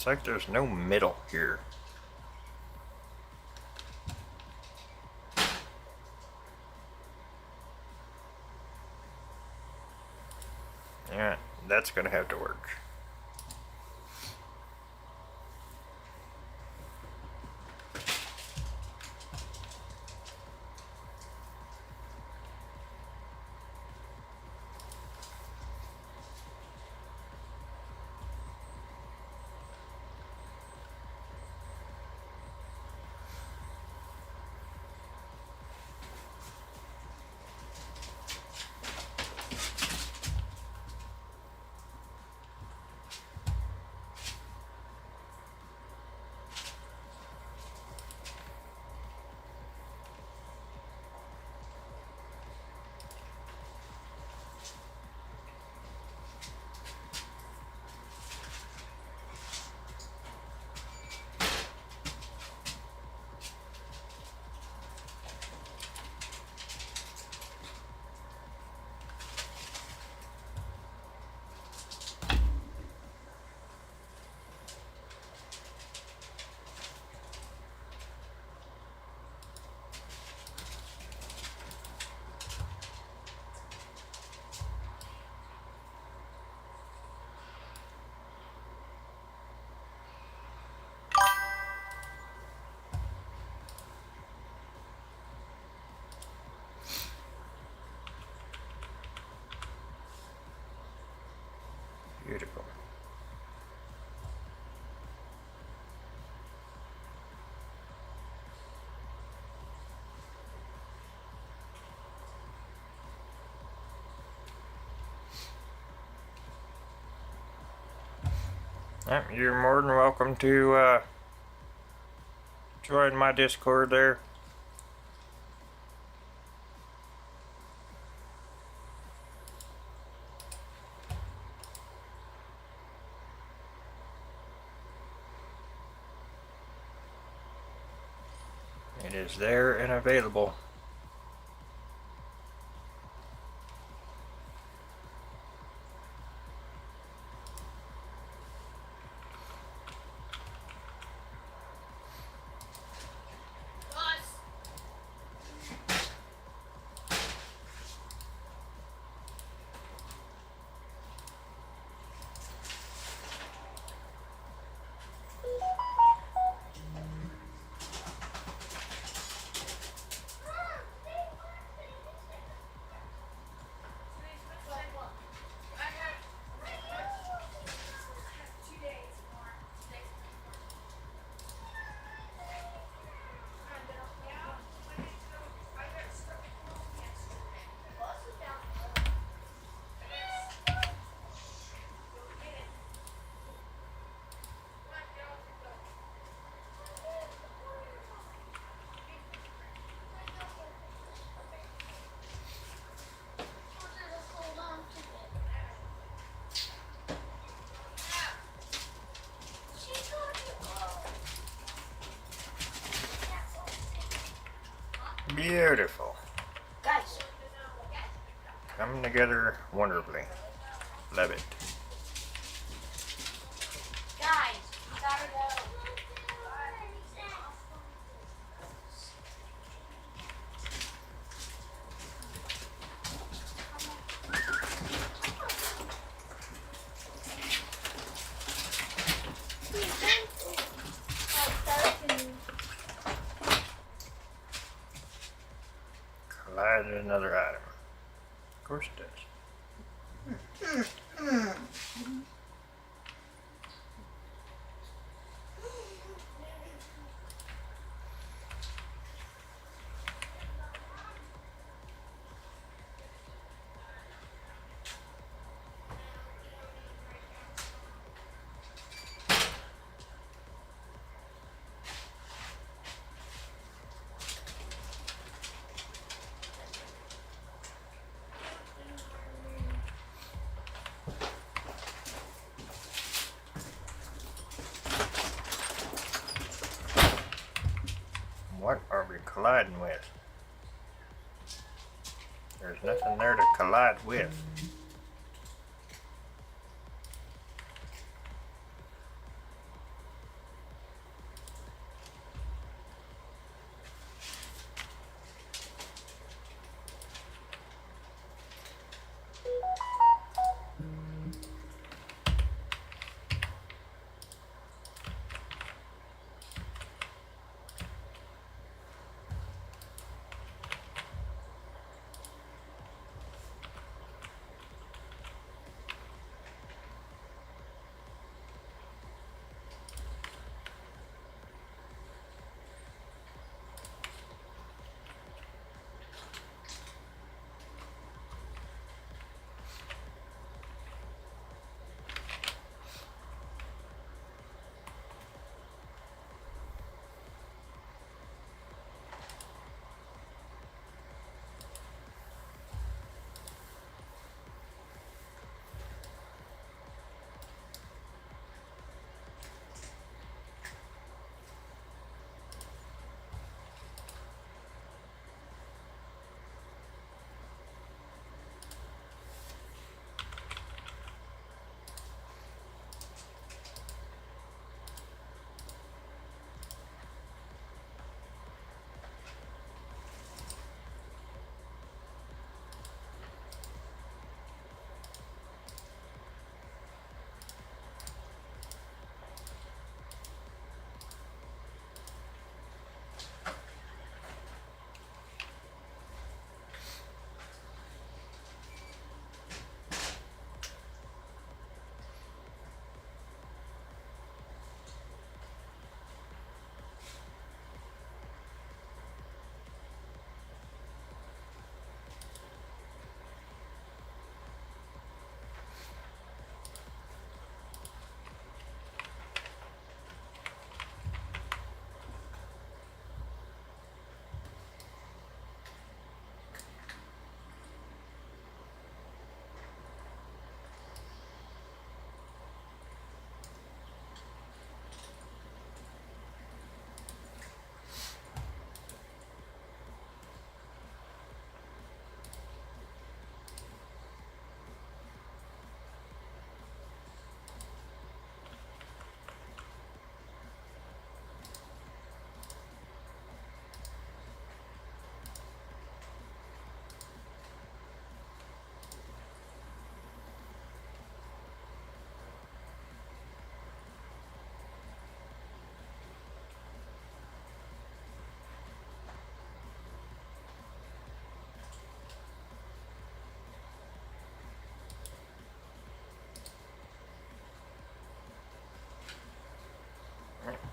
Speaker 1: like there's no middle here. Yeah, that's gonna have to work. Beautiful. Yep, you're more than welcome to join my Discord there. It is there and available. Beautiful.
Speaker 2: Guys.
Speaker 1: Coming together wonderfully. Love it.
Speaker 2: Guys, we gotta go.
Speaker 1: Collided another item. Of course it does. What are we colliding with? There's nothing there to collide with.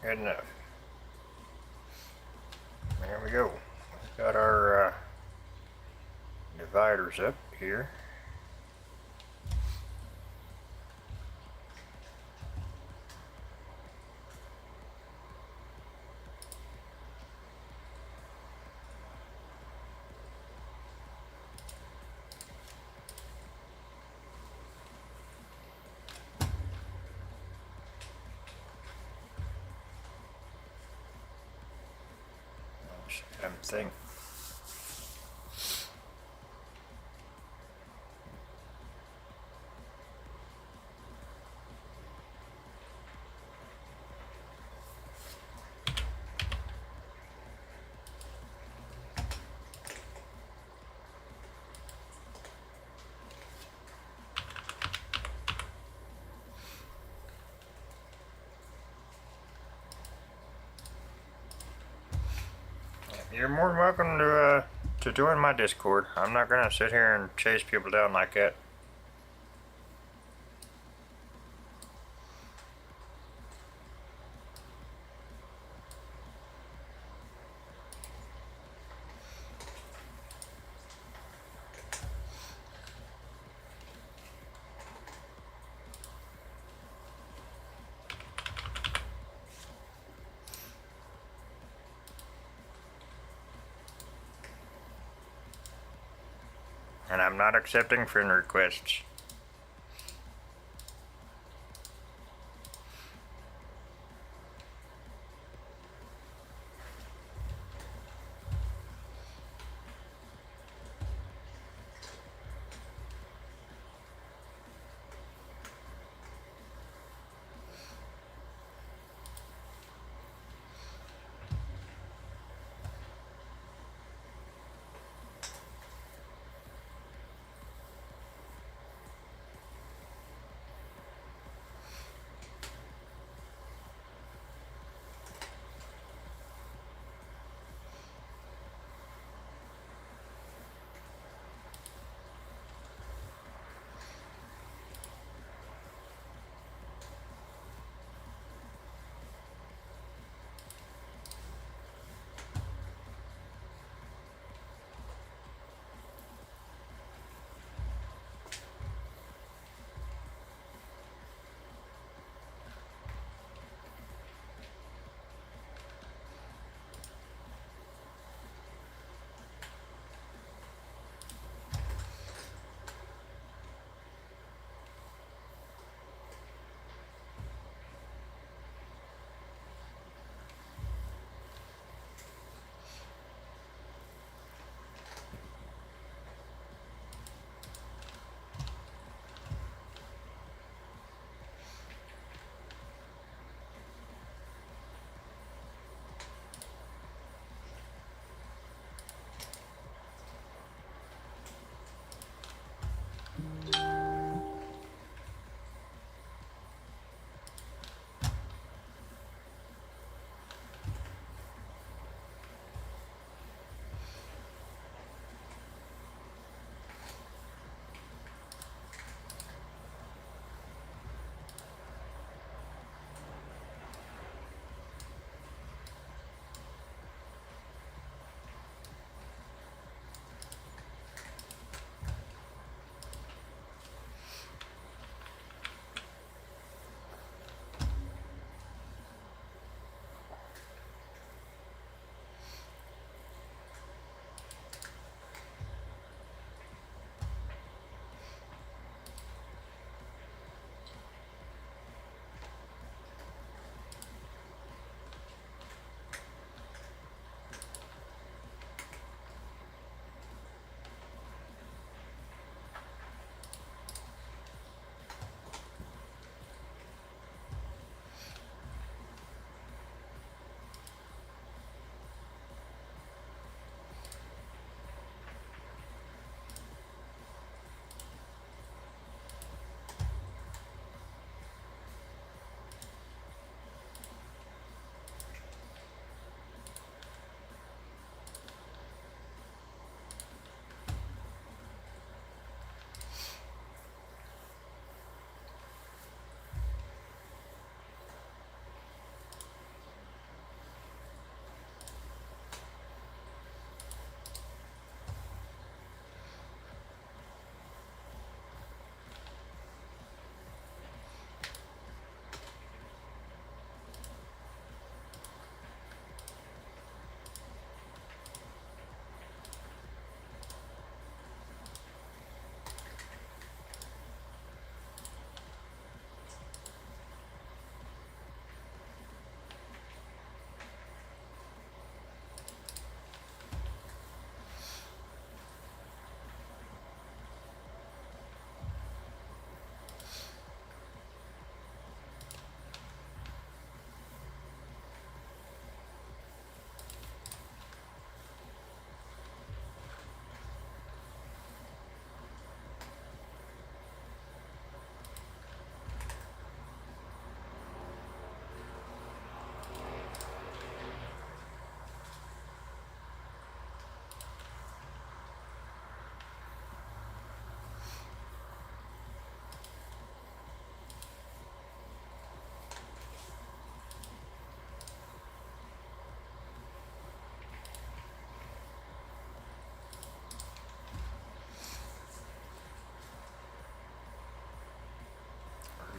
Speaker 1: Good enough. There we go. We've got our dividers up here. Thing. You're more than welcome to join my Discord. I'm not gonna sit here and chase people down like that. And I'm not accepting friend requests.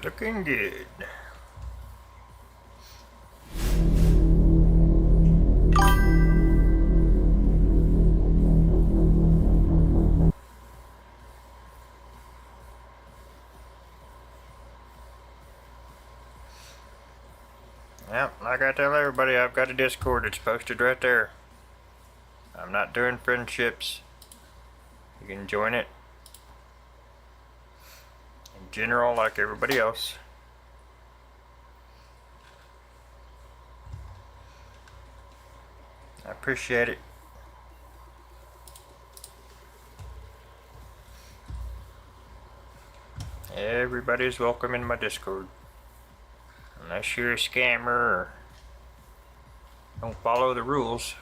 Speaker 1: Looking good. Yep, like I tell everybody, I've got a Discord. It's posted right there. I'm not doing friendships. You can join it in general like everybody else. I appreciate it. Everybody's welcome in my Discord. Unless you're a scammer or don't follow the rules.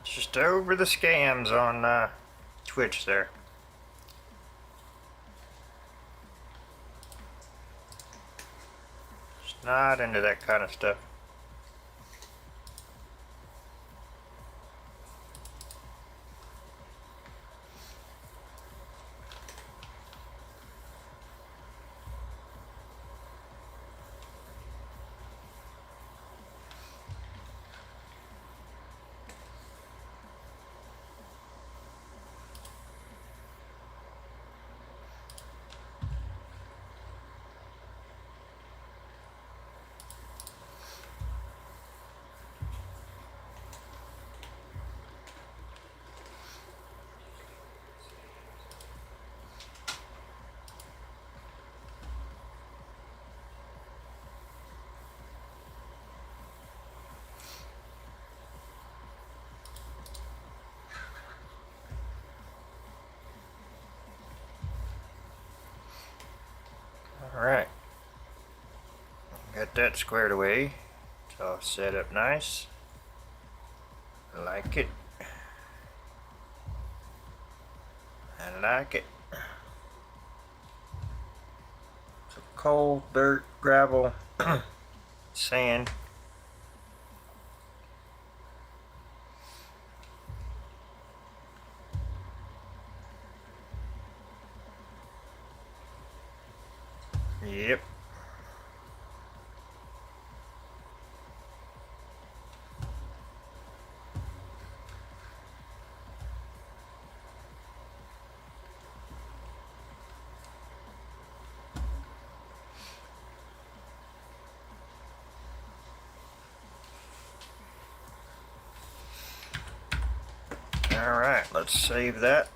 Speaker 1: Just over the scams on Twitch there. Just not into that kind of stuff. Alright. Got that squared away. It's all set up nice. I like it. I like it. So coal, dirt, gravel, sand. Yep. Alright, let's save that.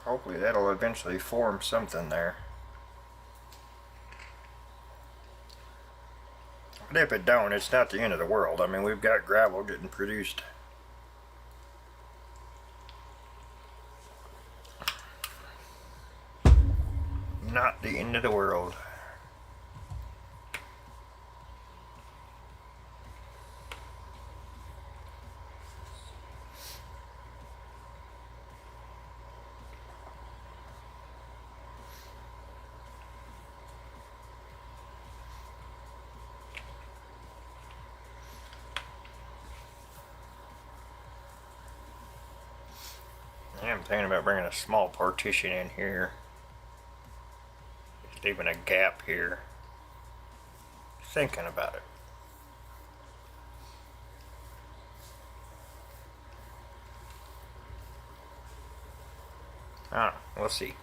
Speaker 1: Hopefully that'll eventually form something there. But if it don't, it's not the end of the world. I mean, we've got gravel getting produced. Not the end of the world. I'm thinking about bringing a small partition in here. Just leaving a gap here. Thinking about it. We'll see.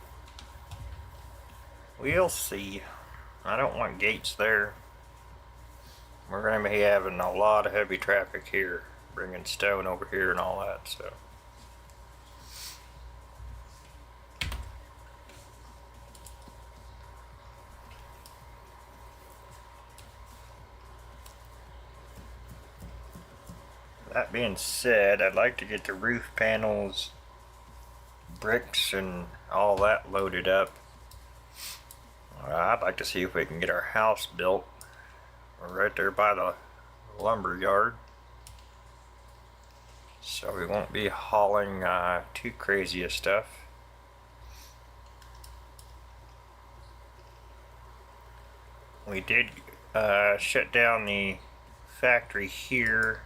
Speaker 1: We'll see. I don't want gates there. We're going to be having a lot of heavy traffic here, bringing stone over here and all that, so. That being said, I'd like to get the roof panels, bricks, and all that loaded up. I'd like to see if we can get our house built right there by the lumber yard, so we won't be hauling too crazy of stuff. We did shut down the factory here.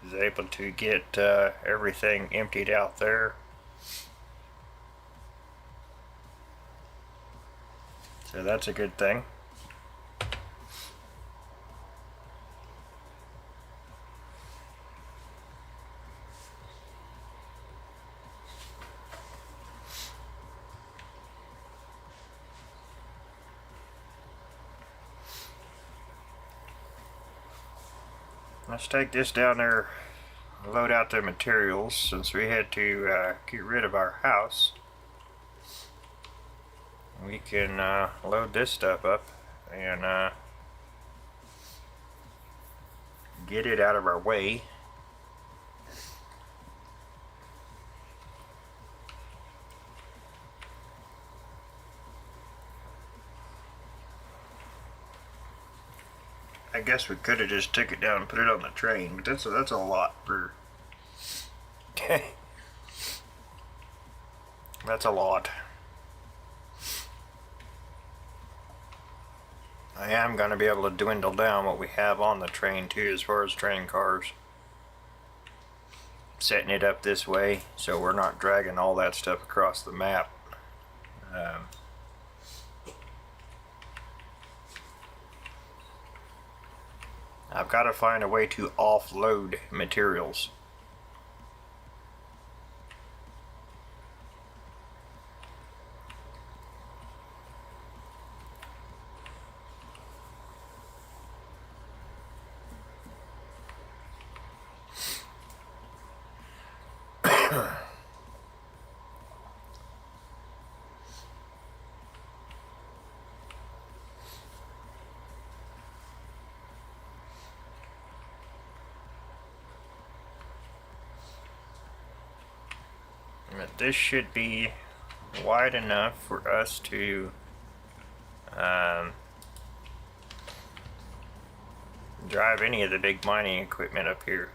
Speaker 1: Was able to get everything emptied out there. So that's a good thing. Let's take this down there, load out the materials, since we had to get rid of our house. We can load this stuff up and get it out of our way. I guess we could have just took it down and put it on the train, but that's a lot for. That's a lot. I am going to be able to dwindle down what we have on the train too, as far as train cars. Setting it up this way so we're not dragging all that stuff across the map. I've got to find a way to offload materials. But this should be wide enough for us to drive any of the big mining equipment up here.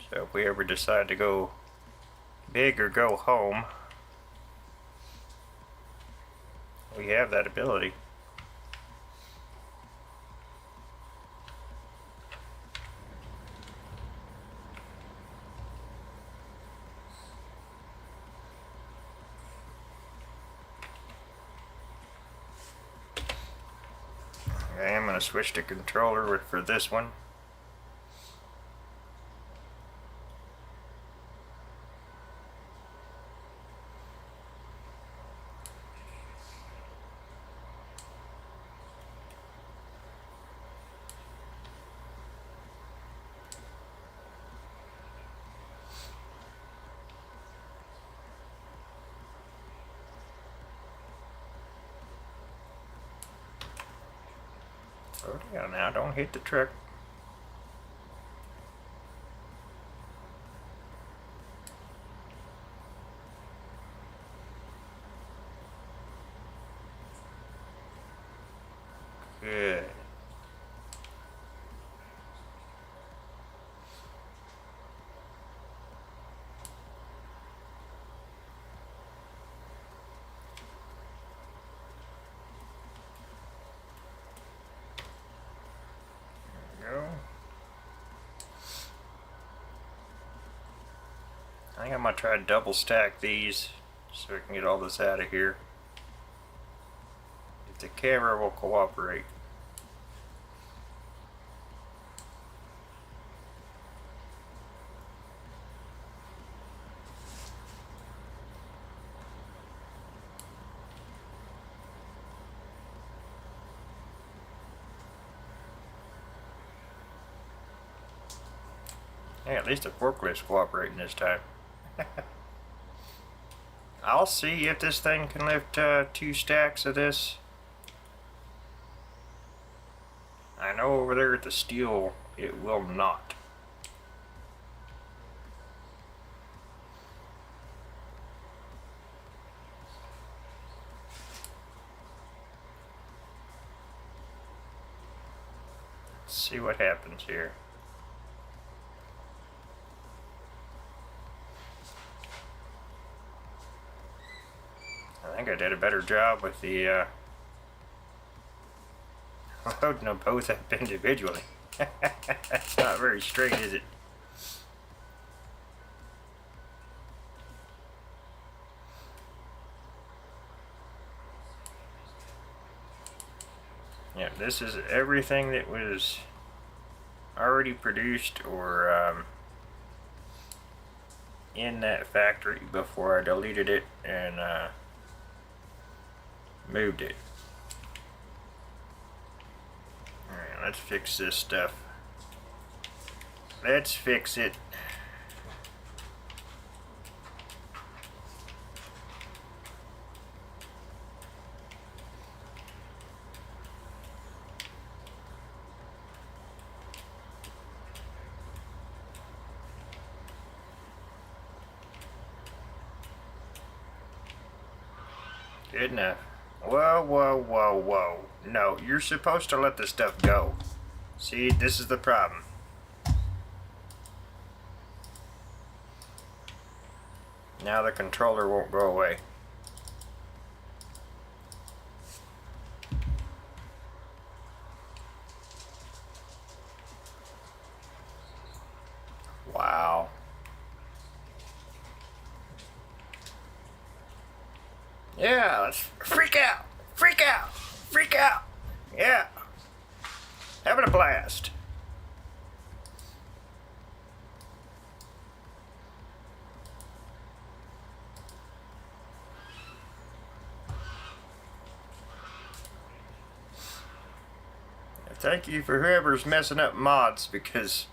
Speaker 1: So if we ever decide to go big or go home, we have that ability. Okay, I'm going to switch to controller for this one. Oh yeah, now don't hit the truck. Good. I think I'm going to try to double stack these so we can get all this out of here. If the camera will cooperate. Hey, at least the forklift's cooperating this time. I'll see if this thing can lift 2 stacks of this. I know over there at the steel it will not. Let's see what happens here. I think I did a better job with the loading them both up individually. That's not very straight, is it? Yeah, this is everything that was already produced or in that factory before I deleted it and moved it. Alright, let's fix this stuff. Let's fix it. Good enough. Whoa, whoa, whoa, whoa. No, you're supposed to let the stuff go. See, this is the problem. Now the controller won't go away. Wow. Yeah, let's freak out! Freak out! Freak out! Yeah. Having a blast. Thank you for whoever's messing up mods, because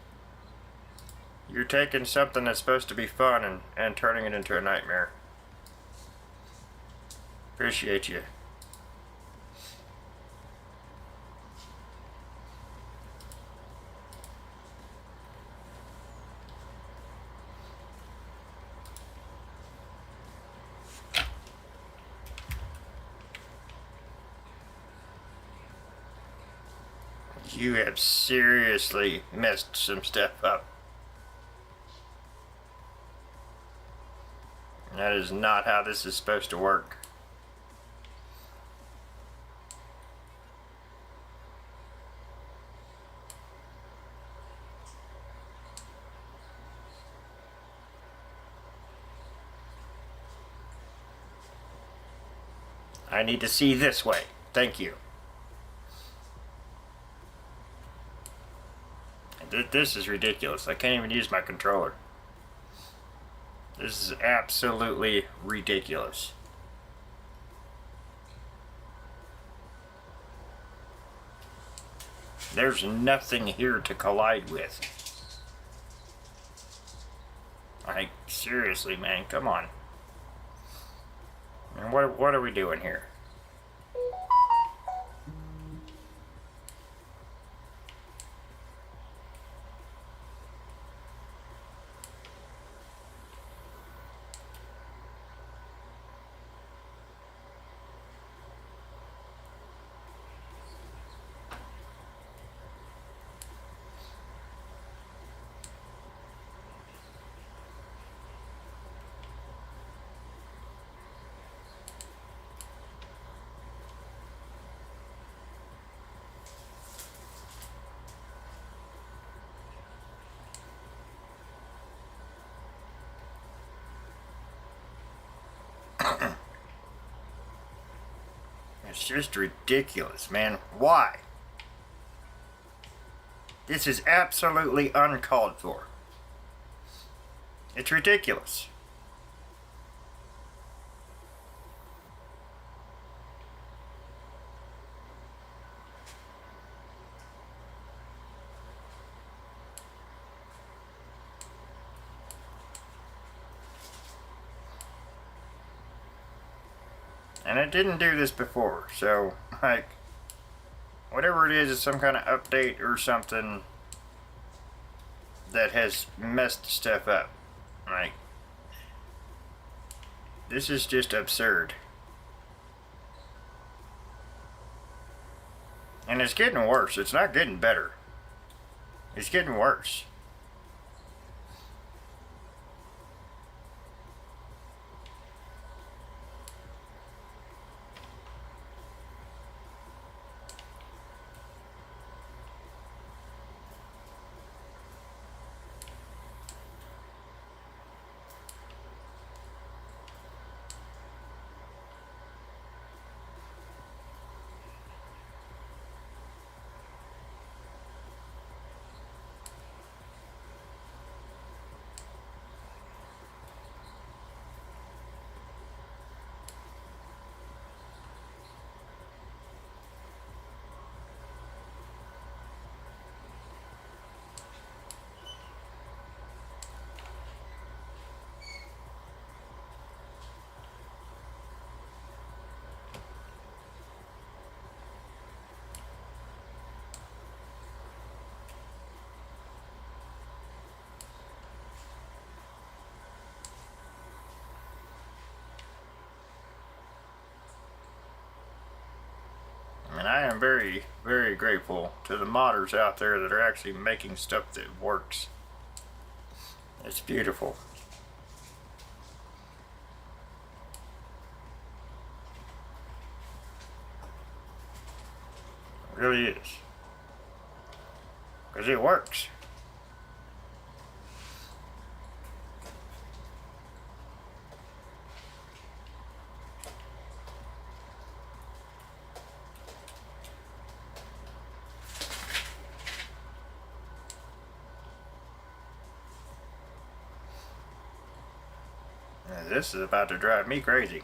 Speaker 1: you're taking something that's supposed to be fun and turning it into a nightmare. Appreciate you. You have seriously messed some stuff up. That is not how this is supposed to work. I need to see this way. Thank you. This is ridiculous. I can't even use my controller. This is absolutely ridiculous. There's nothing here to collide with. Like, seriously, man, come on. And what are we doing here? It's just ridiculous, man. Why? This is absolutely uncalled for. It's ridiculous. And it didn't do this before, so, like, whatever it is some kind of update or something that has messed stuff up. Like, this is just absurd. And it's getting worse. It's not getting better. It's getting worse. And I am very, very grateful to the modders out there that are actually making stuff that works. It's beautiful. It really is. Because it works. This is about to drive me crazy.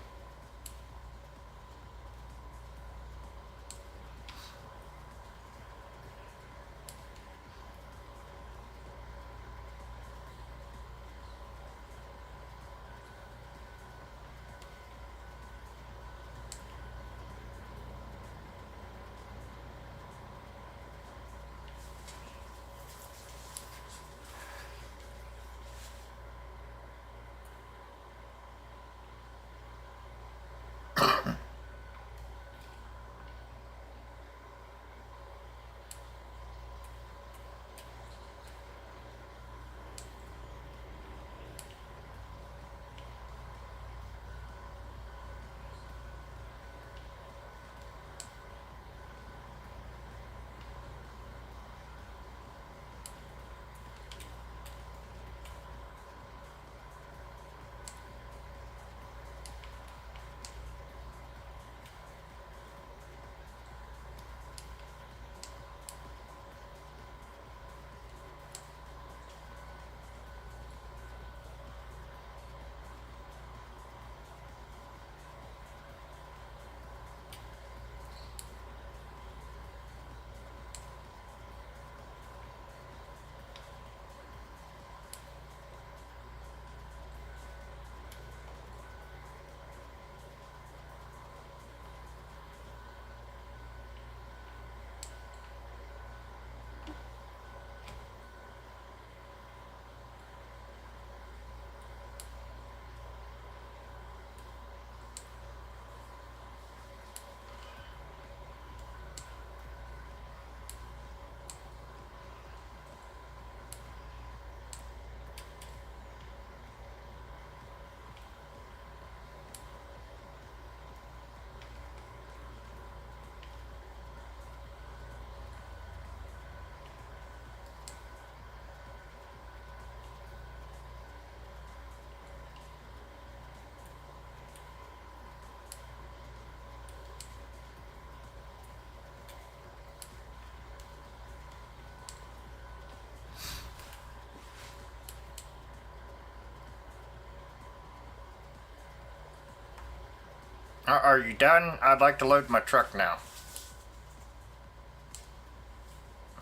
Speaker 1: Are you done? I'd like to load my truck now.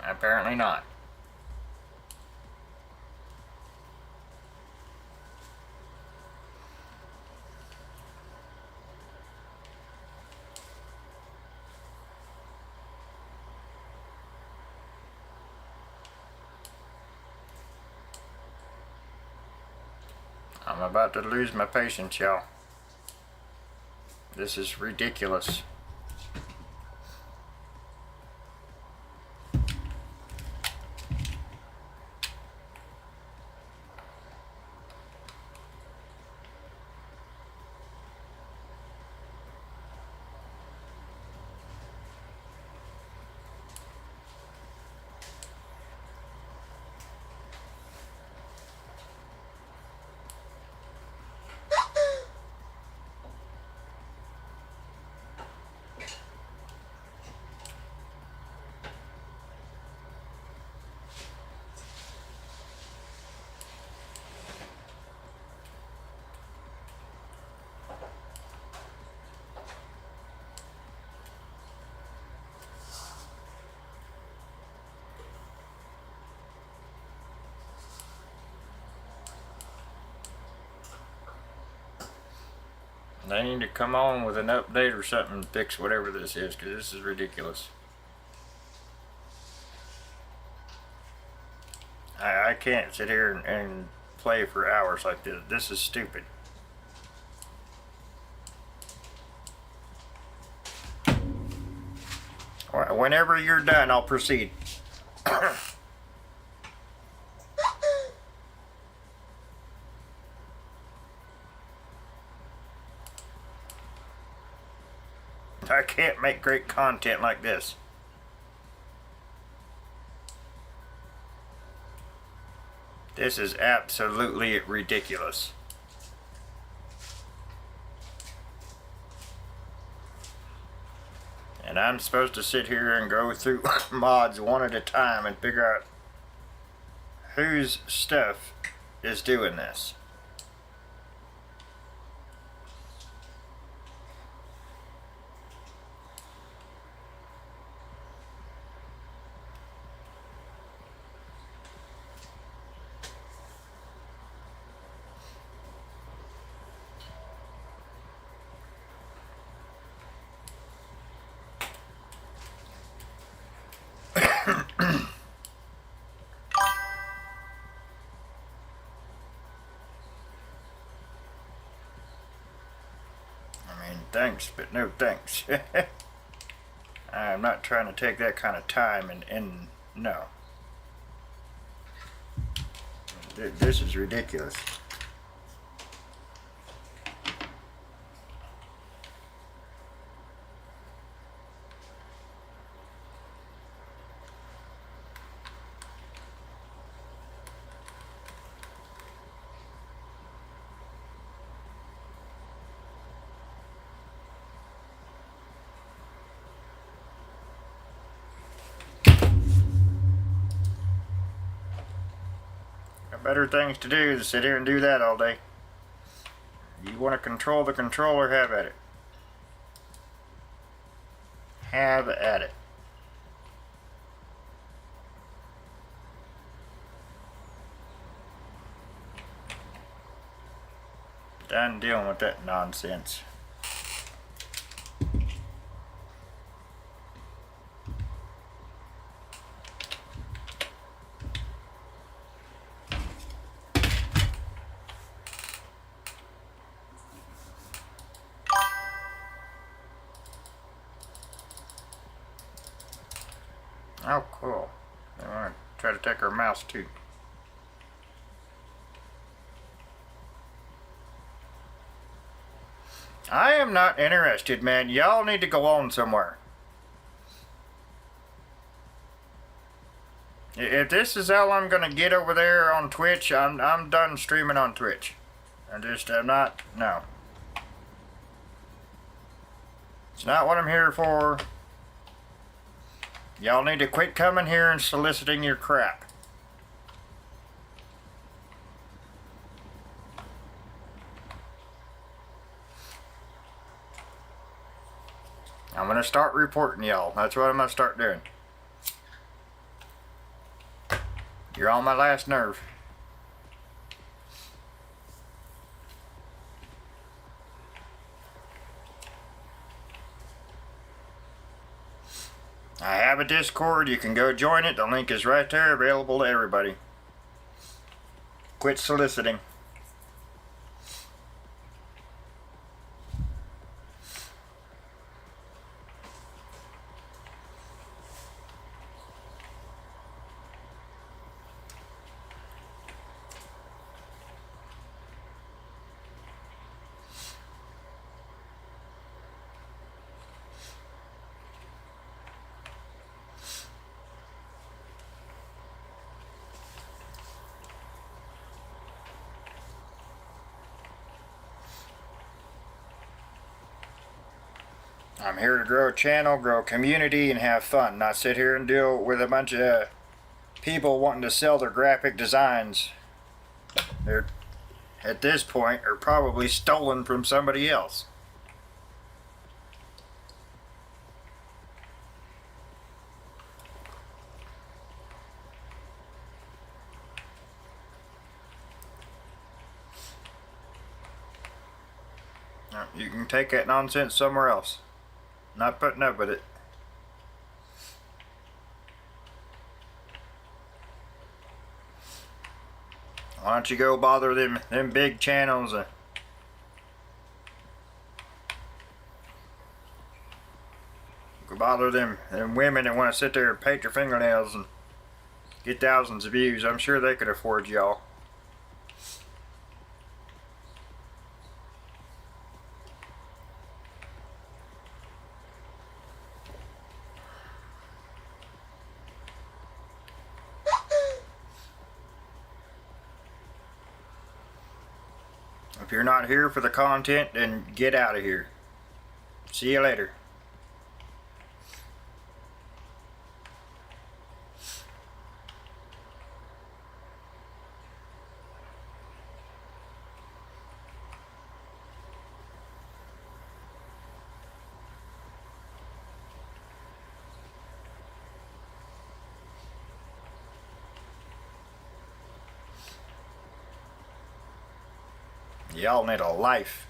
Speaker 1: Apparently not. I'm about to lose my patience, y'all. This is ridiculous. They need to come on with an update or something and fix whatever this is, because this is ridiculous. I can't sit here and play for hours like this. This is stupid. Whenever you're done, I'll proceed. I can't make great content like this. This is absolutely ridiculous. And I'm supposed to sit here and go through mods one at a time and figure out whose stuff is doing this. Thanks, but no thanks. I'm not trying to take that kind of time and no. This is ridiculous. Better things to do than sit here and do that all day. You want to control the controller, have at it. Have at it. Done dealing with that nonsense. Oh, cool. They want to try to take our mouse too. I am not interested, man. Y'all need to go on somewhere. If this is how I'm gonna get over there on Twitch, I'm done streaming on Twitch. I'm not, no. It's not what I'm here for. Y'all need to quit coming here and soliciting your crap. I'm gonna start reporting y'all. That's what I'm gonna start doing. You're on my last nerve. I have a Discord. You can go join it. The link is right there, available to everybody. Quit soliciting. I'm here to grow a channel, grow a community, and have fun. Not sit here and deal with a bunch of people wanting to sell their graphic designs. They're, at this point, are probably stolen from somebody else. You can take that nonsense somewhere else. Not putting up with it. Why don't you go bother them big channels? Go bother them women that want to sit there and paint their fingernails and get thousands of views. I'm sure they could afford y'all. If you're not here for the content, then get out of here. See you later. Y'all need a life.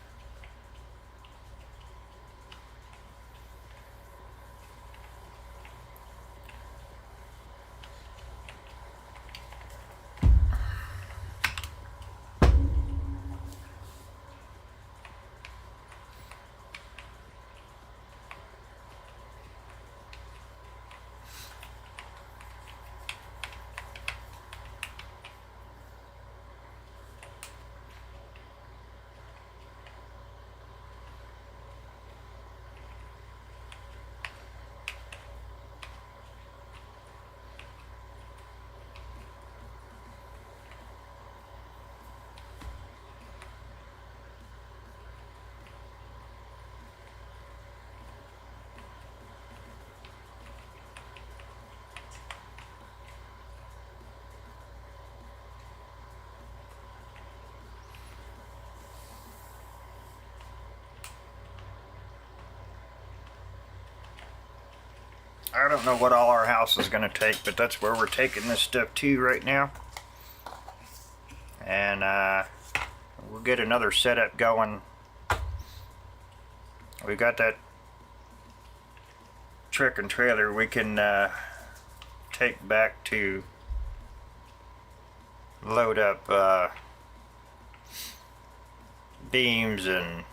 Speaker 1: I don't know what all our house is going to take, but that's where we're taking this stuff to right now. And we'll get another setup going. We got that truck and trailer we can take back to load up beams and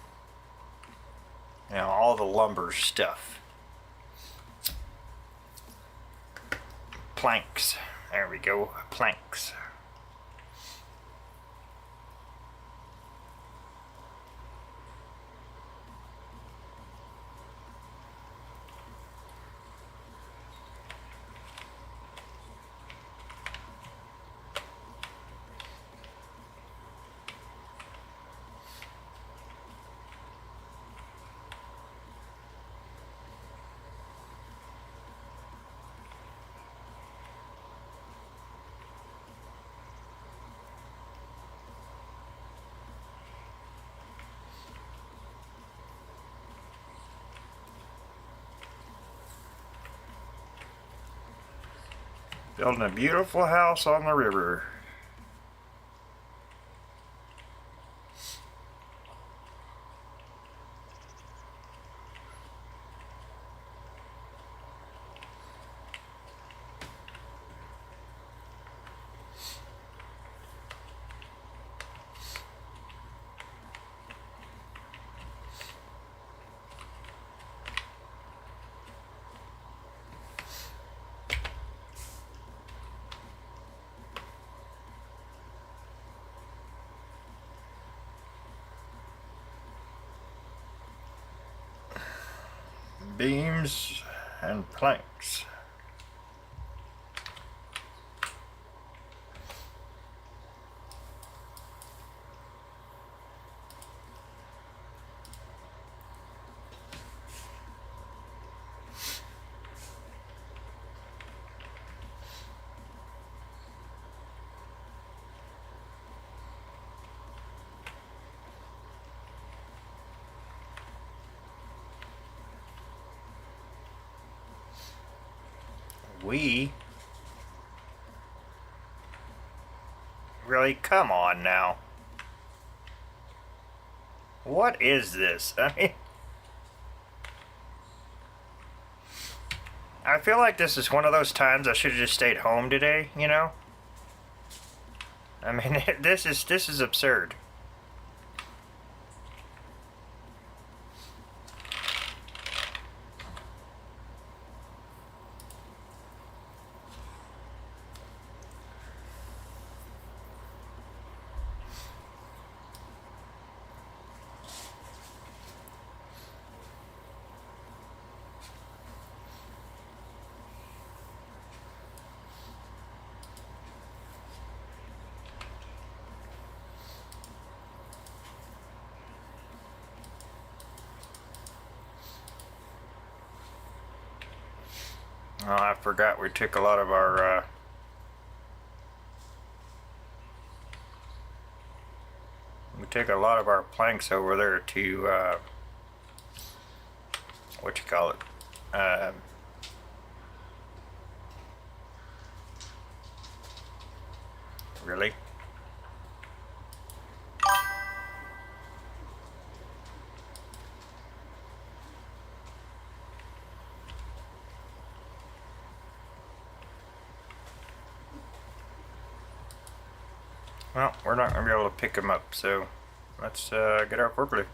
Speaker 1: all the lumber stuff. Planks. There we go. Planks. Building a beautiful house on the river. Beams and planks. we... Really? Come on now. What is this? I mean... I feel like this is one of those times I should have just stayed home today, you know? I mean, this is absurd. Oh, I forgot we took a lot of our, planks over there to, what you call it? Really? Well, we're not going to be able to pick them up, so let's get our forklift.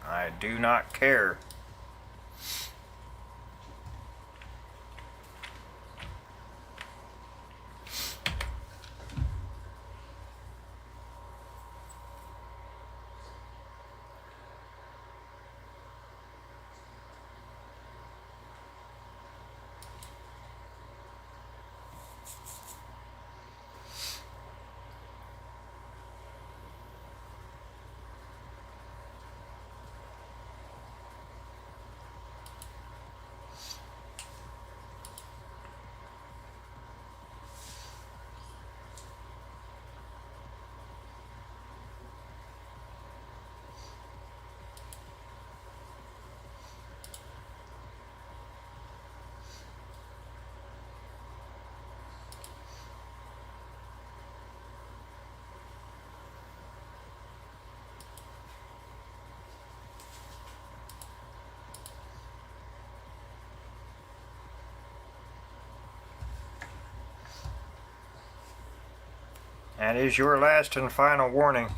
Speaker 1: I do not care. That is your last and final warning.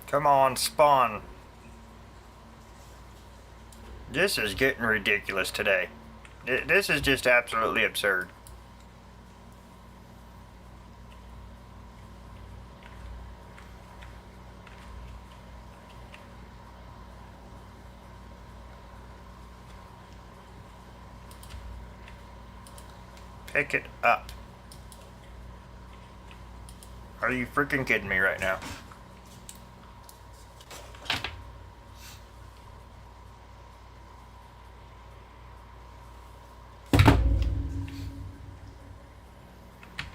Speaker 1: Come on, spawn. This is getting ridiculous today. This is just absolutely absurd. Pick it up. Are you freaking kidding me right now?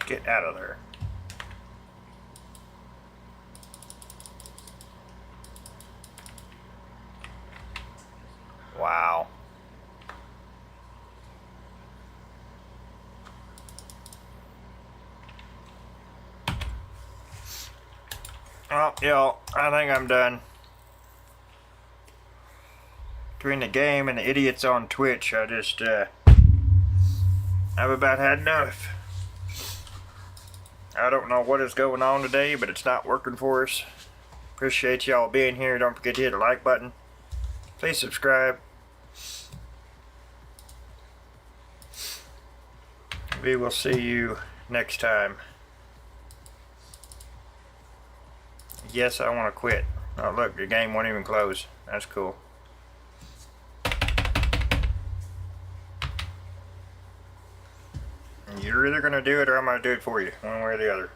Speaker 1: Get out of there. Wow. Well, y'all, I think I'm done. Between the game and the idiots on Twitch, I've about had enough. I don't know what is going on today, but it's not working for us. Appreciate y'all being here. Don't forget to hit the like button. Please subscribe. We will see you next time. Yes, I want to quit. Oh look, the game won't even close. That's cool. You're either going to do it or I'm going to do it for you. One way or the other.